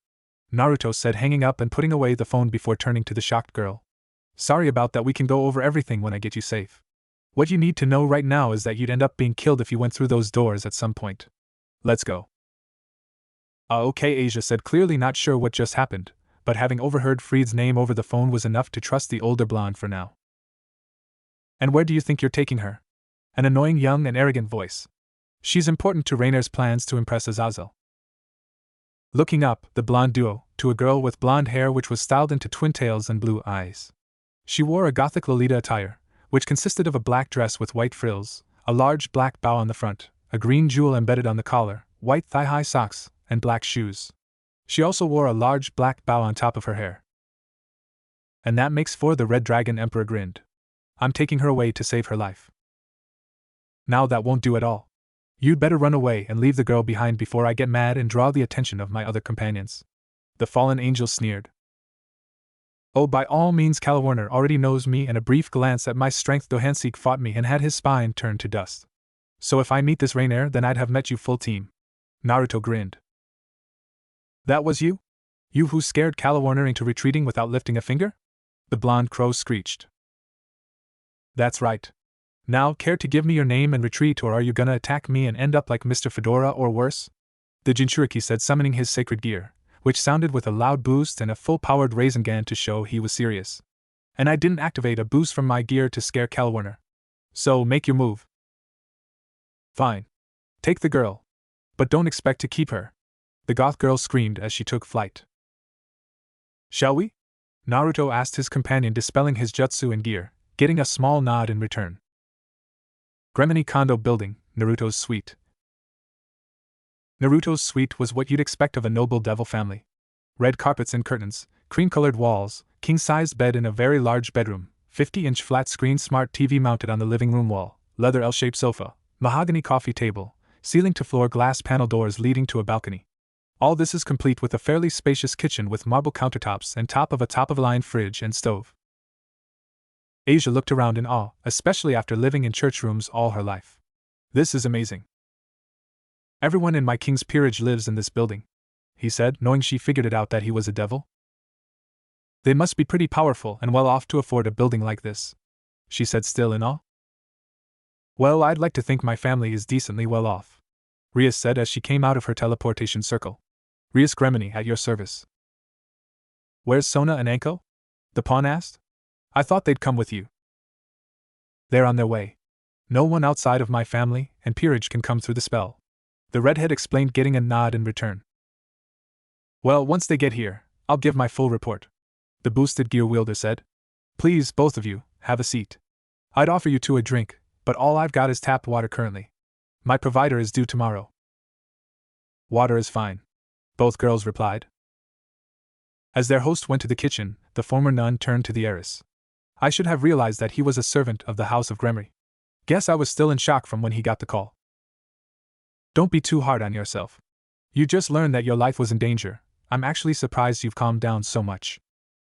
Naruto said, hanging up and putting away the phone before turning to the shocked girl. Sorry about that. We can go over everything when I get you safe. What you need to know right now is that you'd end up being killed if you went through those doors at some point. Let's go. Okay, Asia said, clearly not sure what just happened, but having overheard Freed's name over the phone was enough to trust the older blonde for now. And where do you think you're taking her? An annoying young and arrogant voice. She's important to Rainer's plans to impress Azazel. Looking up, the blonde duo, to a girl with blonde hair which was styled into twin tails and blue eyes. She wore a gothic Lolita attire, which consisted of a black dress with white frills, a large black bow on the front, a green jewel embedded on the collar, white thigh-high socks, and black shoes. She also wore a large black bow on top of her hair. And that makes four. The Red Dragon Emperor grinned. I'm taking her away to save her life. Now that won't do at all. You'd better run away and leave the girl behind before I get mad and draw the attention of my other companions. The fallen angel sneered. Oh, by all means, Kalawarner already knows me, and a brief glance at my strength Dohansik fought me and had his spine turned to dust. So if I meet this Rainer, then I'd have met you full team. Naruto grinned. That was you? You who scared Kalawarner into retreating without lifting a finger? The blonde crow screeched. That's right. Now, care to give me your name and retreat, or are you gonna attack me and end up like Mr. Fedora or worse? The Jinchuriki said, summoning his sacred gear, which sounded with a loud boost and a full-powered Rasengan to show he was serious. And I didn't activate a boost from my gear to scare Kalawarner. So make your move. Fine. Take the girl. But don't expect to keep her. The goth girl screamed as she took flight. Shall we? Naruto asked his companion, dispelling his jutsu and gear, getting a small nod in return. Gremini Kondo Building, Naruto's suite. Naruto's suite was what you'd expect of a noble devil family. Red carpets and curtains, cream-colored walls, king-sized bed in a very large bedroom, 50-inch flat-screen smart TV mounted on the living room wall, leather L-shaped sofa, mahogany coffee table, ceiling-to-floor glass panel doors leading to a balcony. All this is complete with a fairly spacious kitchen with marble countertops and top-of-a-line fridge and stove. Asia looked around in awe, especially after living in church rooms all her life. This is amazing. Everyone in my king's peerage lives in this building, he said, knowing she figured it out that he was a devil. They must be pretty powerful and well off to afford a building like this, she said, still in awe. Well, I'd like to think my family is decently well off, Rias said as she came out of her teleportation circle. Rias Gremini at your service. Where's Sona and Anko? The pawn asked. I thought they'd come with you. They're on their way. No one outside of my family and peerage can come through the spell, the redhead explained, getting a nod in return. Well, once they get here, I'll give my full report, the boosted gear wielder said. Please, both of you, have a seat. I'd offer you two a drink, but all I've got is tap water currently. My provider is due tomorrow. Water is fine, both girls replied. As their host went to the kitchen, the former nun turned to the heiress. I should have realized that he was a servant of the House of Gremory. Guess I was still in shock from when he got the call. Don't be too hard on yourself. You just learned that your life was in danger. I'm actually surprised you've calmed down so much.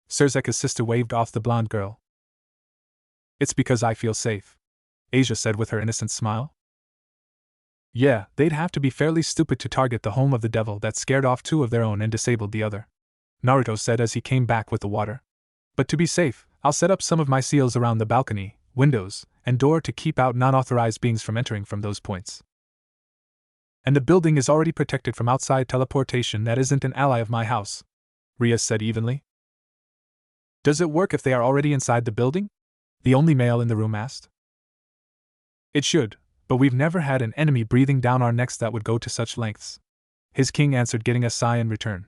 Surzeka's sister waved off the blonde girl. It's because I feel safe, Asia said with her innocent smile. Yeah, they'd have to be fairly stupid to target the home of the devil that scared off two of their own and disabled the other, Naruto said as he came back with the water. But to be safe, I'll set up some of my seals around the balcony, windows, and door to keep out non-authorized beings from entering from those points. And the building is already protected from outside teleportation that isn't an ally of my house, Rias said evenly. Does it work if they are already inside the building? The only male in the room asked. It should, but we've never had an enemy breathing down our necks that would go to such lengths, his king answered, getting a sigh in return.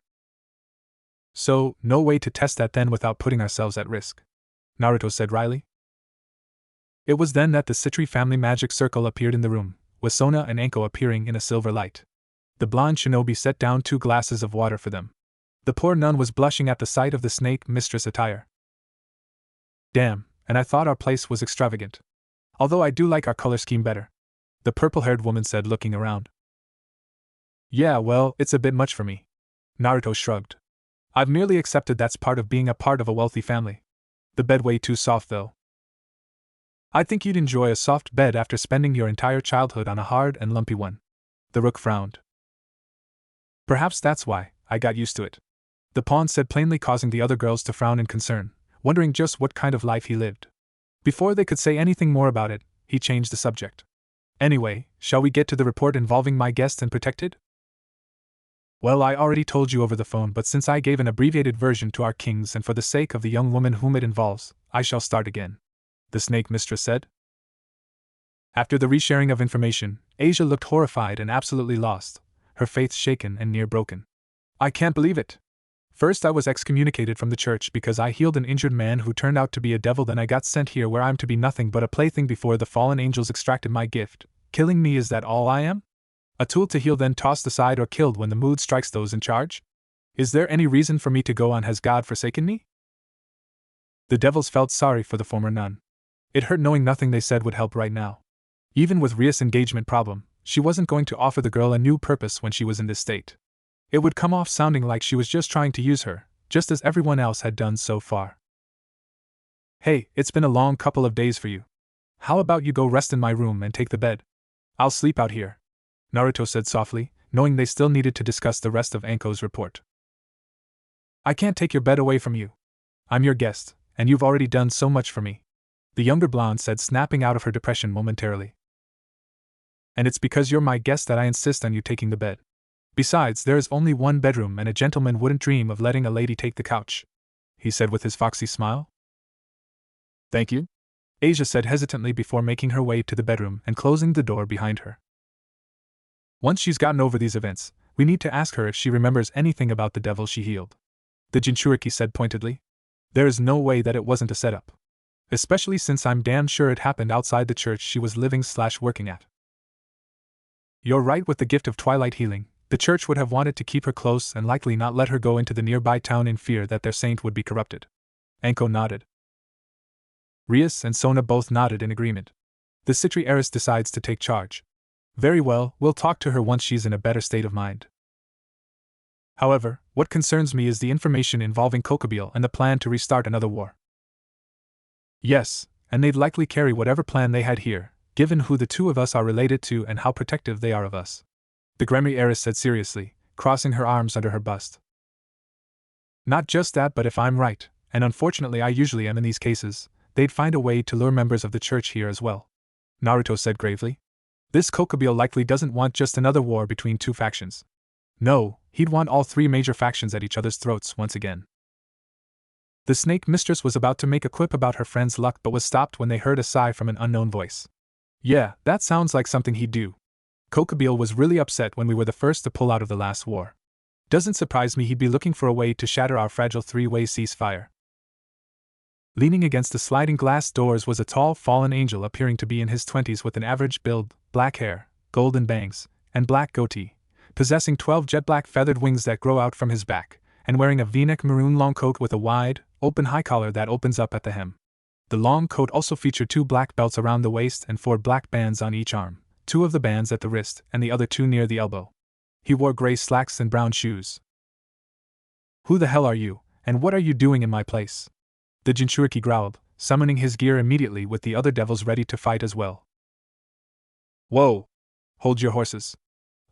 So, no way to test that then without putting ourselves at risk, Naruto said wryly. It was then that the Citri family magic circle appeared in the room, with Sona and Anko appearing in a silver light. The blonde shinobi set down 2 glasses of water for them. The poor nun was blushing at the sight of the snake mistress attire. Damn, and I thought our place was extravagant. Although I do like our color scheme better, the purple-haired woman said, looking around. Yeah, well, it's a bit much for me, Naruto shrugged. I've merely accepted that's part of being a part of a wealthy family. The bed way too soft though. I think you'd enjoy a soft bed after spending your entire childhood on a hard and lumpy one. The rook frowned. Perhaps that's why I got used to it, the pawn said, plainly causing the other girls to frown in concern, wondering just what kind of life he lived. Before they could say anything more about it, he changed the subject. Anyway, shall we get to the report involving my guest and protected? Well, I already told you over the phone, but since I gave an abbreviated version to our kings and for the sake of the young woman whom it involves, I shall start again, the snake mistress said. After the resharing of information, Asia looked horrified and absolutely lost, her faith shaken and near broken. I can't believe it. First I was excommunicated from the church because I healed an injured man who turned out to be a devil, then I got sent here where I'm to be nothing but a plaything before the fallen angels extracted my gift. Killing me, is that all I am? A tool to heal, then tossed aside or killed when the mood strikes those in charge? Is there any reason for me to go on? Has God forsaken me? The devils felt sorry for the former nun. It hurt knowing nothing they said would help right now. Even with Rias' engagement problem, she wasn't going to offer the girl a new purpose when she was in this state. It would come off sounding like she was just trying to use her, just as everyone else had done so far. Hey, it's been a long couple of days for you. How about you go rest in my room and take the bed? I'll sleep out here, Naruto said softly, knowing they still needed to discuss the rest of Anko's report. I can't take your bed away from you. I'm your guest, and you've already done so much for me, the younger blonde said, snapping out of her depression momentarily. And it's because you're my guest that I insist on you taking the bed. Besides, there is only one bedroom and a gentleman wouldn't dream of letting a lady take the couch, he said with his foxy smile. Thank you, Asia said hesitantly before making her way to the bedroom and closing the door behind her. Once she's gotten over these events, we need to ask her if she remembers anything about the devil she healed, the Jinchuriki said pointedly. There is no way that it wasn't a setup. Especially since I'm damn sure it happened outside the church she was living/working at. You're right with the gift of twilight healing. The church would have wanted to keep her close and likely not let her go into the nearby town in fear that their saint would be corrupted. Anko nodded. Rias and Sona both nodded in agreement. The Citri heiress decides to take charge. Very well, we'll talk to her once she's in a better state of mind. However, what concerns me is the information involving Kokobile and the plan to restart another war. Yes, and they'd likely carry whatever plan they had here, given who the two of us are related to and how protective they are of us. The Gremry heiress said seriously, crossing her arms under her bust. Not just that, but if I'm right, and unfortunately I usually am in these cases, they'd find a way to lure members of the church here as well. Naruto said gravely. This Kokobile likely doesn't want just another war between two factions. No, he'd want all three major factions at each other's throats once again. The snake mistress was about to make a quip about her friend's luck but was stopped when they heard a sigh from an unknown voice. Yeah, that sounds like something he'd do. Kokobile was really upset when we were the first to pull out of the last war. Doesn't surprise me he'd be looking for a way to shatter our fragile three-way ceasefire. Leaning against the sliding glass doors was a tall fallen angel appearing to be in his 20s with an average build, black hair, golden bangs, and black goatee, possessing 12 jet-black feathered wings that grow out from his back, and wearing a V-neck maroon long coat with a wide, open high collar that opens up at the hem. The long coat also featured 2 black belts around the waist and 4 black bands on each arm, 2 of the bands at the wrist and the other 2 near the elbow. He wore gray slacks and brown shoes. Who the hell are you, and what are you doing in my place? The Jinchuriki growled, summoning his gear immediately with the other devils ready to fight as well. Whoa! Hold your horses.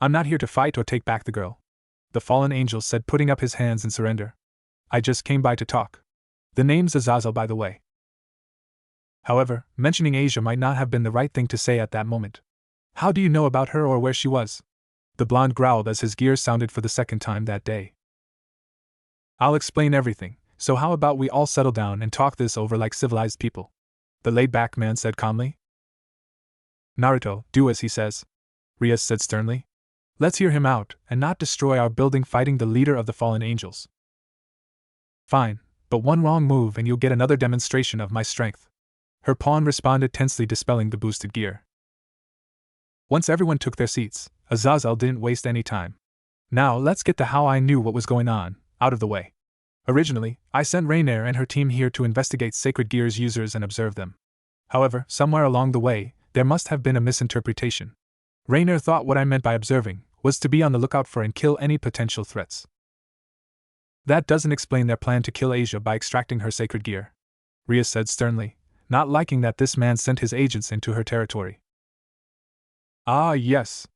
I'm not here to fight or take back the girl. The fallen angel said, putting up his hands in surrender. I just came by to talk. The name's Azazel, by the way. However, mentioning Asia might not have been the right thing to say at that moment. How do you know about her or where she was? The blonde growled as his gears sounded for the second time that day. I'll explain everything, so how about we all settle down and talk this over like civilized people? The laid-back man said calmly. Naruto, do as he says. Rias said sternly. Let's hear him out, and not destroy our building fighting the leader of the fallen angels. Fine, but one wrong move and you'll get another demonstration of my strength. Her pawn responded tensely, dispelling the boosted gear. Once everyone took their seats, Azazel didn't waste any time. Now let's get to how I knew what was going on, out of the way. Originally, I sent Rainier and her team here to investigate Sacred Gear's users and observe them. However, somewhere along the way, there must have been a misinterpretation. Rainier thought what I meant by observing was to be on the lookout for and kill any potential threats. That doesn't explain their plan to kill Asia by extracting her sacred gear, Rias said sternly, not liking that this man sent his agents into her territory. Ah, yes.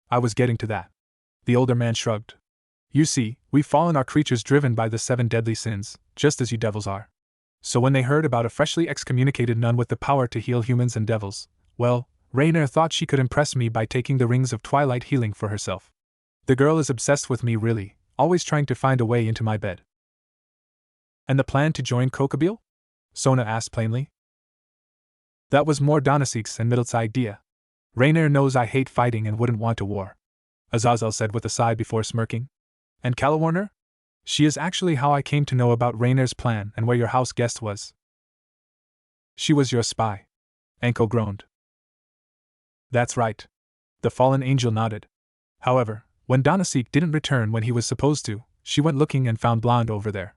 I was getting to that. The older man shrugged. You see, we fallen are creatures driven by the 7 deadly sins, just as you devils are. So when they heard about a freshly excommunicated nun with the power to heal humans and devils, well, Rainier thought she could impress me by taking the rings of twilight healing for herself. The girl is obsessed with me really, always trying to find a way into my bed. And the plan to join Kokobile? Sona asked plainly. That was more Donasik's and Middle's idea. Rainier knows I hate fighting and wouldn't want a war, Azazel said with a sigh before smirking. And Calawarner? She is actually how I came to know about Rainier's plan and where your house guest was. She was your spy, Anko groaned. That's right. The fallen angel nodded. However, when Donasik didn't return when he was supposed to, she went looking and found Blonde over there.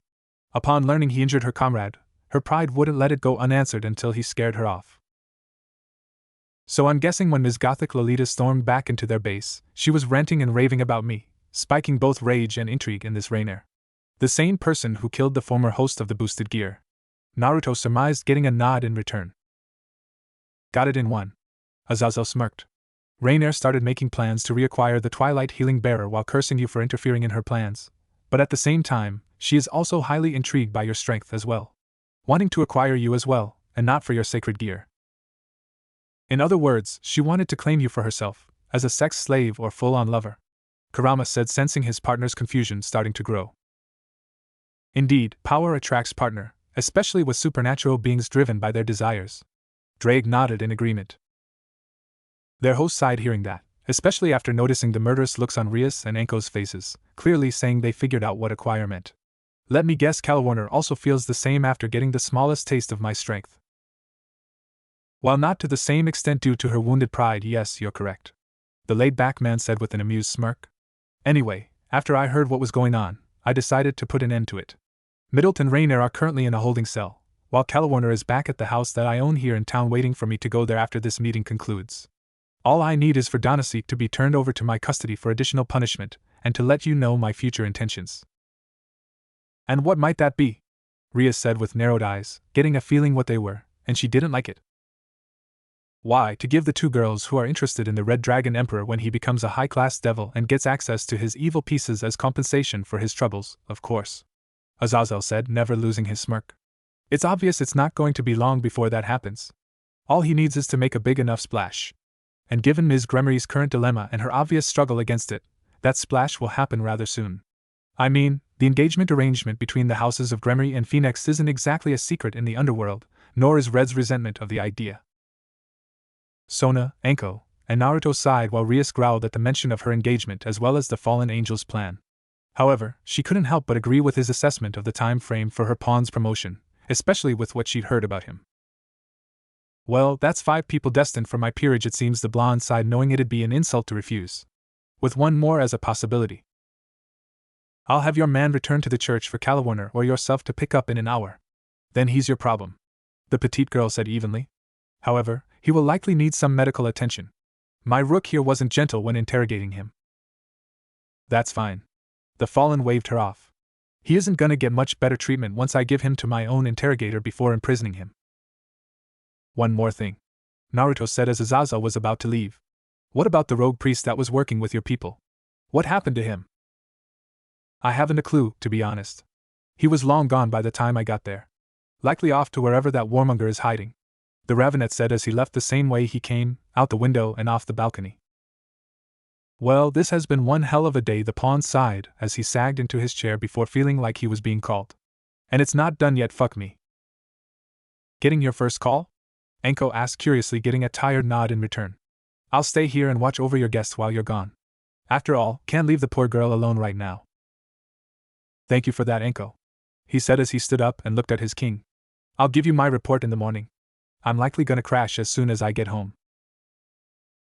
Upon learning he injured her comrade, her pride wouldn't let it go unanswered until he scared her off. So I'm guessing when Ms. Gothic Lolita stormed back into their base, she was ranting and raving about me, spiking both rage and intrigue in this Rainier. The same person who killed the former host of the boosted gear. Naruto surmised, getting a nod in return. Got it in one. Azazel smirked. Rainier started making plans to reacquire the Twilight Healing Bearer while cursing you for interfering in her plans, but at the same time, she is also highly intrigued by your strength as well. Wanting to acquire you as well, and not for your sacred gear. In other words, she wanted to claim you for herself, as a sex slave or full-on lover, Kurama said, sensing his partner's confusion starting to grow. Indeed, power attracts partner, especially with supernatural beings driven by their desires. Drake nodded in agreement. Their host sighed hearing that, especially after noticing the murderous looks on Rias and Anko's faces, clearly saying they figured out what acquire meant. Let me guess, Calawarner also feels the same after getting the smallest taste of my strength. While not to the same extent due to her wounded pride, yes, you're correct, the laid-back man said with an amused smirk. Anyway, after I heard what was going on, I decided to put an end to it. Middleton Rainier are currently in a holding cell, while Calawarner is back at the house that I own here in town waiting for me to go there after this meeting concludes. All I need is for Donaseek to be turned over to my custody for additional punishment, and to let you know my future intentions. And what might that be? Rhea said with narrowed eyes, getting a feeling what they were, and she didn't like it. Why, to give the two girls who are interested in the Red Dragon Emperor when he becomes a high-class devil and gets access to his evil pieces as compensation for his troubles, of course. Azazel said, never losing his smirk. It's obvious it's not going to be long before that happens. All he needs is to make a big enough splash. And given Ms. Gremery's current dilemma and her obvious struggle against it, that splash will happen rather soon. I mean, the engagement arrangement between the houses of Gremery and Phoenix isn't exactly a secret in the underworld, nor is Red's resentment of the idea. Sona, Anko, and Naruto sighed while Rias growled at the mention of her engagement as well as the fallen angel's plan. However, she couldn't help but agree with his assessment of the time frame for her pawn's promotion, especially with what she'd heard about him. Well, that's 5 people destined for my peerage, it seems, the blonde sighed, knowing it'd be an insult to refuse. With one more as a possibility. I'll have your man return to the church for Calawarner or yourself to pick up in an hour. Then he's your problem, the petite girl said evenly. However, he will likely need some medical attention. My rook here wasn't gentle when interrogating him. That's fine. The fallen waved her off. He isn't gonna get much better treatment once I give him to my own interrogator before imprisoning him. One more thing, Naruto said as Azazel was about to leave. What about the rogue priest that was working with your people? What happened to him? I haven't a clue, to be honest. He was long gone by the time I got there. Likely off to wherever that warmonger is hiding, the Ravenet said as he left the same way he came, out the window and off the balcony. Well, this has been one hell of a day, the pawn sighed as he sagged into his chair before feeling like he was being called. And it's not done yet, fuck me. Getting your first call? Anko asked curiously, getting a tired nod in return. I'll stay here and watch over your guests while you're gone. After all, can't leave the poor girl alone right now. Thank you for that, Anko, he said as he stood up and looked at his king. I'll give you my report in the morning. I'm likely gonna crash as soon as I get home.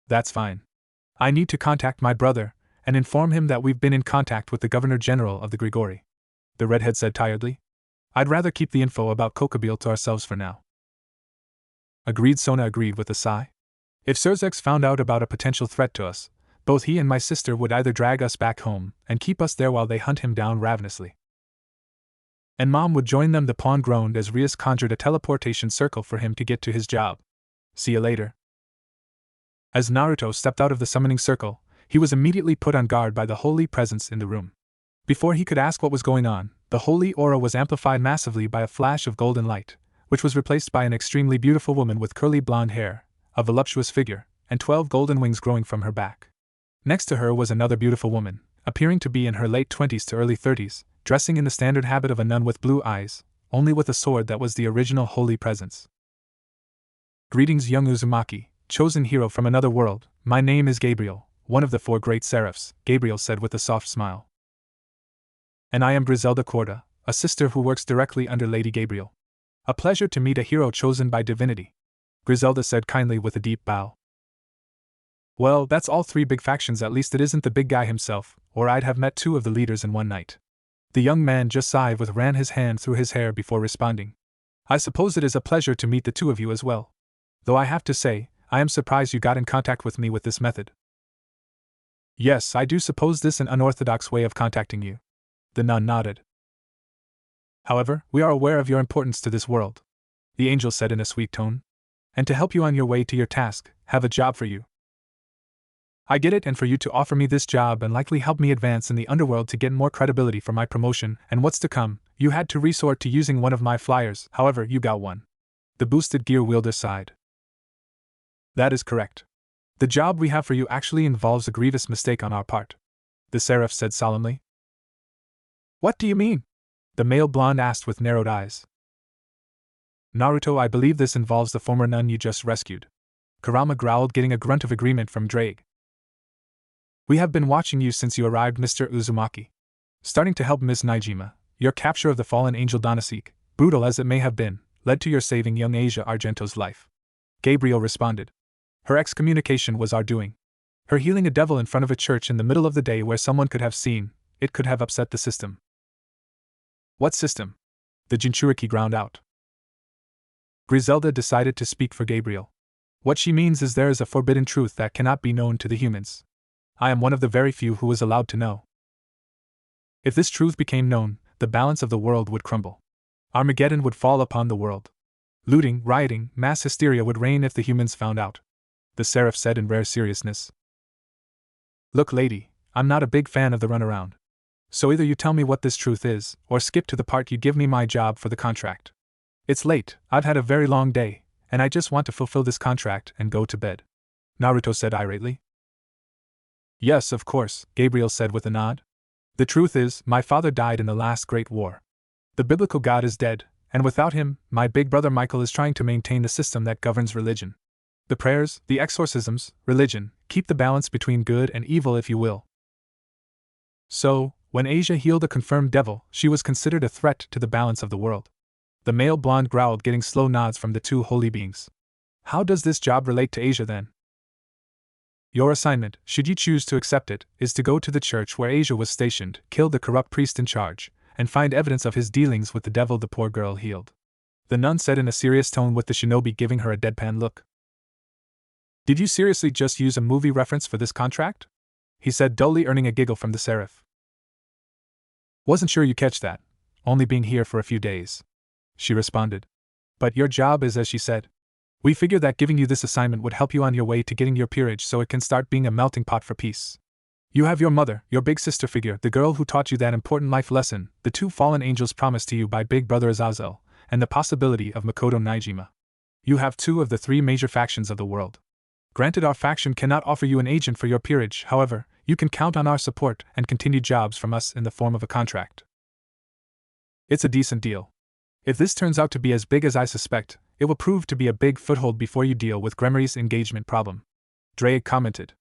That's fine. I need to contact my brother and inform him that we've been in contact with the Governor General of the Grigori, the redhead said tiredly. I'd rather keep the info about Kokobile to ourselves for now. Agreed, Sona agreed with a sigh. If Surzex found out about a potential threat to us, both he and my sister would either drag us back home and keep us there while they hunt him down ravenously. And Mom would join them, the pawn groaned as Rias conjured a teleportation circle for him to get to his job. See you later. As Naruto stepped out of the summoning circle, he was immediately put on guard by the holy presence in the room. Before he could ask what was going on, the holy aura was amplified massively by a flash of golden light, which was replaced by an extremely beautiful woman with curly blonde hair, a voluptuous figure, and 12 golden wings growing from her back. Next to her was another beautiful woman, appearing to be in her late 20s to early 30s, dressing in the standard habit of a nun with blue eyes, only with a sword that was the original holy presence. Greetings, young Uzumaki, chosen hero from another world. My name is Gabriel, one of the 4 great seraphs, Gabriel said with a soft smile. And I am Griselda Corda, a sister who works directly under Lady Gabriel. A pleasure to meet a hero chosen by divinity, Griselda said kindly with a deep bow. Well, that's all 3 big factions, at least it isn't the big guy himself, or I'd have met 2 of the leaders in one night. The young man just sighed with ran his hand through his hair before responding. I suppose it is a pleasure to meet the 2 of you as well. Though I have to say, I am surprised you got in contact with me with this method. Yes, I do suppose this an unorthodox way of contacting you. The nun nodded. However, we are aware of your importance to this world, the angel said in a sweet tone. And to help you on your way to your task, have a job for you. I get it, and for you to offer me this job and likely help me advance in the underworld to get more credibility for my promotion and what's to come, you had to resort to using one of my flyers, however, you got one. The boosted gear wielder sighed. That is correct. The job we have for you actually involves a grievous mistake on our part, the seraph said solemnly. What do you mean? The male blonde asked with narrowed eyes. Naruto, I believe this involves the former nun you just rescued. Kurama growled, getting a grunt of agreement from Drake. We have been watching you since you arrived, Mr. Uzumaki. Starting to help Miss Naijima, your capture of the fallen angel Donaseek, brutal as it may have been, led to your saving young Asia Argento's life. Gabriel responded. Her excommunication was our doing. Her healing a devil in front of a church in the middle of the day where someone could have seen, it could have upset the system. What system? The Jinchuriki ground out. Griselda decided to speak for Gabriel. What she means is there is a forbidden truth that cannot be known to the humans. I am one of the very few who was allowed to know. If this truth became known, the balance of the world would crumble. Armageddon would fall upon the world. Looting, rioting, mass hysteria would reign if the humans found out. The seraph said in rare seriousness. Look, lady, I'm not a big fan of the runaround. So either you tell me what this truth is, or skip to the part you give me my job for the contract. It's late, I've had a very long day, and I just want to fulfill this contract and go to bed. Naruto said irately. Yes, of course, Gabriel said with a nod. The truth is, my father died in the last great war. The biblical God is dead, and without him, my big brother Michael is trying to maintain the system that governs religion. The prayers, the exorcisms, religion, keep the balance between good and evil if you will. So, when Asia healed a confirmed devil, she was considered a threat to the balance of the world. The male blonde growled, getting slow nods from the two holy beings. How does this job relate to Asia then? Your assignment, should you choose to accept it, is to go to the church where Asia was stationed, kill the corrupt priest in charge, and find evidence of his dealings with the devil the poor girl healed. The nun said in a serious tone, with the shinobi giving her a deadpan look. Did you seriously just use a movie reference for this contract? He said dully, earning a giggle from the seraph. Wasn't sure you catch that, only being here for a few days. She responded. But your job is as she said. We figure that giving you this assignment would help you on your way to getting your peerage so it can start being a melting pot for peace. You have your mother, your big sister figure, the girl who taught you that important life lesson, the two fallen angels promised to you by Big Brother Azazel, and the possibility of Makoto Naijima. You have two of the three major factions of the world. Granted, our faction cannot offer you an agent for your peerage, however, you can count on our support and continued jobs from us in the form of a contract. It's a decent deal. If this turns out to be as big as I suspect, it will prove to be a big foothold before you deal with Gremory's engagement problem. Drake commented.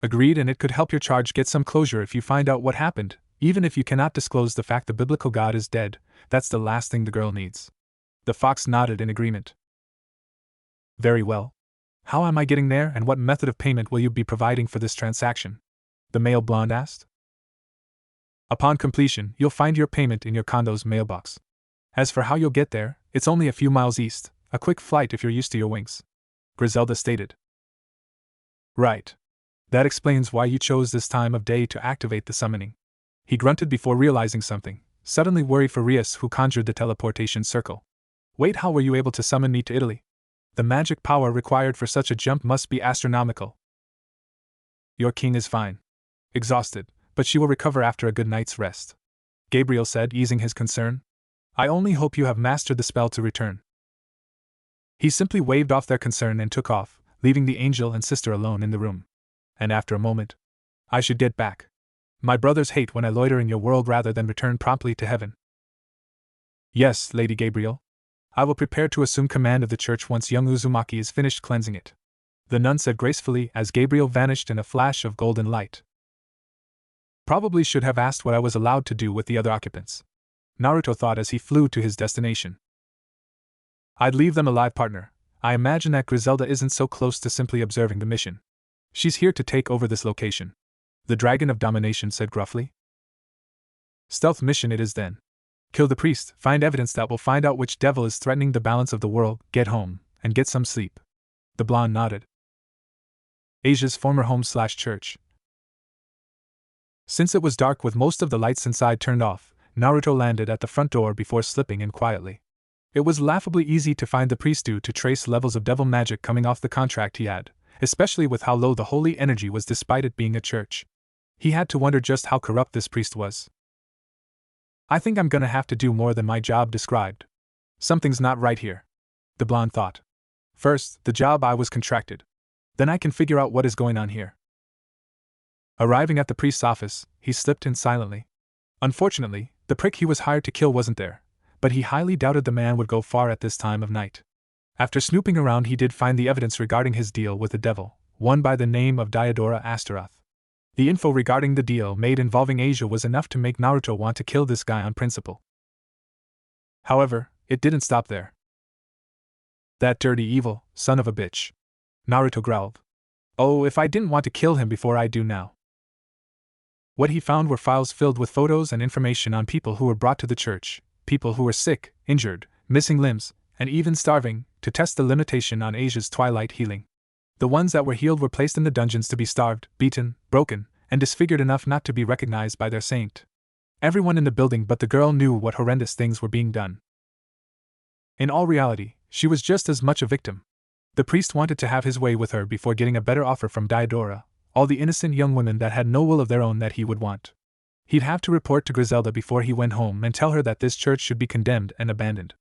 Agreed, and it could help your charge get some closure if you find out what happened, even if you cannot disclose the fact the biblical God is dead. That's the last thing the girl needs. The fox nodded in agreement. Very well. How am I getting there, and what method of payment will you be providing for this transaction? The male blonde asked. Upon completion, you'll find your payment in your condo's mailbox. As for how you'll get there, it's only a few miles east, a quick flight if you're used to your wings. Griselda stated. Right. That explains why you chose this time of day to activate the summoning. He grunted before realizing something, suddenly worried for Rias, who conjured the teleportation circle. Wait, how were you able to summon me to Italy? The magic power required for such a jump must be astronomical. Your king is fine. Exhausted, but she will recover after a good night's rest. Gabriel said, easing his concern. I only hope you have mastered the spell to return. He simply waved off their concern and took off, leaving the angel and sister alone in the room. And after a moment, I should get back. My brothers hate when I loiter in your world rather than return promptly to heaven. Yes, Lady Gabriel. I will prepare to assume command of the church once young Uzumaki is finished cleansing it. The nun said gracefully as Gabriel vanished in a flash of golden light. Probably should have asked what I was allowed to do with the other occupants. Naruto thought as he flew to his destination. I'd leave them alive, partner. I imagine that Griselda isn't so close to simply observing the mission. She's here to take over this location. The Dragon of Domination said gruffly. Stealth mission it is then. Kill the priest, find evidence that will find out which devil is threatening the balance of the world, get home, and get some sleep. The blonde nodded. Asia's former home/church. Since it was dark with most of the lights inside turned off, Naruto landed at the front door before slipping in quietly. It was laughably easy to find the priest due to trace levels of devil magic coming off the contract he had, especially with how low the holy energy was despite it being a church. He had to wonder just how corrupt this priest was. I think I'm gonna have to do more than my job described. Something's not right here. The blonde thought. First, the job I was contracted. Then I can figure out what is going on here. Arriving at the priest's office, he slipped in silently. Unfortunately, the prick he was hired to kill wasn't there, but he highly doubted the man would go far at this time of night. After snooping around, he did find the evidence regarding his deal with the devil, one by the name of Diodora Astaroth. The info regarding the deal made involving Asia was enough to make Naruto want to kill this guy on principle. However, it didn't stop there. That dirty evil son of a bitch. Naruto growled. Oh, if I didn't want to kill him before I do now. What he found were files filled with photos and information on people who were brought to the church, people who were sick, injured, missing limbs, and even starving, to test the limitation on Asia's twilight healing. The ones that were healed were placed in the dungeons to be starved, beaten, broken, and disfigured enough not to be recognized by their saint. Everyone in the building but the girl knew what horrendous things were being done. In all reality, she was just as much a victim. The priest wanted to have his way with her before getting a better offer from Diodora, all the innocent young women that had no will of their own that he would want. He'd have to report to Griselda before he went home and tell her that this church should be condemned and abandoned.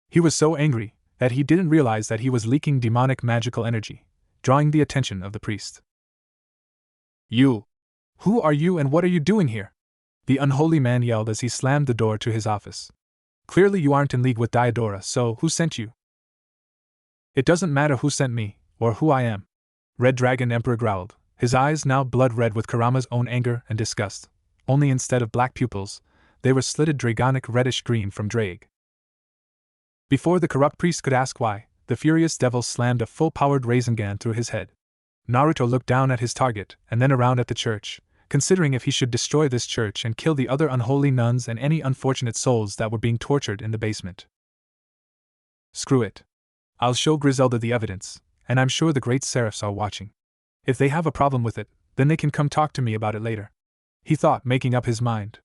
He was so angry that he didn't realize that he was leaking demonic magical energy, drawing the attention of the priest. You! Who are you and what are you doing here? The unholy man yelled as he slammed the door to his office. Clearly you aren't in league with Diodora, so who sent you? It doesn't matter who sent me, or who I am. Red Dragon Emperor growled, his eyes now blood-red with Kurama's own anger and disgust, only instead of black pupils, they were slitted dragonic reddish-green from Drag. Before the corrupt priest could ask why, the furious devil slammed a full-powered Rasengan through his head. Naruto looked down at his target, and then around at the church, considering if he should destroy this church and kill the other unholy nuns and any unfortunate souls that were being tortured in the basement. Screw it. I'll show Griselda the evidence, and I'm sure the great seraphs are watching. If they have a problem with it, then they can come talk to me about it later. He thought, making up his mind.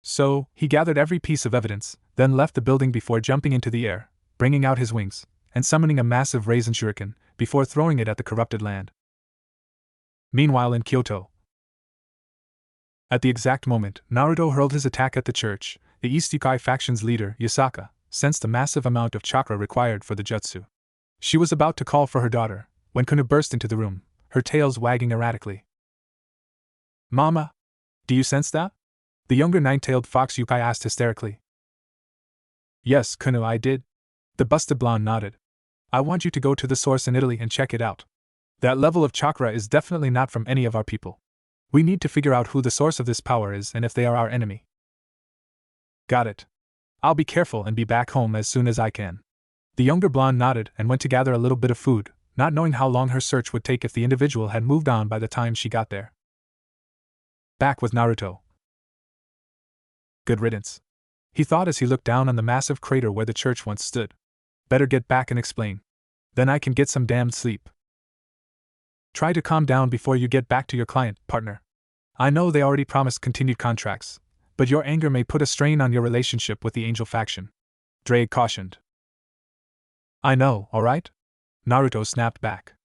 So, he gathered every piece of evidence, then left the building before jumping into the air, bringing out his wings, and summoning a massive raisin shuriken, before throwing it at the corrupted land. Meanwhile in Kyoto. At the exact moment Naruto hurled his attack at the church, the East Yukai faction's leader, Yasaka, sensed the massive amount of chakra required for the jutsu. She was about to call for her daughter, when Kuna burst into the room, her tails wagging erratically. Mama! Do you sense that? The younger nine-tailed fox Yukai asked hysterically. Yes, Kuna, I did. The busted blonde nodded. I want you to go to the source in Italy and check it out. That level of chakra is definitely not from any of our people. We need to figure out who the source of this power is and if they are our enemy. Got it. I'll be careful and be back home as soon as I can. The younger blonde nodded and went to gather a little bit of food, not knowing how long her search would take if the individual had moved on by the time she got there. Back with Naruto. Good riddance. He thought as he looked down on the massive crater where the church once stood. Better get back and explain. Then I can get some damned sleep. Try to calm down before you get back to your client, partner. I know they already promised continued contracts, but your anger may put a strain on your relationship with the Angel faction. Drake cautioned. I know, alright? Naruto snapped back.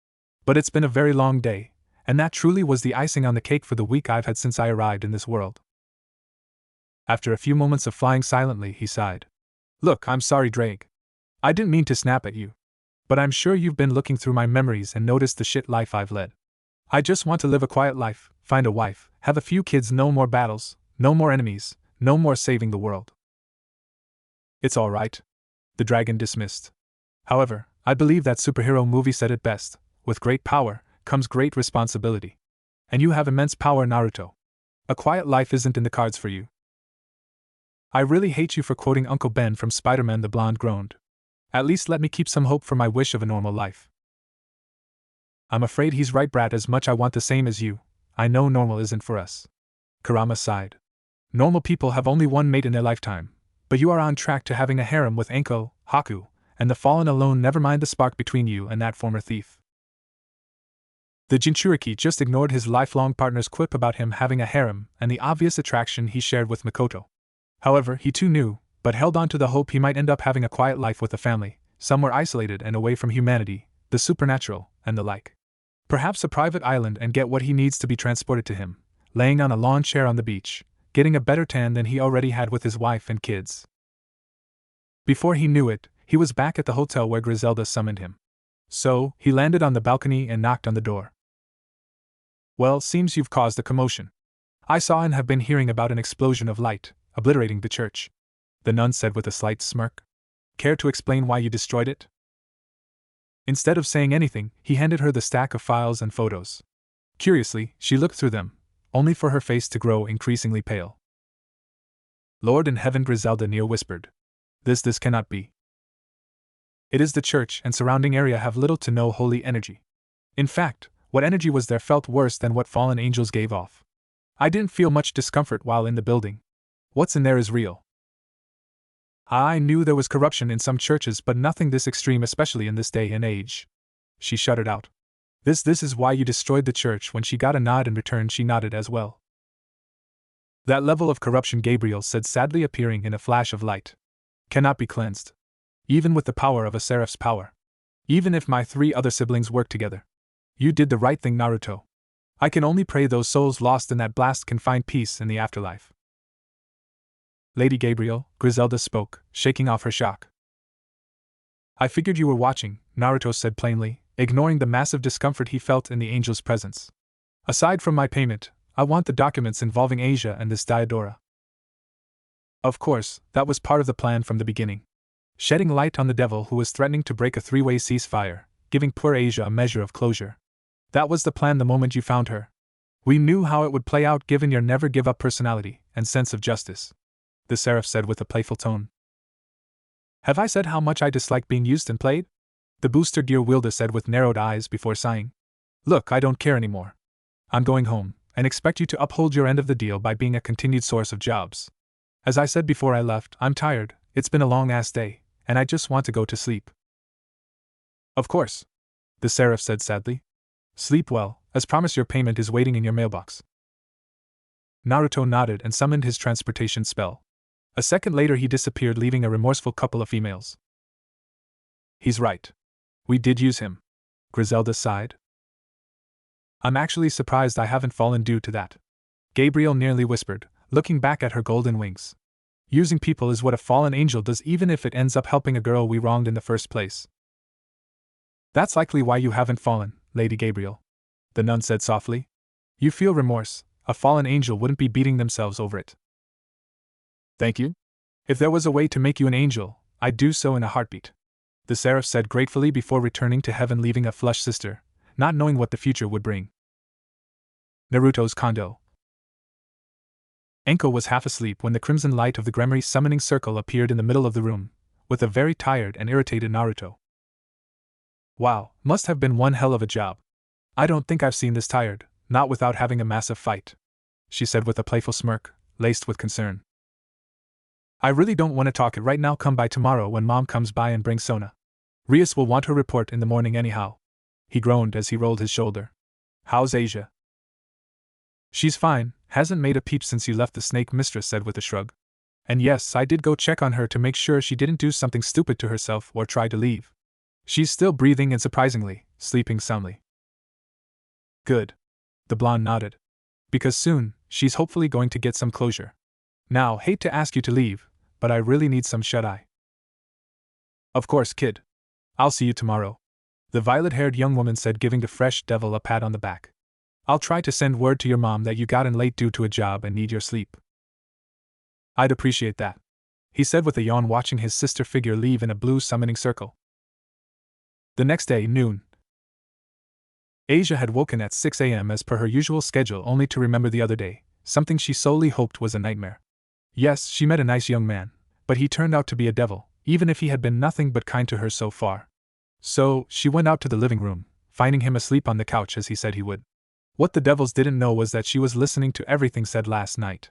But it's been a very long day, and that truly was the icing on the cake for the week I've had since I arrived in this world. After a few moments of flying silently, he sighed. Look, I'm sorry, Drake. I didn't mean to snap at you. But I'm sure you've been looking through my memories and noticed the shit life I've led. I just want to live a quiet life, find a wife, have a few kids, no more battles, no more enemies, no more saving the world. It's alright. The dragon dismissed. However, I believe that superhero movie said it best, with great power comes great responsibility. And you have immense power, Naruto. A quiet life isn't in the cards for you. I really hate you for quoting Uncle Ben from Spider-Man, the blonde groaned. At least let me keep some hope for my wish of a normal life. I'm afraid he's right, brat, as much I want the same as you. I know normal isn't for us. Kurama sighed. Normal people have only one mate in their lifetime, but you are on track to having a harem with Enko, Haku, and the fallen alone, never mind the spark between you and that former thief. The Jinchuriki just ignored his lifelong partner's quip about him having a harem and the obvious attraction he shared with Mikoto. However, he too knew, but held on to the hope he might end up having a quiet life with a family, somewhere isolated and away from humanity, the supernatural, and the like. Perhaps a private island and get what he needs to be transported to him, laying on a lawn chair on the beach, getting a better tan than he already had with his wife and kids. Before he knew it, he was back at the hotel where Griselda summoned him. So, he landed on the balcony and knocked on the door. Well, seems you've caused a commotion. I saw and have been hearing about an explosion of light, obliterating the church. The nun said with a slight smirk. Care to explain why you destroyed it? Instead of saying anything, he handed her the stack of files and photos. Curiously, she looked through them, only for her face to grow increasingly pale. Lord in heaven, Griselda near whispered. This cannot be. It is the church and surrounding area have little to no holy energy. In fact, what energy was there felt worse than what fallen angels gave off. I didn't feel much discomfort while in the building. What's in there is real. I knew there was corruption in some churches, but nothing this extreme, especially in this day and age. She shuddered out. This is why you destroyed the church. When she got a nod in return, she nodded as well. That level of corruption, Gabriel said sadly, appearing in a flash of light, cannot be cleansed. Even with the power of a seraph's power. Even if my 3 other siblings work together. You did the right thing, Naruto. I can only pray those souls lost in that blast can find peace in the afterlife. Lady Gabriel, Griselda spoke, shaking off her shock. I figured you were watching, Naruto said plainly, ignoring the massive discomfort he felt in the angel's presence. Aside from my payment, I want the documents involving Asia and this Diodora. Of course, that was part of the plan from the beginning. Shedding light on the devil who was threatening to break a 3-way ceasefire, giving poor Asia a measure of closure. That was the plan the moment you found her. We knew how it would play out given your never-give-up personality and sense of justice, the seraph said with a playful tone. Have I said how much I dislike being used and played? The booster gear wielder said with narrowed eyes before sighing. Look, I don't care anymore. I'm going home, and expect you to uphold your end of the deal by being a continued source of jobs. As I said before I left, I'm tired, it's been a long-ass day, and I just want to go to sleep. Of course, the seraph said sadly. Sleep well, as promised your payment is waiting in your mailbox. Naruto nodded and summoned his transportation spell. A second later he disappeared, leaving a remorseful couple of females. He's right. We did use him. Griselda sighed. I'm actually surprised I haven't fallen due to that. Gabriel nearly whispered, looking back at her golden wings. Using people is what a fallen angel does, even if it ends up helping a girl we wronged in the first place. That's likely why you haven't fallen, Lady Gabriel. The nun said softly. You feel remorse, a fallen angel wouldn't be beating themselves over it. Thank you. If there was a way to make you an angel, I'd do so in a heartbeat. The seraph said gratefully before returning to heaven, leaving a flushed sister, not knowing what the future would bring. Naruto's condo. Enko was half asleep when the crimson light of the Gremory summoning circle appeared in the middle of the room, with a very tired and irritated Naruto. Wow, must have been one hell of a job. I don't think I've seen this tired, not without having a massive fight, she said with a playful smirk, laced with concern. I really don't want to talk it right now. Come by tomorrow when Mom comes by and brings Sona. Rias will want her report in the morning anyhow. He groaned as he rolled his shoulder. How's Asia? She's fine, hasn't made a peep since you left, the snake mistress said with a shrug. And yes, I did go check on her to make sure she didn't do something stupid to herself or try to leave. She's still breathing and surprisingly, sleeping soundly. Good. The blonde nodded. Because soon, she's hopefully going to get some closure. Now, hate to ask you to leave, but I really need some shut-eye. Of course, kid. I'll see you tomorrow, the violet-haired young woman said, giving the fresh devil a pat on the back. I'll try to send word to your mom that you got in late due to a job and need your sleep. I'd appreciate that, he said with a yawn, watching his sister figure leave in a blue summoning circle. The next day, noon. Asia had woken at 6 a.m. as per her usual schedule, only to remember the other day, something she solely hoped was a nightmare. Yes, she met a nice young man, but he turned out to be a devil, even if he had been nothing but kind to her so far. So, she went out to the living room, finding him asleep on the couch as he said he would. What the devils didn't know was that she was listening to everything said last night.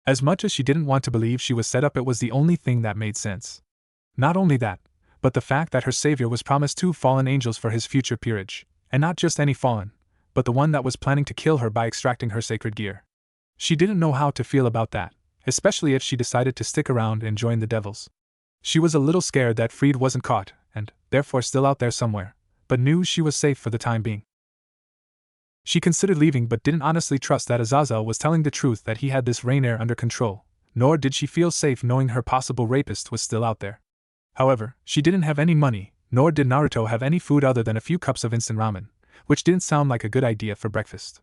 As much as she didn't want to believe she was set up, it was the only thing that made sense. Not only that, but the fact that her savior was promised 2 fallen angels for his future peerage, and not just any fallen, but the one that was planning to kill her by extracting her sacred gear. She didn't know how to feel about that, especially if she decided to stick around and join the devils. She was a little scared that Fried wasn't caught, and, therefore still out there somewhere, but knew she was safe for the time being. She considered leaving but didn't honestly trust that Azazel was telling the truth, that he had this Rainier under control, nor did she feel safe knowing her possible rapist was still out there. However, she didn't have any money, nor did Naruto have any food other than a few cups of instant ramen, which didn't sound like a good idea for breakfast.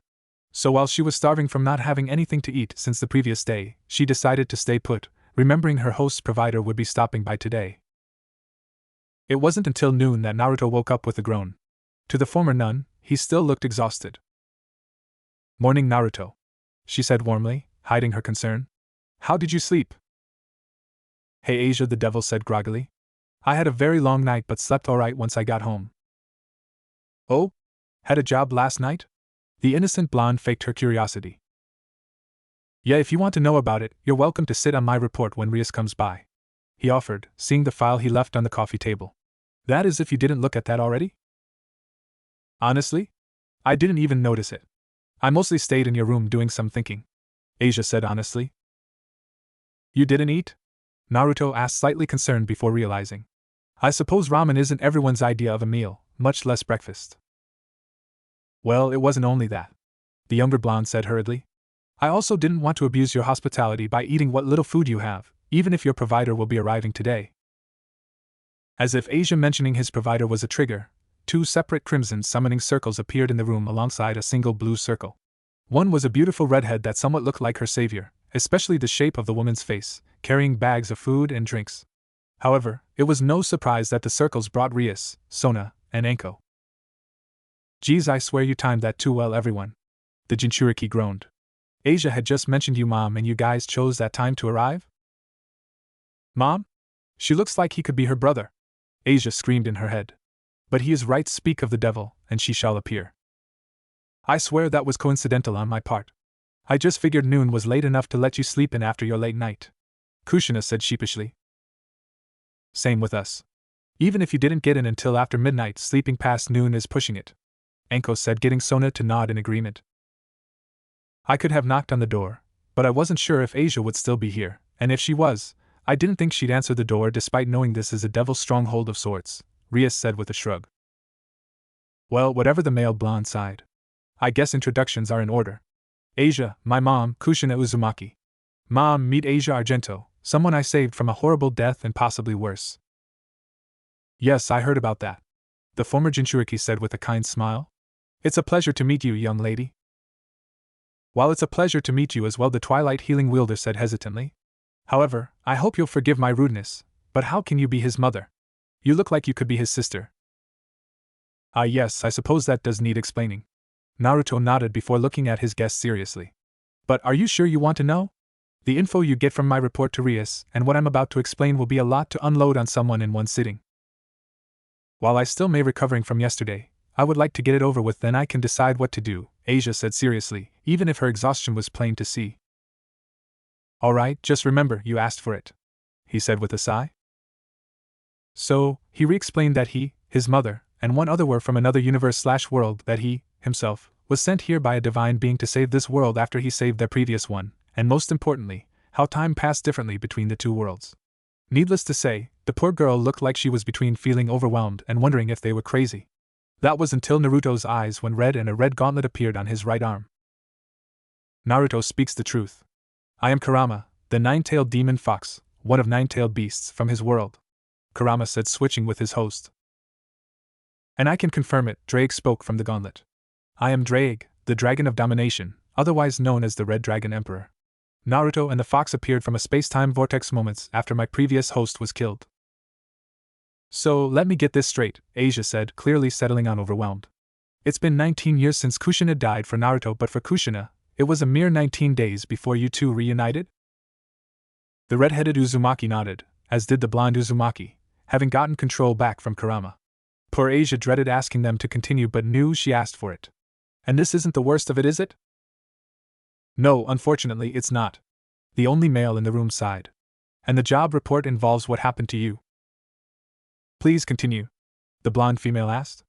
So while she was starving from not having anything to eat since the previous day, she decided to stay put, remembering her host's provider would be stopping by today. It wasn't until noon that Naruto woke up with a groan. To the former nun, he still looked exhausted. Morning, Naruto, she said warmly, hiding her concern. How did you sleep? Hey Asia, the devil said groggily. I had a very long night but slept alright once I got home. Oh? Had a job last night? The innocent blonde faked her curiosity. Yeah, if you want to know about it, you're welcome to sit on my report when Rias comes by, he offered, seeing the file he left on the coffee table. That is if you didn't look at that already? Honestly? I didn't even notice it. I mostly stayed in your room doing some thinking, Asia said honestly. You didn't eat? Naruto asked, slightly concerned before realizing. I suppose ramen isn't everyone's idea of a meal, much less breakfast. Well, it wasn't only that, the younger blonde said hurriedly. I also didn't want to abuse your hospitality by eating what little food you have, even if your provider will be arriving today. As if Asia mentioning his provider was a trigger, 2 separate crimson summoning circles appeared in the room alongside a single blue circle. One was a beautiful redhead that somewhat looked like her savior, especially the shape of the woman's face, carrying bags of food and drinks. However, it was no surprise that the circles brought Rias, Sona, and Anko. Geez, I swear you timed that too well, everyone, the Jinchuriki groaned. Asia had just mentioned you, Mom, and you guys chose that time to arrive? Mom? She looks like he could be her brother, Asia screamed in her head. But he is right, speak of the devil, and she shall appear. I swear that was coincidental on my part. I just figured noon was late enough to let you sleep in after your late night, Kushina said sheepishly. Same with us. Even if you didn't get in until after midnight, sleeping past noon is pushing it, Anko said, getting Sona to nod in agreement. I could have knocked on the door, but I wasn't sure if Asia would still be here, and if she was, I didn't think she'd answer the door despite knowing this is a devil's stronghold of sorts, Rias said with a shrug. Well, whatever, the male blonde sighed. I guess introductions are in order. Asia, my mom, Kushina Uzumaki. Mom, meet Asia Argento, someone I saved from a horrible death and possibly worse. Yes, I heard about that, the former Jinchuriki said with a kind smile. It's a pleasure to meet you, young lady. While it's a pleasure to meet you as well, the Twilight Healing Wielder said hesitantly. However, I hope you'll forgive my rudeness, but how can you be his mother? You look like you could be his sister. Ah yes, I suppose that does need explaining. Naruto nodded before looking at his guest seriously. But are you sure you want to know? The info you get from my report to Rias and what I'm about to explain will be a lot to unload on someone in one sitting. While I still may be recovering from yesterday, I would like to get it over with, then I can decide what to do, Asia said seriously, even if her exhaustion was plain to see. Alright, just remember, you asked for it, he said with a sigh. So, he re-explained that he, his mother, and one other were from another universe/world, that he, himself, was sent here by a divine being to save this world after he saved their previous one, and most importantly, how time passed differently between the 2 worlds. Needless to say, the poor girl looked like she was between feeling overwhelmed and wondering if they were crazy. That was until Naruto's eyes went red and a red gauntlet appeared on his right arm. Naruto speaks the truth. I am Kurama, the 9-tailed demon fox, one of 9-tailed beasts from his world, Kurama said, switching with his host. And I can confirm it, Drake spoke from the gauntlet. I am Drake, the Dragon of Domination, otherwise known as the Red Dragon Emperor. Naruto and the fox appeared from a space-time vortex moments after my previous host was killed. So, let me get this straight, Asia said, clearly settling on overwhelmed. It's been 19 years since Kushina died for Naruto, but for Kushina, it was a mere 19 days before you two reunited? The red-headed Uzumaki nodded, as did the blonde Uzumaki, having gotten control back from Kurama. Poor Asia dreaded asking them to continue but knew she asked for it. And this isn't the worst of it, is it? No, unfortunately it's not. The only male in the room sighed. And the job report involves what happened to you. Please continue, the blonde female asked.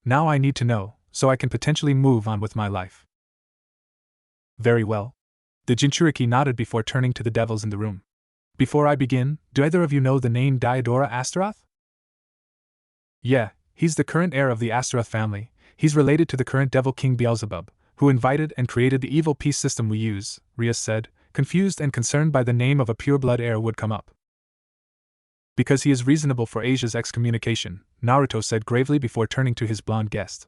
Now I need to know, so I can potentially move on with my life. Very well. The Jinchuriki nodded before turning to the devils in the room. Before I begin, do either of you know the name Diodora Astaroth? Yeah, he's the current heir of the Astaroth family. He's related to the current devil king Beelzebub, who invited and created the evil peace system we use, Rias said, confused and concerned by the name of a pure-blood heir would come up. Because he is reasonable for Asia's excommunication, Naruto said gravely before turning to his blonde guest.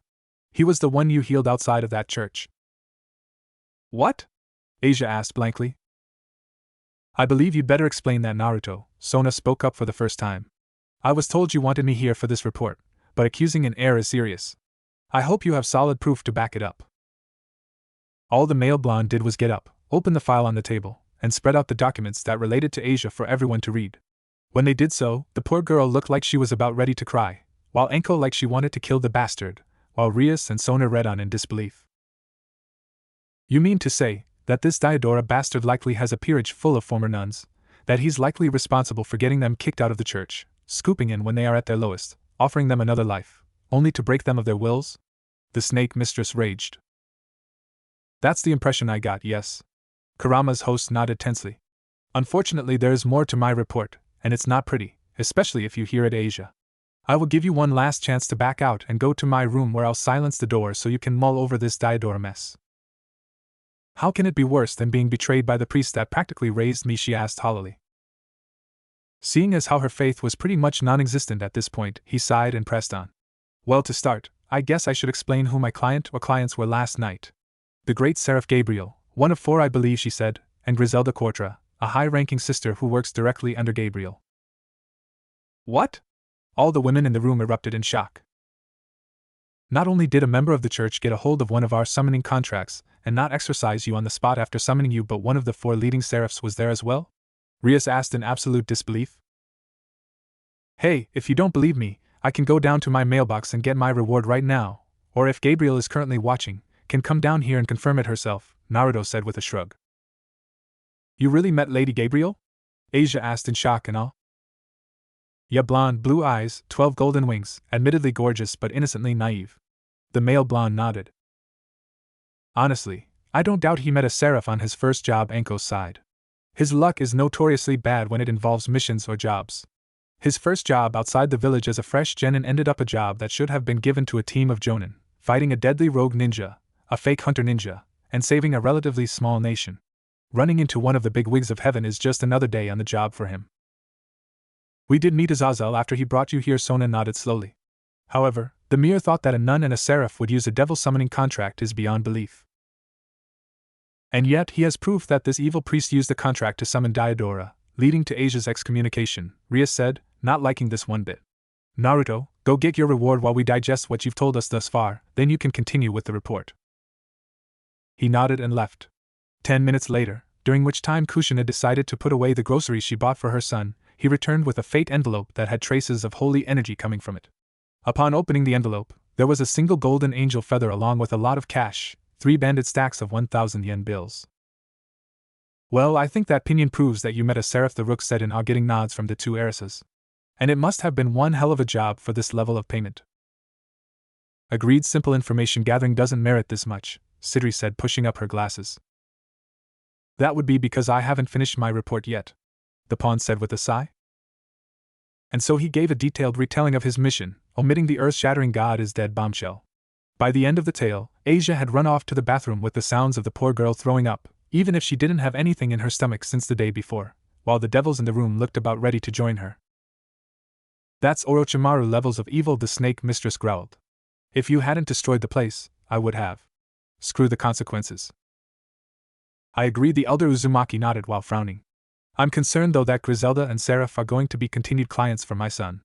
He was the one you healed outside of that church. What? Asia asked blankly. I believe you'd better explain that, Naruto, Sona spoke up for the first time. I was told you wanted me here for this report, but accusing an heir is serious. I hope you have solid proof to back it up. All the male blonde did was get up, open the file on the table, and spread out the documents that related to Asia for everyone to read. When they did so, the poor girl looked like she was about ready to cry, while Anko like she wanted to kill the bastard, while Rias and Sona read on in disbelief. You mean to say that this Diodora bastard likely has a peerage full of former nuns, that he's likely responsible for getting them kicked out of the church, scooping in when they are at their lowest, offering them another life, only to break them of their wills? The snake mistress raged. That's the impression I got, yes. Kurama's host nodded tensely. Unfortunately, there is more to my report, and it's not pretty, especially if you hear it, Asia. I will give you one last chance to back out and go to my room where I'll silence the door so you can mull over this Diodora mess. How can it be worse than being betrayed by the priest that practically raised me, she asked hollowly. Seeing as how her faith was pretty much non-existent at this point, he sighed and pressed on. Well, to start, I guess I should explain who my client or clients were last night. The great Seraph Gabriel, one of 4 I believe, she said, and Griselda Cortra, a high-ranking sister who works directly under Gabriel. What? All the women in the room erupted in shock. Not only did a member of the church get a hold of one of our summoning contracts and not exorcise you on the spot after summoning you, but one of the 4 leading seraphs was there as well? Rias asked in absolute disbelief. Hey, if you don't believe me, I can go down to my mailbox and get my reward right now, or if Gabriel is currently watching, can come down here and confirm it herself, Naruto said with a shrug. You really met Lady Gabriel? Asia asked in shock and awe. Yeah, blonde, blue eyes, 12 golden wings, admittedly gorgeous but innocently naive. The male blonde nodded. Honestly, I don't doubt he met a seraph on his first job, Anko sighed. His luck is notoriously bad when it involves missions or jobs. His first job outside the village as a fresh genin ended up a job that should have been given to a team of jonin, fighting a deadly rogue ninja, a fake hunter ninja, and saving a relatively small nation. Running into one of the big wigs of heaven is just another day on the job for him. We did meet Azazel after he brought you here, Sona nodded slowly. However, the mere thought that a nun and a seraph would use a devil summoning contract is beyond belief. And yet he has proof that this evil priest used the contract to summon Diodora, leading to Asia's excommunication, Rias said, not liking this one bit. Naruto, go get your reward while we digest what you've told us thus far, then you can continue with the report. He nodded and left. 10 minutes later, during which time Kushina decided to put away the groceries she bought for her son, he returned with a fate envelope that had traces of holy energy coming from it. Upon opening the envelope, there was a single golden angel feather along with a lot of cash, 3 banded stacks of 1,000 yen bills. Well, I think that opinion proves that you met a seraph, the rook said in awe, getting nods from the 2 heiresses. And it must have been one hell of a job for this level of payment. Agreed, simple information gathering doesn't merit this much, Sidri said, pushing up her glasses. That would be because I haven't finished my report yet, the pawn said with a sigh. And so he gave a detailed retelling of his mission, omitting the earth-shattering God is dead bombshell. By the end of the tale, Asia had run off to the bathroom with the sounds of the poor girl throwing up, even if she didn't have anything in her stomach since the day before, while the devils in the room looked about ready to join her. That's Orochimaru levels of evil, the snake mistress growled. If you hadn't destroyed the place, I would have. Screw the consequences. I agree, the elder Uzumaki nodded while frowning. I'm concerned though that Griselda and Seraph are going to be continued clients for my son.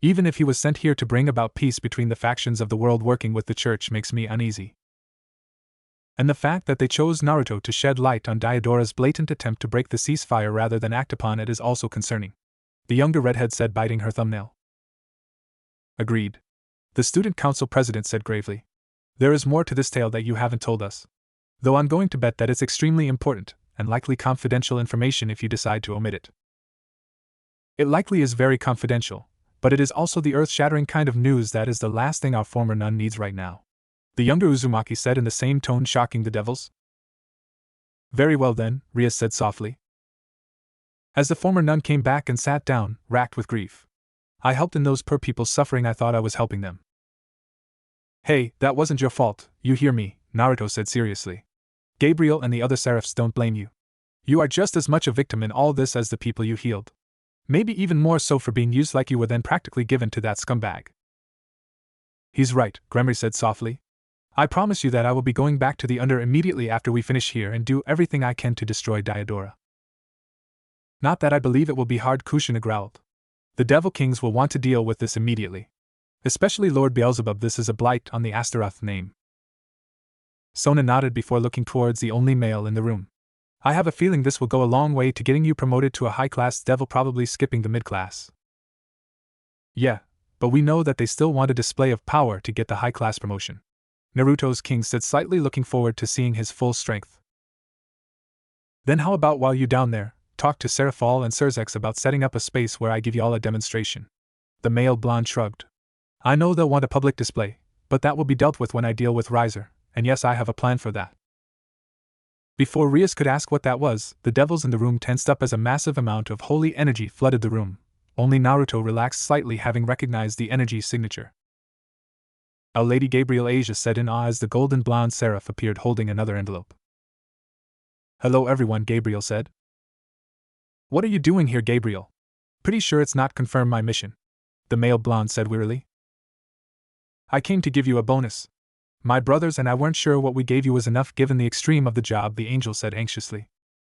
Even if he was sent here to bring about peace between the factions of the world working with the church makes me uneasy. And the fact that they chose Naruto to shed light on Diodora's blatant attempt to break the ceasefire rather than act upon it is also concerning. The younger redhead said, biting her thumbnail. Agreed. The student council president said gravely. There is more to this tale that you haven't told us. Though I'm going to bet that it's extremely important, and likely confidential information if you decide to omit it. It likely is very confidential, but it is also the earth-shattering kind of news that is the last thing our former nun needs right now. The younger Uzumaki said in the same tone, shocking the devils. Very well then, Rias said softly. As the former nun came back and sat down, racked with grief. I helped in those poor people's suffering, I thought I was helping them. Hey, that wasn't your fault, you hear me, Naruto said seriously. Gabriel and the other seraphs don't blame you. You are just as much a victim in all this as the people you healed. Maybe even more so for being used like you were then practically given to that scumbag. He's right, Gremory said softly. I promise you that I will be going back to the Under immediately after we finish here and do everything I can to destroy Diodora. Not that I believe it will be hard, Kushina growled. The Devil Kings will want to deal with this immediately. Especially Lord Beelzebub, this is a blight on the Astaroth name. Sona nodded before looking towards the only male in the room. I have a feeling this will go a long way to getting you promoted to a high-class devil, probably skipping the mid-class. Yeah, but we know that they still want a display of power to get the high-class promotion. Naruto's king said, slightly looking forward to seeing his full strength. Then how about while you down there, talk to Seraphol and Surzex about setting up a space where I give y'all a demonstration. The male blonde shrugged. I know they'll want a public display, but that will be dealt with when I deal with Riser, and yes, I have a plan for that. Before Rias could ask what that was, the devils in the room tensed up as a massive amount of holy energy flooded the room. Only Naruto relaxed slightly, having recognized the energy signature. Our Lady Gabriel Asia said in awe as the golden blonde seraph appeared holding another envelope. Hello everyone, Gabriel said. What are you doing here, Gabriel? Pretty sure it's not confirmed my mission. The male blonde said wearily. I came to give you a bonus. My brothers and I weren't sure what we gave you was enough given the extreme of the job, the angel said anxiously.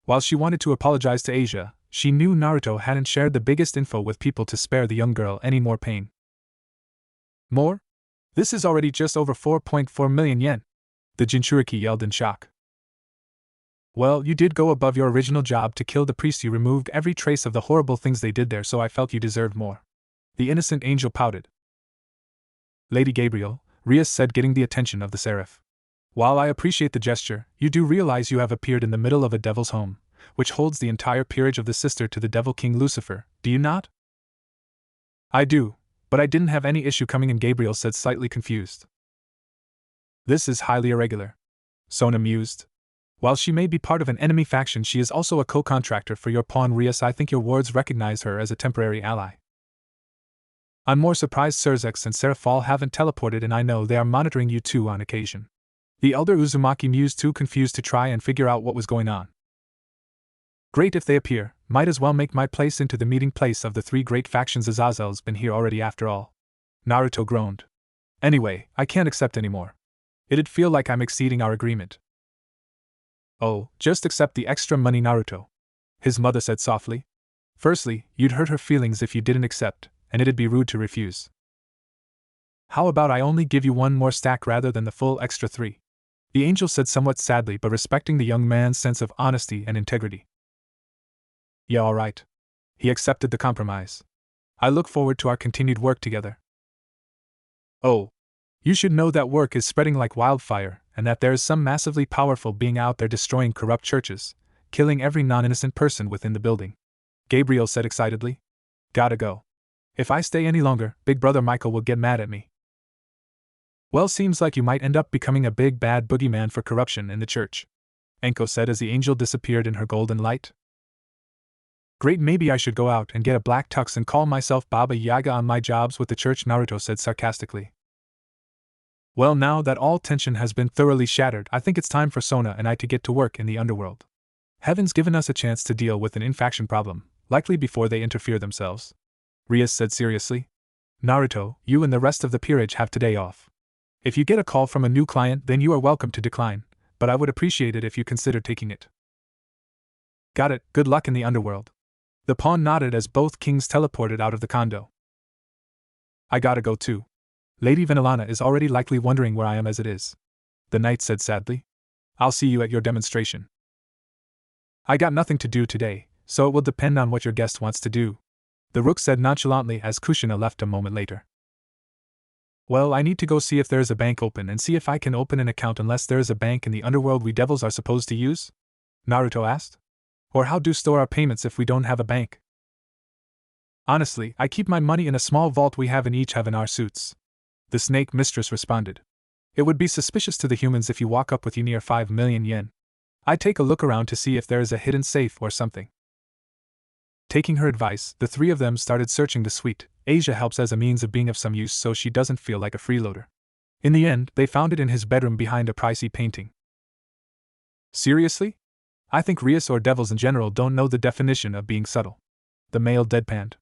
While she wanted to apologize to Asia, she knew Naruto hadn't shared the biggest info with people to spare the young girl any more pain. More? This is already just over 4.4 million yen. The Jinchuriki yelled in shock. Well, you did go above your original job to kill the priest. You removed every trace of the horrible things they did there, so I felt you deserved more. The innocent angel pouted. Lady Gabriel, Rias said, getting the attention of the seraph. While I appreciate the gesture, you do realize you have appeared in the middle of a devil's home, which holds the entire peerage of the sister to the devil king Lucifer, do you not? I do, but I didn't have any issue coming in, Gabriel said, slightly confused. This is highly irregular. Sona mused. While she may be part of an enemy faction, she is also a co-contractor for your pawn, Rias. I think your wards recognize her as a temporary ally. I'm more surprised Surzex and Seraphol haven't teleported, and I know they are monitoring you too on occasion. The elder Uzumaki mused, too confused to try and figure out what was going on. Great if they appear, might as well make my place into the meeting place of the three great factions. Azazel's been here already after all. Naruto groaned. Anyway, I can't accept anymore. It'd feel like I'm exceeding our agreement. Oh, just accept the extra money, Naruto. His mother said softly. Firstly, you'd hurt her feelings if you didn't accept, and it'd be rude to refuse. How about I only give you one more stack rather than the full extra 3? The angel said somewhat sadly, but respecting the young man's sense of honesty and integrity. Yeah, all right. He accepted the compromise. I look forward to our continued work together. Oh, you should know that work is spreading like wildfire, and that there is some massively powerful being out there destroying corrupt churches, killing every non-innocent person within the building. Gabriel said excitedly. Gotta go. If I stay any longer, Big Brother Michael will get mad at me. Well, seems like you might end up becoming a big bad boogeyman for corruption in the church, Enko said as the angel disappeared in her golden light. Great, maybe I should go out and get a black tux and call myself Baba Yaga on my jobs with the church, Naruto said sarcastically. Well, now that all tension has been thoroughly shattered, I think it's time for Sona and I to get to work in the underworld. Heaven's given us a chance to deal with an in-faction problem, likely before they interfere themselves. Rias said seriously. Naruto, you and the rest of the peerage have today off. If you get a call from a new client, then you are welcome to decline, but I would appreciate it if you consider taking it. Got it, good luck in the underworld. The pawn nodded as both kings teleported out of the condo. I gotta go too. Lady Vanillana is already likely wondering where I am as it is. The knight said sadly. I'll see you at your demonstration. I got nothing to do today, so it will depend on what your guest wants to do. The rook said nonchalantly as Kushina left a moment later. Well, I need to go see if there is a bank open and see if I can open an account unless there is a bank in the underworld we devils are supposed to use? Naruto asked. Or how do store our payments if we don't have a bank? Honestly, I keep my money in a small vault we have in each have in our suits. The snake mistress responded. It would be suspicious to the humans if you walk up with you near 5 million yen. I'd take a look around to see if there is a hidden safe or something. Taking her advice, the three of them started searching the suite. Asia helps as a means of being of some use so she doesn't feel like a freeloader. In the end, they found it in his bedroom behind a pricey painting. Seriously? I think Rias or devils in general don't know the definition of being subtle. The male deadpanned.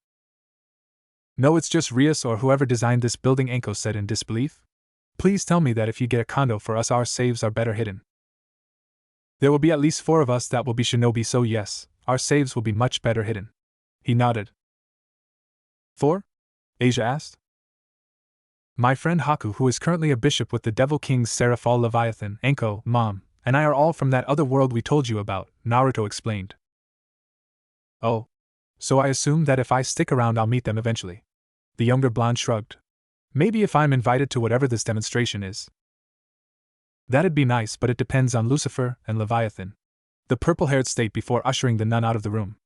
No, it's just Rias or whoever designed this building, Enko said in disbelief. Please tell me that if you get a condo for us, our saves are better hidden. There will be at least 4 of us that will be shinobi, so yes, our saves will be much better hidden. He nodded. 4? Asia asked. My friend Haku, who is currently a bishop with the Devil King's Seraphol Leviathan, Enko, Mom, and I are all from that other world we told you about, Naruto explained. Oh. So I assume that if I stick around I'll meet them eventually. The younger blonde shrugged. Maybe if I'm invited to whatever this demonstration is. That'd be nice, but it depends on Lucifer and Leviathan, the purple-haired state before ushering the nun out of the room.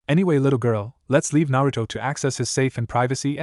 Anyway, little girl, let's leave Naruto to access his safe and privacy